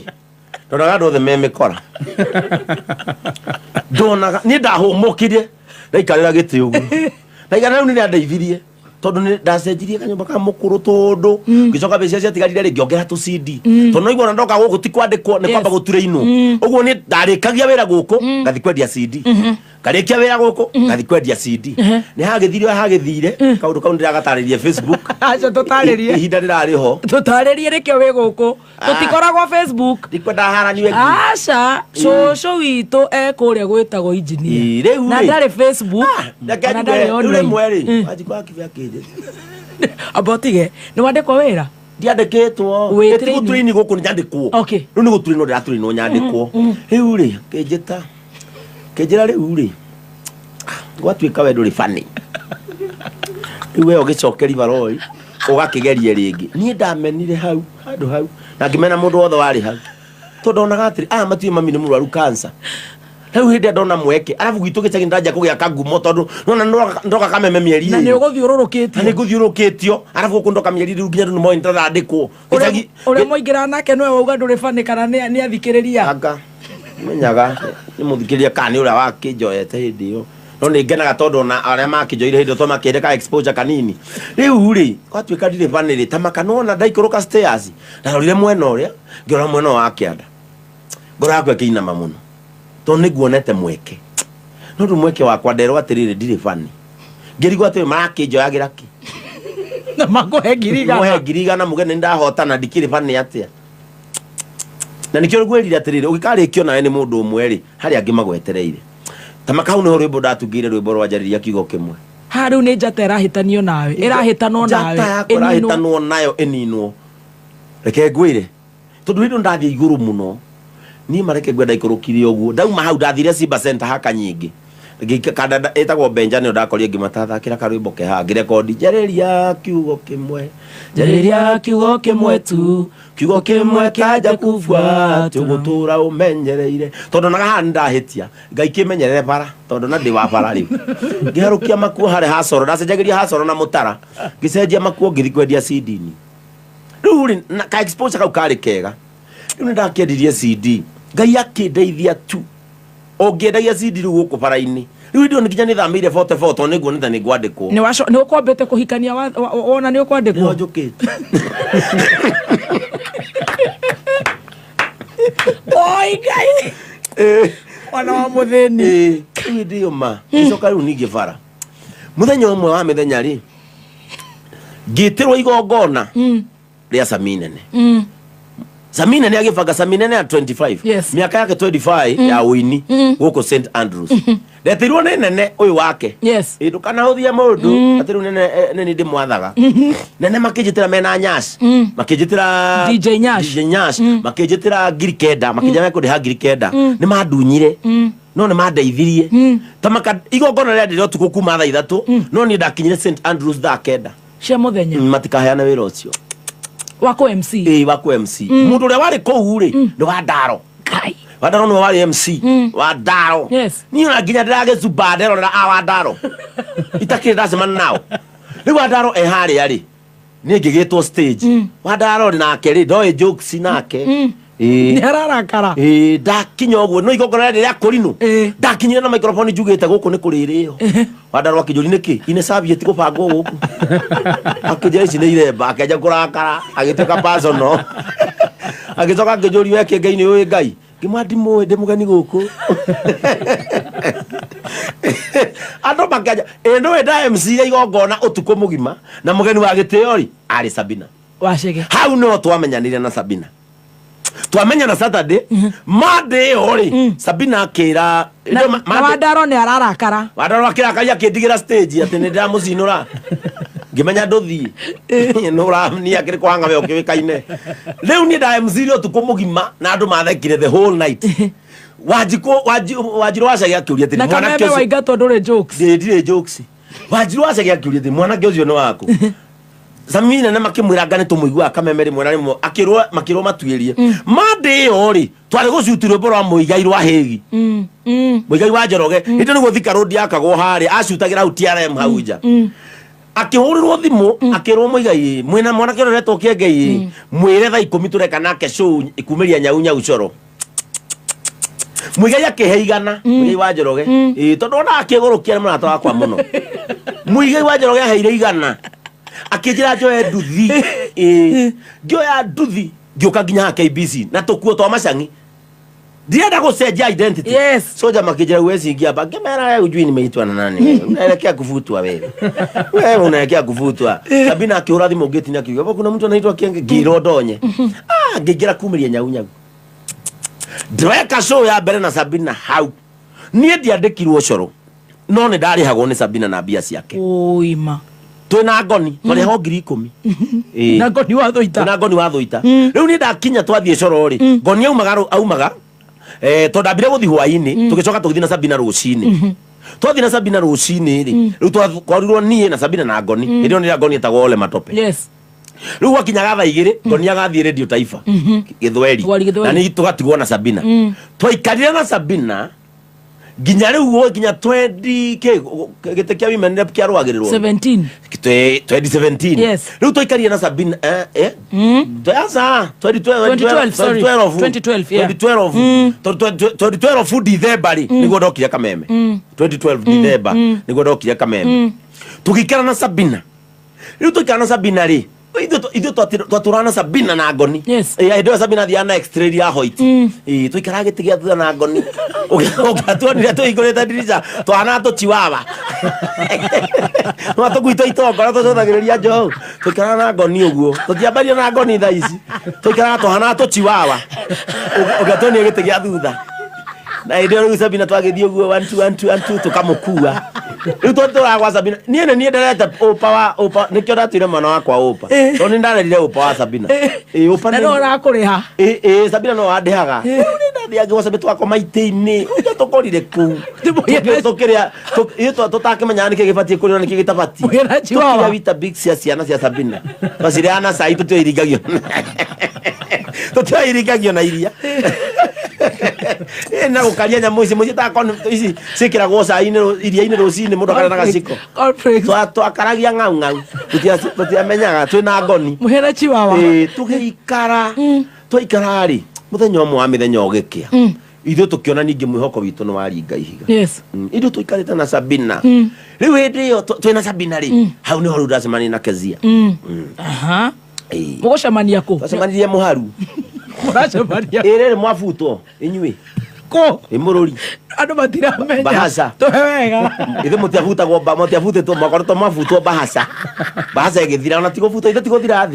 ndonaga ndothe memekora ndonaga ni ndahumukirie ndaikarira giti ugu ndaigana riu ni ndeithirie tondu ni ndacenjirie kanyumba ka mukuru tondu gicoka mbeca cia tigarire ri ngiongera tu CD tondu no igona ndoka guku ti kwandikwo ni kwamba guture ino uguo ni ndarikagia wira guku ngathi kwendia CD karikia wira guku ngathi kwendia CD ni hagithire kaundu kau ndiragataririe Facebook acha tutaririe ihinda rirari ho tutaririe rikio wi guku tutikoragwo Facebook ndikwenda haraniwe acha coco witu ekuria gwitagwo engineer na ndari Facebook na ndari online mweri ajikwa kivya kije abotige ni wandikwo wira ndiandikitwo etigutuini guku ni nyandikwo riu ni guturino ndiraturino nyandikwo riu ri kejira riu ri gwatuika we nduri fani riu we ogicokeri baroi ugakigerie ringi ni ndamenire hau handu hau na ngimena mundu wothe wari hau to ndonaga atiri matu mami ni murwaru cancer riu hindi ndona mweke arafu gwitu gicagi ndaja kugia kangumo tondu nona ndoka kameme mieri na ni uguthiururukitio ni guthiurukitio arafu kundoka mieri riu nginya ni moyo ntathandikwo gicagi uri moingira nake no uga nduri fani kana ni athikiriria anga menyaga ni muthikiria kana ni ura wakinjoyete hindi yo no ni ngenaga tondu na aria makinjoire hindi to makireka exposure kanini riu ri kwatuika ndire vaniri tamaka nona ndaikuruka stairs ndarorire mwena uria ngiora mwena wa kianda ngora yakwa kiinama muno to niguonete mweke no ndu mweke wakwa nderwo atirire ndire vani ngirigwa ati marakinjoyagira ki na makohe ngirigana mugene ndahotana ndikiri vani atia na nikyo gwirire atirire ugikarikio nawe ni mundu umwe ri hari angi magwetereire tamaka hau ni rwimbo ndatungire rwimbo rwajariria kiugo kimwe haru ni njata irahitanio nawe irahitanwo nawe irahitanwo nayo eninwo reke ngwire tondu hindu ndathie iguru muno ni mareke gwenda ikurukirie uguo ndauma hau ndathire Simba Center haka nyingi ngikanda etagwo Benja ni ndakorie ngimathakira karwimbo ke ha ngirekodi jariria kiugo kimwe tu kiugo kimwe kaja kuvua tugutura umenyereire tondu naga handi ndahitia ngai kimenyerere bara tondu na ndi wa bara riu ngiharukia makuo hare hasoro ndacenjagiria hasoro na mutara ngicenjia makuo ngithi kwendia CD ni riu na ka exposure kau kari kega riu ni ndakiendirie CD ngai akindeithia tu ongiendagia CD riu guku bara-ini riu ndio nikinya ni thamire 44 to niguo nita ni gwandikwo ni ukwambite kuhikania wona ni ukwandikwo no njukite oi gai wana wa mutheni ndio ma icoka riu ningi bara muthenya umwe wa mithenya ri ngitirwo igongona ria Saminene Saminene agifanga Saminene ya 25 miaka yake 25 ya wini guko St Andrews ndetirwo ni nene uyu wake ndukana huthia mundu atiru nene ndi mwathaga nene makijitira mena Nyash makijitira DJ Nyash makijitira Girikenda makijana ko ha Girikenda ni madunyire no ne mandeithirie tamaka igongona rĩa ndĩrĩ ũtukũ kuma thaa 3 no ni ndakinyire St Andrews thaa 9 cia mũthenya matikaheana wĩra ũcio wako MC wako MC mũndũ ũrĩa warĩ kũu rĩ nĩ wa Ndaro kai wa Ndaro nĩ warĩ MC wa Ndaro niĩ ona nginya ndĩragĩcumba nderorera wa Ndaro itakĩrĩ ndacemana nao rĩu wa Ndaro harĩa rĩ niĩ ngĩgĩtwo stage wa Ndaro nake rĩ ndoĩ jokes nake ni ararakara ndakinya ũguo no igongona rĩa kũrinũ ndakinyire na microphone njugĩte gũkũ nĩ kũrĩrĩo wa Ndaro akĩnjũri nĩkĩ ine serviette gũbangwo gũkũ akĩnjĩra ici nĩ iremba akĩanjia kũrakara agĩtuĩka personal agĩcoka akĩnjũri weke Ngai nĩ ũĩ Ngai ngĩmwandimũĩ ndĩ mũgeni gũkũ andũ makĩanjia nĩwe nda MC ya igongona ũtukũ mũgima na mũgeni wa gĩtĩo rĩ arĩ Sabina Wachege hau no twamenyanire na Sabina twamenya na Saturday Monday ori Sabina akira na wa Ndaro nĩ ararakara wa Ndaro akĩrakaria akĩndigĩra stage atĩ nĩ ndamũcinũra ngĩmenya ndũthi no ũramni akĩrĩ kwanga we ũkĩwĩkaine rĩu niĩ nda MC rio ũtukũ mũgima na andũ mathekire the whole night Wanjiru Wachege akĩũria atĩ mwanake ũcio Waingatũ ndũrĩ jokes ndirĩ jokes Wanjiru Wachege akĩũria atĩ mwanake ũcio nĩ waku Samina na makimwira ngane tumuigua kameme rimwe na rimwe makirwo matuirie Monday ori twari gucutirwo boro muigai rwa hegi muigai wa Njoroge inde niguo Thika Road yakagwo hari acutagira au TRM hauja akihurirwo thimu akirwo muigai mwina mwana kiroretwo kiengei mwire thaa 10 tureka nake show ikumiria nyau coro muigai akiheigana muigai wa Njoroge tondu ona akigurukia mwana wakwa muno muigai wa Njoroge aheire igana akijira joe nduthi ngioya nduthi ngioka nginya KBC na tukuo twa Macang'i ndienda gucenjia identity soja makijira wezi ingia ba ngemera ya ujui nimeitwa na nani unaelekea kuvutwa wewe unaelekea kuvutwa Sabina akiura thimu ngeti na kiuga kuna mtu anaitwa Kienge Ngiro Ndonye ngigira kumiria nyau ndweka show ya mbere na Sabina hau nie ndiandikirwo coro no ni ndarihagwo ni Sabina na bia ciake oima twina ngoni twari ho 10,000 na ngoni wa Thũita riu ni ndakinya twathie coro ri ngoni aumaga tondambire guthi hwaini tugicoka tugithi na Sabina rucini twathi na Sabina rucini ri riu twakorirwo nie na Sabina na ngoni ndio ni ngoni etagwo Ole Matope riu wakinyaga thaa 2 ngoni agathie Radio Taifa Githweri na ni tugatigwo na Sabina twaikarire na Sabina ginya riu wo ginya 20 gite kia women rep kia rwagirirwo 2017 riu toikaria na Sabina toyaza 2012 food December niguo ndokire Kameme 2012 December niguo ndokire Kameme tukikara na Sabina riu toikara na Sabina ri ithu twaturana Sabina na ngoni ndio Sabina thiana extra ya Hoyt tuikara gitigia thutha na ngoni ukatuonire tuigurite dirisa twana tuchiwawa no tukuito itongora tucothagiriria njohu tuikara na ngoni uguo tutiambaria na ngoni thaa ici tuikara twana tuchiwawa ukatuonire gitigia thutha na ndio riu Sabina twagithie uguo 1 tukamukua riu turagwa Sabina nie nderete opa nikio ndatwire mwana wakwa opa to ni ndarerire opa wa Sabina opa no rakuriha Sabina no andihaga ndathiage wa Sabina twakwa maite-ini uja tukorire ku tukiria tutakimenya niki gibatie kurira niki gitabati tukiria wita big cia ciana cia Sabina twaciriana cai tutiririgagio na iria na gukaria nyamu ici muci ta kon ici cikiragwo cai-ini iria-ini rucini mundu akarana gaciko twakaragia ng'au tutiamenyaga twina ngoni muhera chiwawa tugiikara twaikara ri muthenya umwe wa mithenya ugikia ithu tukiona ningi mwihoko witu no waringa ihiga ithu tuikarite na Sabina riu hindi iyo twina Sabina ri hau niho rudacemani na Kezia mugucemania ku twacemanirie muharu muracemania riri mwabutwo inyui ko imururi andu matiramenya bahasa tuhewega ithu mutiabutagwo mutiabutitwo mwakoretwo mabutwo bahasa igithira ona tigubuta ithu tiguthira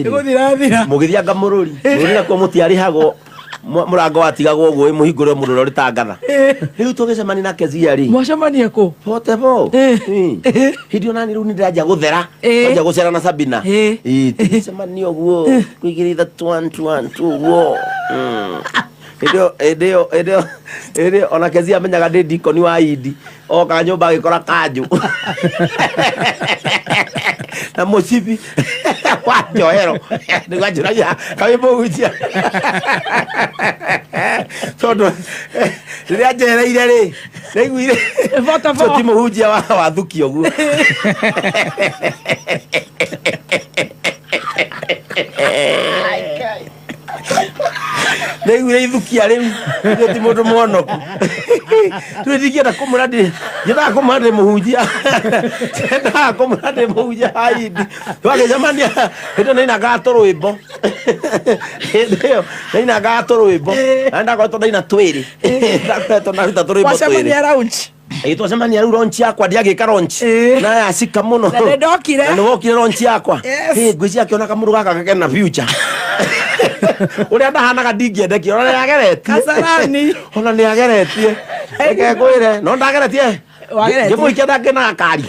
mugithianga mururi nakwo mutiarihagwo murango watigagwo guo muhingure mururo ritangatha riu tugicemani na Kezia ri mwacemania ku potebo hidio nani riu nindiraja guthera aja gucera na Sabina tugicemani oguo kuigiritha 1 2 guo Edio ona Kezia amenyaga ndi dikoni wa Idi oka nyumba agikora kanju na Mucibi wa Njohero ni gwajuragia kabimuhunjia tondu riria njereire ri niguire so timuhunjia wa thuki oguo niguire ithukia riu ndio ti mundu mwonoku twitikienda kumuradi yenda kumuradi muhunjia tenda kumuradi muhunjia haidi twagejamania ndio nina gato rwimbo ndio nina gato rwimbo anda kwa tonda ina twiri ndakwetwo na ruta rwimbo twiri wasemania launch Ito semania launch yakwa ndiagika launch na yasika muno na ndokire na ndokire launch yakwa ngwici akiona kamuru gaka gakena future uria ndahanaga ndingiendeki ona niageretie Kasarani ona niageretie eke kwire no ndageretie ngimuikia ndangena gakari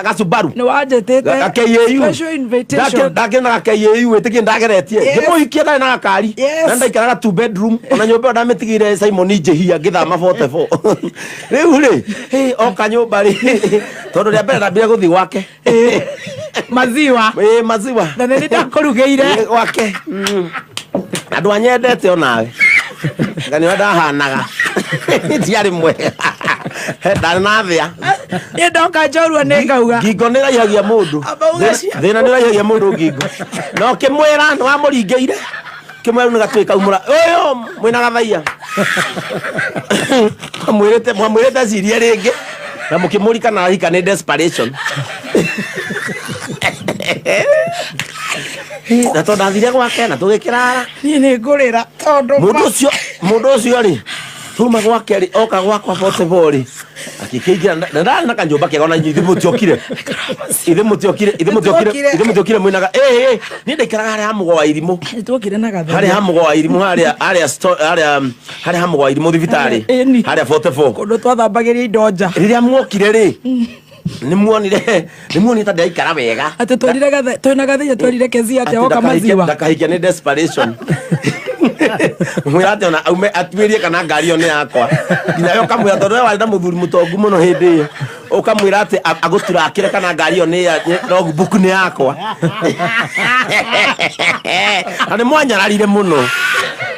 gasubaru ni wanjetete gakeiu special invitation ndangena gakeiu witikie ndageretie ngimuikia ndari na gakari na ndaikaraga 2 bedroom ona nyumba ndamitigire Simon Njehia ngithama 44 riu ri oka nyumba ri tondu ria mbere ndambire guthi gwake maziwa maziwa na nini ndakurugeire gwake andu anyendete onawe ngani ndahanaga tiari mwega ndari na thia ni ndoka njorua ni ngauga ngingo ni raihagia mundu thina ni raihagia mundu ngingo no kimwira no amuringeire kimweru ni gatwika umura uyu mwina gathaia mwamwirite ciria ringi na mukimurika na hika ni desperation na to ndathire gwake na tugikirara ni ngurira tondu mundu ucio ri tuma gwake ri oka gwakwa 44 akikigira ndana kanjumba kega ona ithe mutiokire mwinaga ni ndaikaraga hari hamugwa wa irimu twokire na gatha hari hamugwa wa irimu hari hamugwa wa irimu thibitari hari 44 kundu twathambagiria indo nja riria mwokire ri nimuonire ta ndaikara wega ati twerire gatha twina gatha twerire Kezia ati oka maziwa ndakahikia ni desperation mwirate ona aume atwirie kana ngari one yakwa ngina yo kamwira tondu wari na muthuri mutongu muno hindi iyo ukamwira ati aguturakire kana ngari one ya logbook ni yakwa ane mwanyararire muno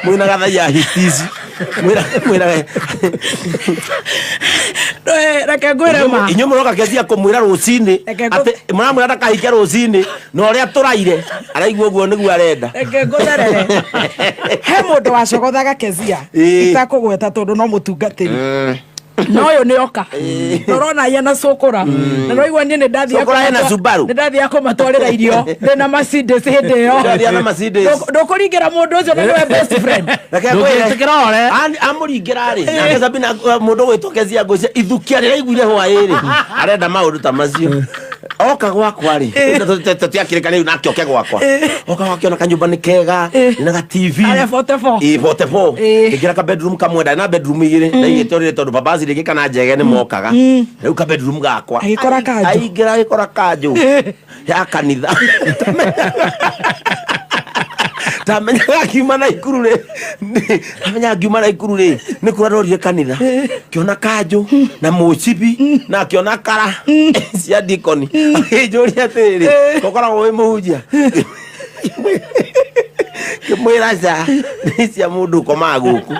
mwina gatha ya hitizi mwira reke ngwire ma inyo muroka Kezia kumwira rucini ati muramwira ndakahikia rucini no ria turaire araigua uguo niguo arenda reke ngutherere he mundu wacogothaga Kezia itakugweta tondu no mutungatiri no yo ni oka norona yana sokora na noigwa ni ndathia sokora na Subaru ndathia kumatwarira irio ndina Mercedes hindi yo ndathia na Mercedes ndukuringira mundu ucio ni best friend ndukirore amuringira ri na Sabina mundu gwitokezia ngwicia ithukia rira iguire hwairi arenda maundu ta macio oka gwakwa ri tutiakirika riu nakioke gwakwa oka gwakiona kanyumba ni kega ina ga TV 44 igira ka bedroom kamwe na bedroom igire na igitorire tondu babazi rigi kana njege ni mokaga riu ka bedroom gakwa agikora kanju aigira agikora kanju ya kanitha tamenyaga kiuma na ikuru ri tamenyaga kiuma na ikuru ri ni kurarorire kanitha kiona kanju na Mucibi na kiona kara cia dikoni akinjuria atiri gokoragwo wi muhunjia kimwira ca ni cia mundu komaga guku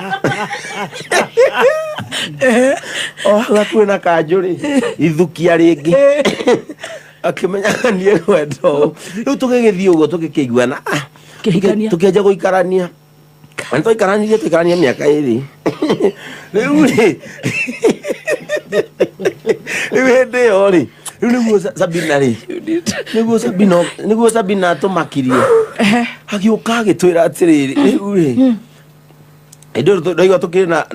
gakwina kanju ri ithukia ringi akimenyaga nie gwendo riu tugigithii uguo tugikiguana tukianjia guikarania tuikarania miaka iri riu ri hindi yo ri riu niguo Sabina ri niguo Sabina tumakirie agiuka agitwira atiriri riu ri ndoigua tukiri na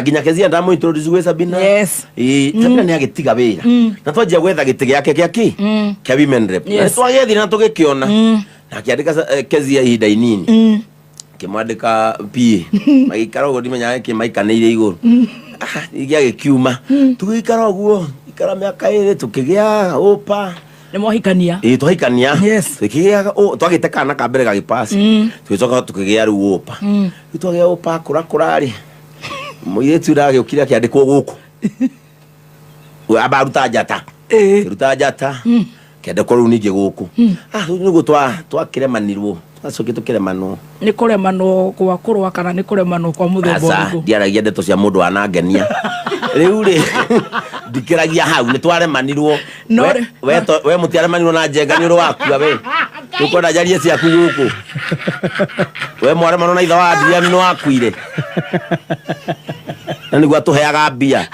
nginya Kezia ndamuintroduce gwe Sabina Sabina ni agitiga wira na twanjia gwetha giti giake giaki kia women rep na twagethi na tugikiona na kiandika Kezia ihinda inini kimwandika PA magikara uguo ndimenyaga kimaikanire iguru igia gikiuma tugikara uguo ikara miaka iri tukigia upa Ni mohikania. Twahikania. Yes. Tukigiaga twagite kana ka mbere gagipasi. Tugicoka tukigia riu opa. Twagia opa kura ri. Muiretu rage ukira kiandikwo guku. Abaruta njata. Ruta njata. Kende ko riu ninge guku. Nigu twakiremanirwo. Twacoke tukiremanwo. Ni kuremanwo kwa kurwa kana ni kuremanwo kwa muthemba ugu. Ndiaragia ndeto cia mundu anangenia. Riu ri ndikiragia hau ni twaremanirwo. We mutiaremanirwo na njenga ni uru wakua we. Tukonda jarie ciaku guku. We mwaremanwo na itha wa Adrian no wakuire. Na niguo tuheaga mbia.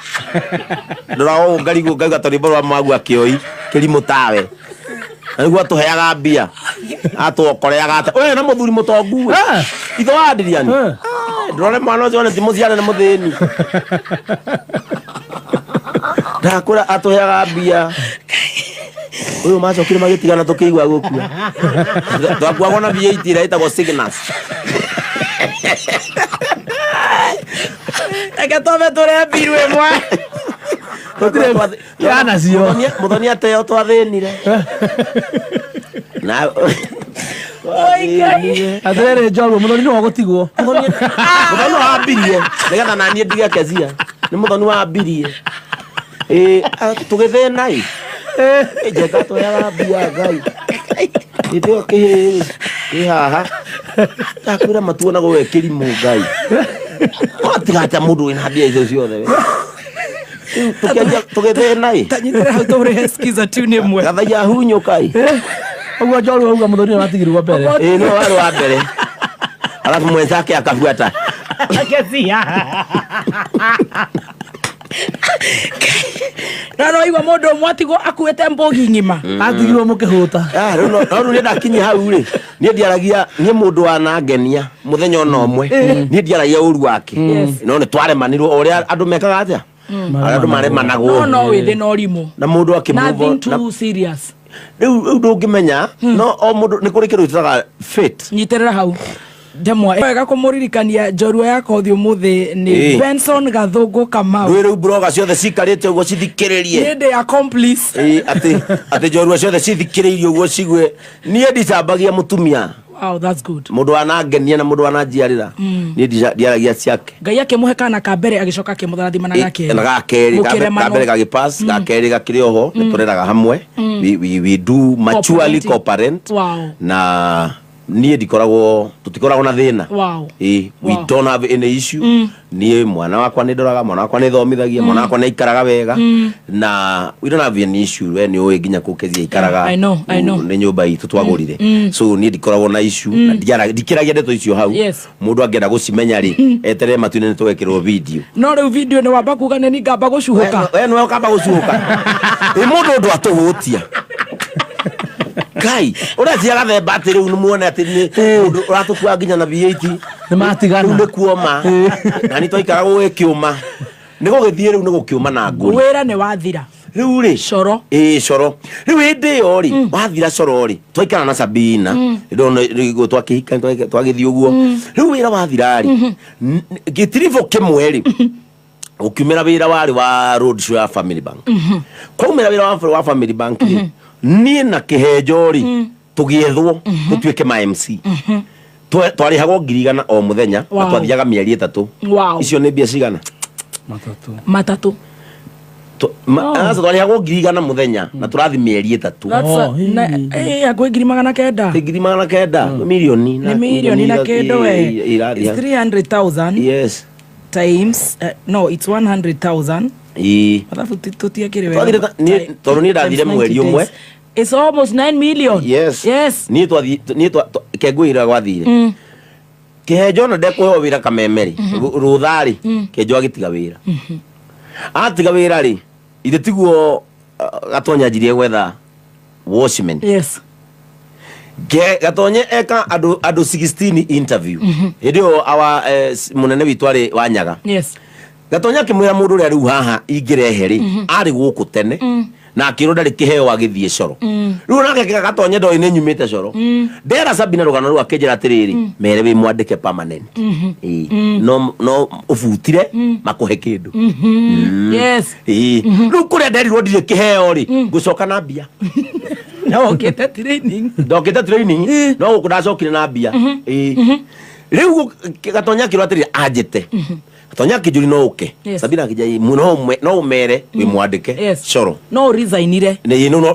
Ndora ngarigo ngaiga torimbo rwa magu akioi kirimu tawe. Na niguo tuheaga mbia. Atuokoreaga ata. We na muthuri mutongu we. Itha wa Adrian. Ndore mwana ucio ti muciare na muthini. Ndakura atuheaga mbia. Uyu macokire magitigana tukigwa gukua. Twakua na mbia itira itagwo signals. Eke tome tore biru emwe. Yana cio. Muthoni ateo twathinire. Na Atere Njorua muthoni no gutigwo. Muthoni wambirie. Nigetha nanie ndige kezia. Ni muthoni wambirie. Tugithena i. Njega twaga mbia Ngai. Itio haha. Takwira matuona gwe kirimu Ngai. Watigata mundu wina mbia icio ciothe. Tugithena i. Tanyitire hau tore skiza tu ni mwe. Gathaia hunyo Kai. Oguo Njorua auga muthoni watigirwo mbere. No wari wa mbere. Alafu mwenzake akafuata. Kezia. Nano igwa mundu mwatigo akuete mbogi ngima. Atigirwo mukihuta. No ni ndakinya hau ri. Ni ndiaragia ni mundu wanangenia muthenya ona omwe. Ni ndiaragia uru wake. No ni twaremanirwo uria andu mekaga atia. Andu maremanagwo. No withi no rimu. Na mundu akimove. Nothing too serious. Riu ndungimenya no o mundu ni kuri kiru tutaga fate. Nyiterera hau. Demwa ega kumuririkania Njorua yako thio muthi ni Benson Gathungu Kamau. Riu bloga ciothe cikarite ugo cithikiririe. Ni accomplice. Ati Njorua ciothe cithikiririe ugo cigwe. Nie ndicambagia mutumia. Wow, that's good. Mundu anangenia na mundu anajiarira. Nie ndiaragia ciake. Ngai akimuhe kana ka mbere agicoka akimutharathimana gake. Na gakeri ka mbere gagipass gakeri gakiri oho nitureraga hamwe. We do mutually cooperate. Wow. Na nie ndikoragwo tutikoragwo na thina. Wow. We don't have any issue. Nie mwana wakwa ni ndoraga, mwana wakwa ni thomithagia, mwana wakwa ni ikaraga wega. Na we don't have any issue. We ni oe nginya kukezia ikaraga. I know. Ni nyumba itu twagurire. So nie ndikoragwo na issue. Na ndikiragia ndeto icio hau. Mundu angenda gucimenya ri etere matuine ni twekirwo video. No riu video ni wamba kuga ni ngamba gucuhuka. We no ukamba gucuhuka. Mundu ndo atuhutia. Kai, ora ciaga themba atiri unu muone atiri mundu uratukua nginya na V8 ni matigana ndu kuoma na ni toikara gwe kiuma ni gugithie riu ni gukiuma na nguri wira ni wathira riu ri coro coro riu indi yo ri wathira coro ri twaikara na Sabina ndo rigo twakihika twagithie uguo riu wira wathira ri gitirivo kimwe ri ukimera wira wari wa road show ya Family Bank kwa umera wira wa Family Bank ni na kihenjori tugiethwo tutuike ma MC twarihagwo 1,000 o muthenya na twathiaga mieri 3 icio ni bia cigana matatu asa twarihagwo 1,000 muthenya na turathi mieri 3 agwe 900 milioni na kendo we 300,000 yes times no it's 100,000 alafu tutiakire wewe toro ni ndathire mweri umwe it's almost 9 million yes ni kegwira gwathire kejo na ndekuho wira kamemeri ruthari kejo agitiga wira atiga wira ri ite tiguo gatonya njirie gwetha watchman yes gatonye eka adu 16 interview ndio awa munene witwari wanyaga yes gatonya kimwira mundu ria riu haha ingirehe ri ari guku tene na akiroda rikiheo agithie coro riu nake gagatonye ndo ine nyumite coro ndera Sabina rugano rwa kejera atiriri mere wi mwandike permanent no ufutire makuhe kindu yes riu kuria nderirwo ndire kiheo ri gucoka na mbia no okete training no gukudacokire na mbia riu gatonya kirwa atiriri ajite Gatonya kijuri no uke Sabina kijai no umere wi mwandike coro no resignire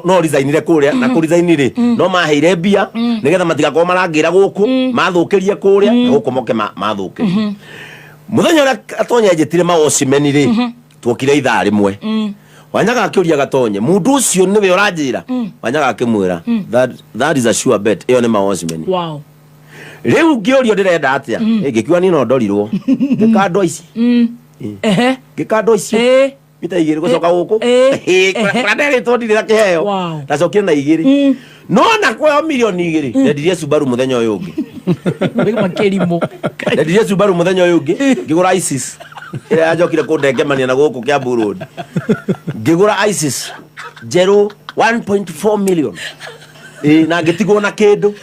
no resignire kuria na ku resignire no maheire mbia nigetha matigakoma marangira guku mathukirie kuria guku moke mathukirie muthenya ura Gatonya ajitire maosimeni ri twokire ithaa rimwe Wanyaga akiuria Gatonye mundu ucio niwe uranjira Wanyaga akimwira that is a sure bet iyo ni maosimeni wow riu ngiorio ndirenda atia ngikiwa ni no ndorirwo ngikando ici ngikando ici mita igiri gucoka guku kradere to ndira kiheo ndacokire na igiri no na kwa milioni igiri ndendirie Subaru muthenya uyu ungi makirimo ndendirie Subaru muthenya uyu ungi ngigura ISIS ira yajokire kundengemania na guku kia Burundi ngigura ISIS jeru 1.4 million na ngitigwo na kindu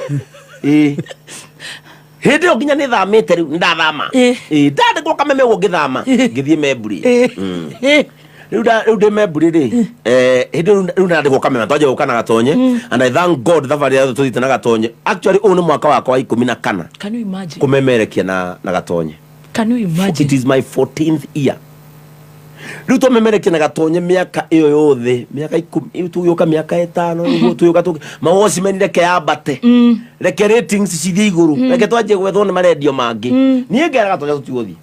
Hede oginya ni thamite riu ndathama ndade ko kameme wo githama ngithie memburi riu de memburi ri hede riu ndade ko kameme twaje gukana Gatonye and I thank God thavari ya tuthite na Gatonye actually ni mwaka wakwa wa 14 can you imagine kumemerekia na Gatonye can you imagine it is my 14th year riu tumemerekia na Gatonye miaka iyo yothe miaka 10 tuyoka miaka 5 niguo tuyoka mawosi menire ke abate reke ratings cithie iguru reke twaje gwethwo ni maredio mangi nie ngera Gatonye tutiothi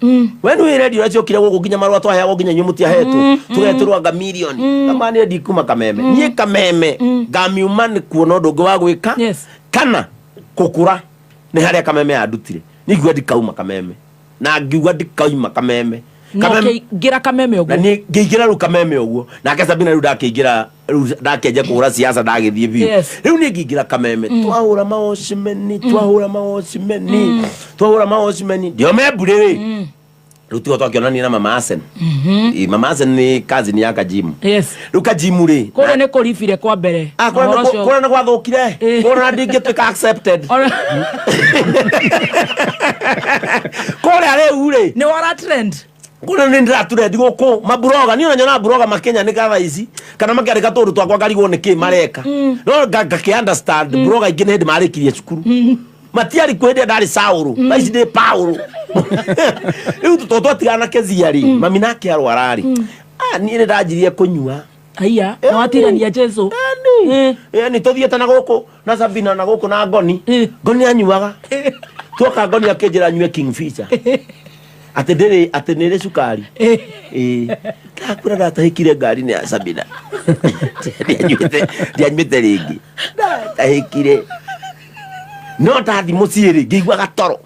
we ni radio acio kire guku ginya marwa twaheagwo ginya nyumuti ahetu tugetirwa nga milioni kama ni ndikuma kameme nie kameme ngamiuma ni kuona ndungi wa gwika kana kukura ni haria kameme adutire nigua ndikauma kameme na ngiugua ndikauma kameme gira kameme oguo na ni ngigira ru kameme oguo na ke Sabina ru ndakigira ndakeje kuhura siasa ndagithie biu riu ni ngigira kameme twahura maosimeni ndio memburi riu tuo twakionani na mama Asen mama Asen ni kazi ni yaka Jim riu Kajimu ri kore ne korifire kwa mbere kore na gwathukire kore na ndingituika accepted kore ale ure ni wara trend kuna ni ndiraturedi guku maburoga ni nyona buroga makenya ni gatha ici kana makiarika tundu twakwa ngarigwo ni ki mareka no ngaki understand buroga ingine hindi marikirie cukuru matiari kwende ndari Sauru baici de Paulo riu tutoto tigana keziari mami nake arwarari ni ndajirie kunyua aya no atirania Jesu ni tuthiete na guku na Sabina na guku na Ngoni anyuaga tuoka Ngoni akenjira nyue Kingfisher atenere sukari kakura datahikire ngari ni Sabina ndianyuite ringi datahikire no tathi muciiri ngigwa gatoro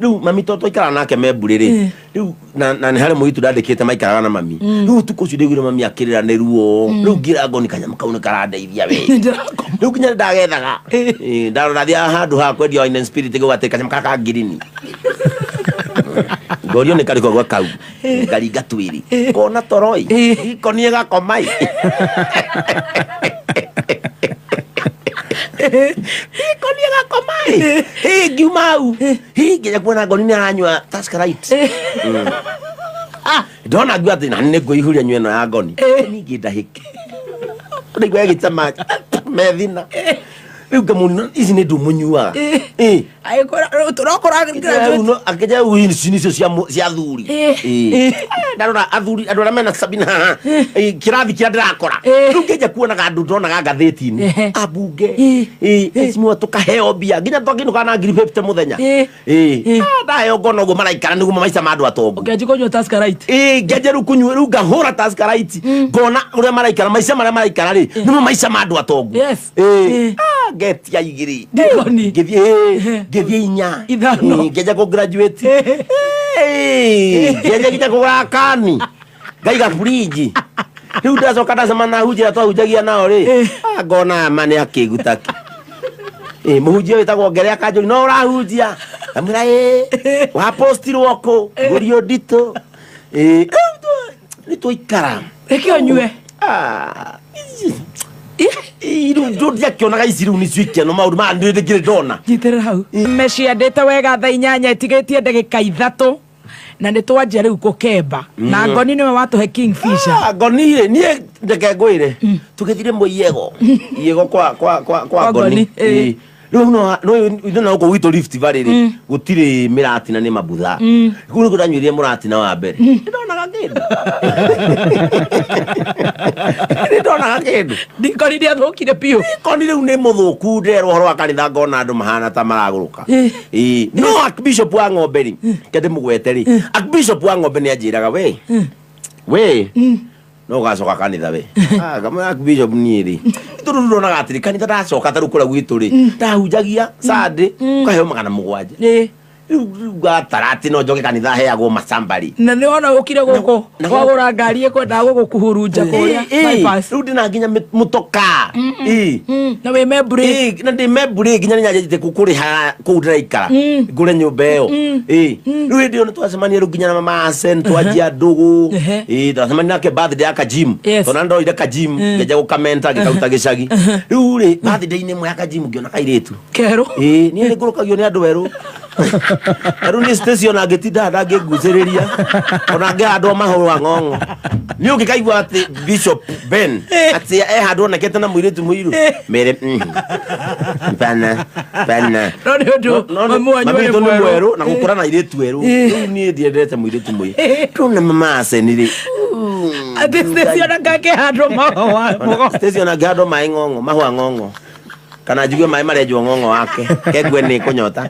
riu mami toto ikara nake memburi ri riu na ni hare muitu ndandikite maikaraga na mami riu tukucu ndigwire mami akirira ni ruo riu ngira Ngoni kanyama kau ni karandeithia we riu kinya ndagethaga ndarora thia handu ha kwendia wine spirit gugate kanyama kaka ngirini Gorio ni kariko gwa kau ngari gatwiri kona toroi ikonie gakomai ikonie gakomai giumau nginya kuona Ngoni ni aranyua Taskarite ndona ngua thina ni nguihuria nyue no ya Ngoni ni ngindahiki ndigwa gitama methina riu ngamuni ici ni ndumunyua ai turakora graduate akeja win sinicio cia thuri ndarora athuri andu ara mena Sabina kirathi kia ndirakora riu ngeja kuona gandu ndona gatheti-ini abunge esimu tukaheo bia nginya twakinu kana ngiri 50 muthenya ndaheo ngono guo maraikara niguo maica ma andu atongu ngeja kunywa Taskarite ngeja riu kunywa riu ngahura Taskarite ngona uria maraikara maica maria maraikara ri nimo maica ma andu atongu get ya igiri ngithie inya ngeja ku graduate ngeja kita kugura kani ngaiga fridge riu ndacoka ndacema na hujira twahunjagia nao ri ngona mane akigutaki muhunjia witagwo Ngere Kanjuri no urahunjia amira wa postirwo ku gurio ndito ni tuikara reke onyue iru ndodia kionaga isiru ni swikia no mauru ma ndire ngire ndona nyitera hau meciandite wega thaa 8 itigitie ndagika 3 na nä twanjia rä u gå kemba na ngoni nä we watå he Kingfisher ngoni niä ndeke ngwä re tå gä thire må iego kwa ngoni rä u no gå gwitå Rift Valley rä gå tirä mä ratina nä mabutha rä u nä gå ranyuä rie må ratina wa mbere nä ndonaga kä ndå nä ndonaga kä ndå ndikoni nä athå kire biå koni rä u nä må thå ku nderwo horo wa kanitha ngona andå mahana ta maragå rå ka no Archbishop wa ng'ombe rä ke ndä må gwete rä Archbishop wa ng'ombe nä anjä raga we no gacoka kanitha we kamwe Archbishop niä rä tå rå ndonaga atä rä kanitha ndacoka tarä kå rä a gwitå rä ndahunjagia Sunday ukaheo 700 riu gatara atä no njoke kanitha heagwo macambari na nä wona å kire gå kå wagå ra ngari ä kwendaga gå gå kuhurunja kå rä a rä u ndä na nginya må toka na wä membure na ndä membure nginya nä nyanjä te kå rä ha kå u ndä raikara ngå re nyå mba ä yo rä u hä ndä ä yo nä twacemania rä u nginya na mamasen twanjia ndå gå twacemania nake birthday ya kajim tona ndoire kajim ngenja gå kamenta gä kauta gä cagi rä u rä birthday-inä ĩmwe ya kajim ngä ona kairä tu kerå niä nä ngå rå kagio nä andå erå rä nä station angä tinda ndangä ngucä rä ria ona ngä handwo mahå wa ng'ong'o nä å ngä kaigua atä Bishop Ben atä handwo onekete na må irä tu må irå mere pana mamitå nä mwerå na gå kå ra na irä tu erå rä u niä ndiendete må irä tu må irä rä u nä mamaceni rä station angä handwo maä ng'ong'o mahå a ng'ong'o kana njigue maä marenjwo ng'ong'o wake kengwe nä kå nyota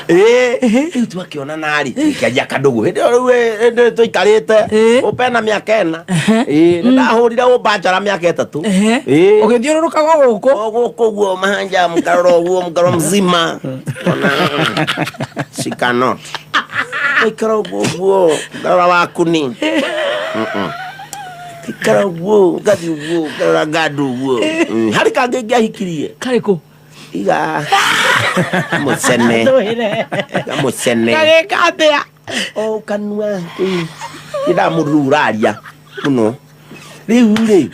rä u twakä narä kä anjia kandå gå hä ndä ä yo tå ikarä te å pena mä aka 4 nä ndahå rire å mbanjara mä aka 3 å gä thiå rå rå kaga gå kå gå kå guo mahanja mkarora å guo mkaro mzima cikanot ikara å guo ngarora waku ni ikara guo gathi guo ngarora ngandå guo harä kangä ngä ahikirie karä kå iga mucene gagä ka atä a o kanua ä må rå raria må no rä u rä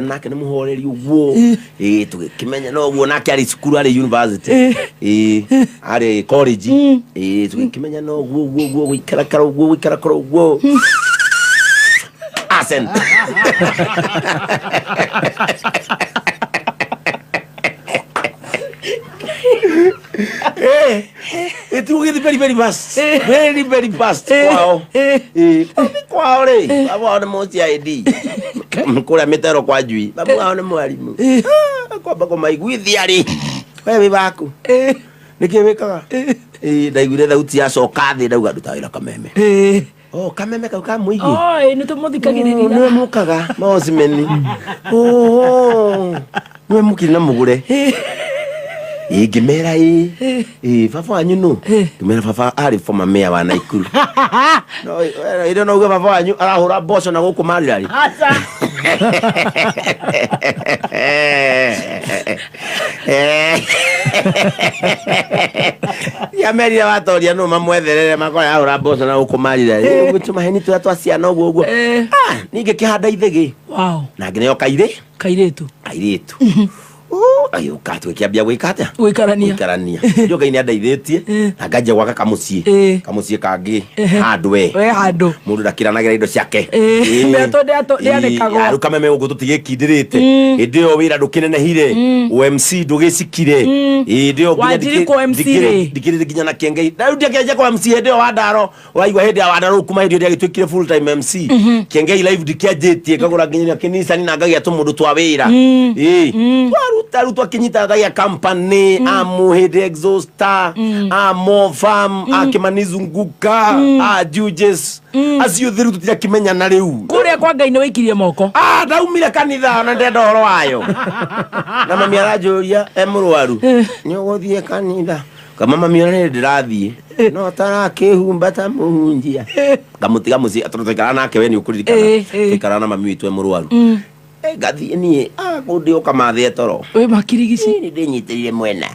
nake nä må horeri å guo tå gä kä menya no guo nake arä cukuru arä university arä college tå gä kä menya no guo guo gå ikarakara å guo gå ikarakara å guo it will get very fast kwao kwao rä baba wao nä moci ID kå rä a mä tero kwa njui baba wao nä mwarimå kwamba kå maiguithia rä we wä baku nä kä wä kaga ndaiguire thauti yacoka thä ndauga nduta wä ra kameme kameme kau ka må ingä nä tå må thikagä rä ria nä må kaga maocimeni nä må kiri na må gå re ngä mera baba wanyu no ngä mera baba arä former mayor wa Naikuru ä no uge baba wanyu arahå ra mboco na gå kå marä rarä yamerire watoria no mamwetherere makora arahå ra mboco na gå kå marä rarä gå tå maheni tå rä a twa ciana å guo å guo ningä kä handa ithä na ngä neo kairä tu ayuka tukiambia gwikata gwikarania njoga ini andaithĩtie na nganja gwaka kamuciĩ kangĩ handũ mũndũ ndakiranagira indo ciake aruka meme ũguo tũtigĩkindĩrĩte hĩndĩ ĩyo wĩra ndũkĩnenehire OMC ndũgĩcikire hĩndĩ ĩyo ndikĩrĩte nginya na Kĩengei rĩu ndiakĩanjia kwa MC hĩndĩ ĩyo Wandaro waigua hĩndĩ ya Wandaro kuma hĩndĩ ĩyo ndĩagĩtuĩkire full time MC Kĩengei live ndikĩanjĩtie ngagũra nginya kĩnicani na ngagĩa tũmũndũ twa wĩra tarutwo akinyita ya company amu hede exhauster amo farm akimanizunguka juges asiuthiru tutira kimenya na riu kuria kwa Ngai ni wikirie moko ndaumire kanitha na ndenda horo wayo na mami arajuria emurwaru ni uguthie kanitha kama mami nĩ ndĩrathiĩ no tarakĩhumba ta mũhunjia ngamũtiga mũciĩ atũrũtaikara nake we nĩ ũkũririkana tũikara na mami witũ emũrwaru gathi ni kå ndä å kamathä toro makirigici nä ndä nyitä rire mwena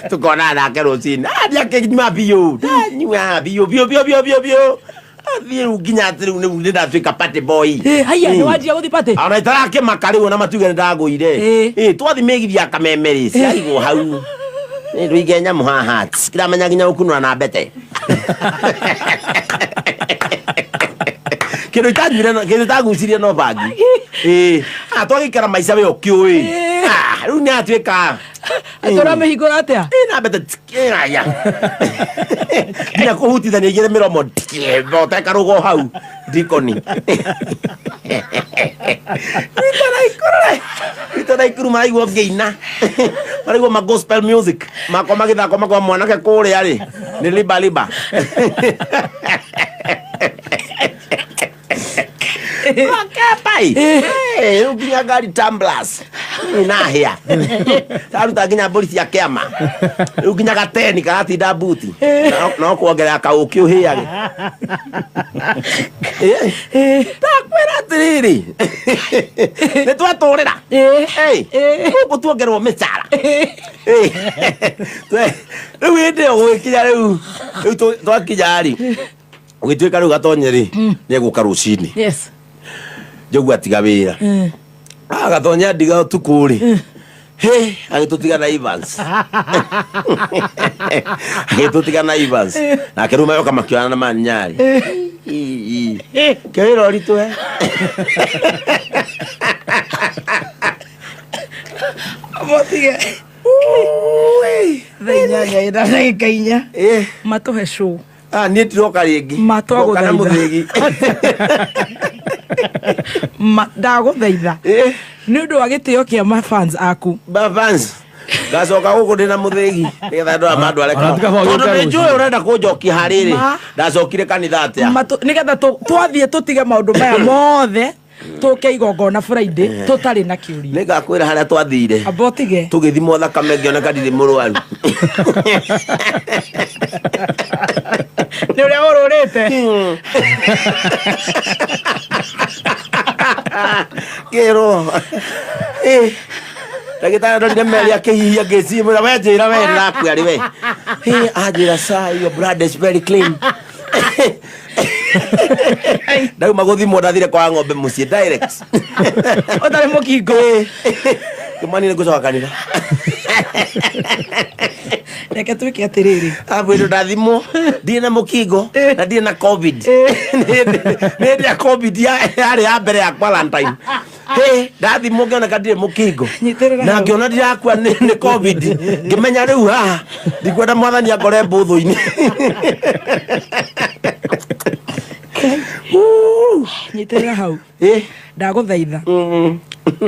tukona nake rucini ndia kinyua biũ nyua biũ athiĩ nginya atĩ rĩu nĩ ndatuĩka party boy. Haya nĩ wanjia gũthiĩ party? Ona itarakĩmaka rĩu ona matuge nĩ ndagũire. Twathi mĩgithi ya Kamemeri ciaigwo hau. Rũige nyamũ haha kiramenya nginya gũkunũra na mbete. Kĩndũ itagucirie no bangi. Twagĩikara maica we ũkĩũĩ. Rĩu nĩ atuĩka tũramĩhingũra atĩa? Na mbete aya nginya kũhutithania igĩrĩ mĩromo oteka rũgo hau ndikoni. Rita Naikuru maraigua ngĩina maraigua ma gospel music makwa magĩthakwo makwa mwanake kũrĩa rĩ nĩ liba Wakapai. Nginya ngari tumblers nahĩa taruta nginya polisi ya kĩama rĩu nginya gateni karatinda buti no kuongerera kaũkĩ ũhĩage. Takwĩra atĩrĩrĩ nĩ twatũrĩra gũkũ tuongererwo mĩcara rĩu hĩndĩ ĩyo gũgĩkinya rĩu twakinya rĩ ũgĩtuĩka rĩu Gatonye rĩ nĩ egũka rũcinĩ njogu atiga wĩra Gatonye ndiga ũtukũ rĩ agĩtũtiga na Evans nake rĩu mayoka makĩoana na Manyari kĩwĩra ũritũ motige thainyanya ĩna ndagĩka 4 matũhe show. Niĩ ndiroka rĩngĩ matwagũthaitha mũthĩgi ndagũthaitha nĩ ũndũ wa gĩtĩo kĩa mafans aku. Fans ngacoka gũkũ ndĩ na mũthĩgi nĩgetha andũ amandũ areka tondũ nĩnjũĩ ũrenda kũnjokia harĩrĩ ndacokire kanitha atĩa nĩgetha twathiĩ tũtige maũndũ maya mothe tũke igongona Friday tũtarĩ na kĩũria. Nĩngakwĩra harĩa twathire abotige tũgĩthimwo thakame ngĩoneka ndirĩ mũrwaru. nĩ ũrĩa ũrũrĩte kĩrwo ndagĩtarĩ ndorire meri akĩhihia ngĩcimũra we njĩra we nĩrakua rĩ we anjĩra sir your blood is very clean. Ndauma gũthimwo ndathire kwa ng'ombe mũciĩ direct ũtarĩ mũkingo kĩmani nĩngũcoka kanitha reke twĩke atĩrĩrĩ abwĩrwo ndathimwo ndirĩ na mũkingo na ndirĩ na covid nĩ hĩndĩ ya covid yarĩ ya mbere ya quarantine ndathimwo ngĩoneka ndirĩ mũkingo na ngĩona ndirakua nĩ covid ngĩmenya rĩu haha ndikwenda mwathani angore mbũthũ-inĩ. nyitĩrĩra hau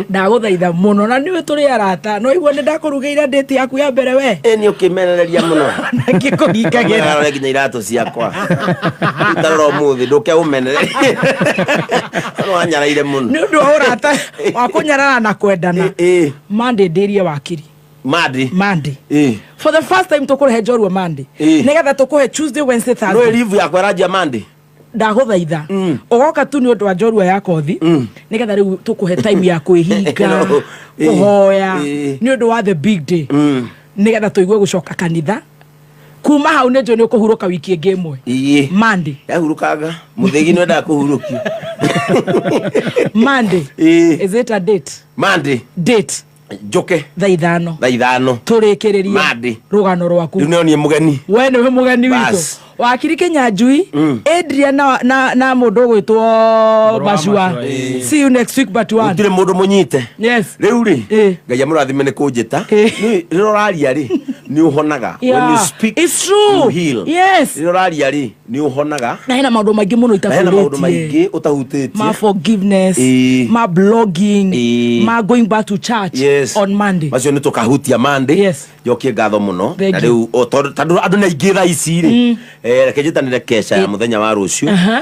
ndagũthaitha mũno na nĩwe tũrĩ arata no igua nĩ ndakũrugĩire ndĩti yaku ya mbere we nĩ ũkĩmenereria mũno ngĩkũhingagĩra nginya iratũ ciakwa itarora ũmũthĩ ndũke ũmenererie no wanyaraire mũno nĩ ũndũ wa ũrata wa kũnyarara na kwendana. Monday ndĩrie wakiri Monday for the first time tũkũrehe njorua Monday nĩgetha tũkũhe Tuesday Wednesday Thursday no leave yakwa ranjia Monday ndagũthaitha ũgoka tu nĩ ũndũ wa njorua ya kothi nĩgetha rĩu tũkũhe time ya kwĩhinga kũhoya nĩ ũndũ wa the big day nĩgetha tũigue gũcoka kanitha kuma hau nĩ njũ nĩ ũkũhurũka wiki ĩngĩ ĩmwe Monday yahurũkanga mũthĩgi nĩ wendaga kũhurũkio Monday is it a date Monday date njoke thaa ithano tũrĩkĩrĩrie rũgano rwaku. Rĩu nĩo niĩ mũgeni we nĩwe mũgeni witũ wakiri Kĩnyanjui Adrian na mũndũ ũgwĩtwo Bashua. See you next week but one gũtirĩ mũndũ mũnyite rĩu rĩ Ngai amũrathime nĩ kũnjĩta rĩrĩa ũraria rĩ nĩ ũhonaga when you speak it's true you heal. Rĩrĩa ũraria rĩ nĩ ũhonaga na hena maũndũ maingĩ mũno ũtahutĩtie ma forgiveness ma blogging ma going back to church on Monday macio nĩ tũkahutia Monday njokie ngatho mũno na rĩu tondũ andũ nĩ aingĩ thaa ici rĩ reke njĩtanĩre kesha ya mũthenya wa rũciũ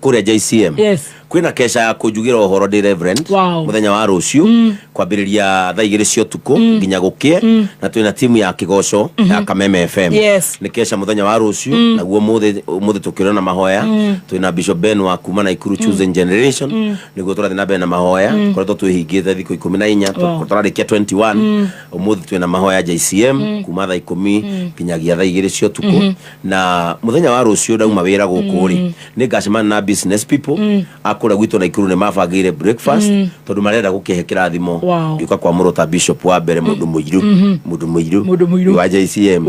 kũrĩa JCM kwina kesha ya kunjugira uhoro ndi Reverend muthenya wa rucio kwambiriria thaa 2 cia utuku nginya gukie na twina timu ya kigoco ya Kameme FM ni kesha muthenya wa rucio naguo muthi tukirona na mahoya twina Bishop Ben wa kuma na Ikuru Chosen Generation niguo turathi na bena mahoya koretwo twihingite thikũ 14 turarikia 21 umuthi twina mahoya JCM kuma thaa 10 kinyagia thaa 2 cia utuku na muthenya wa rucio ndauma wira guku ri ni ngacemana na business people akura gwitu na Ikuru ni mabangire breakfast tondu marenda gukihe kirathimo yuka kwa Muruta Bishop wa mbere mundu muiru wa JCM.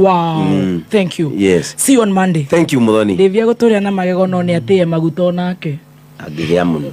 Thank you. Yes. See you on Monday. Thank you Muthoni. Ndivia guturia na magego no ni atie maguto nake agihia muno.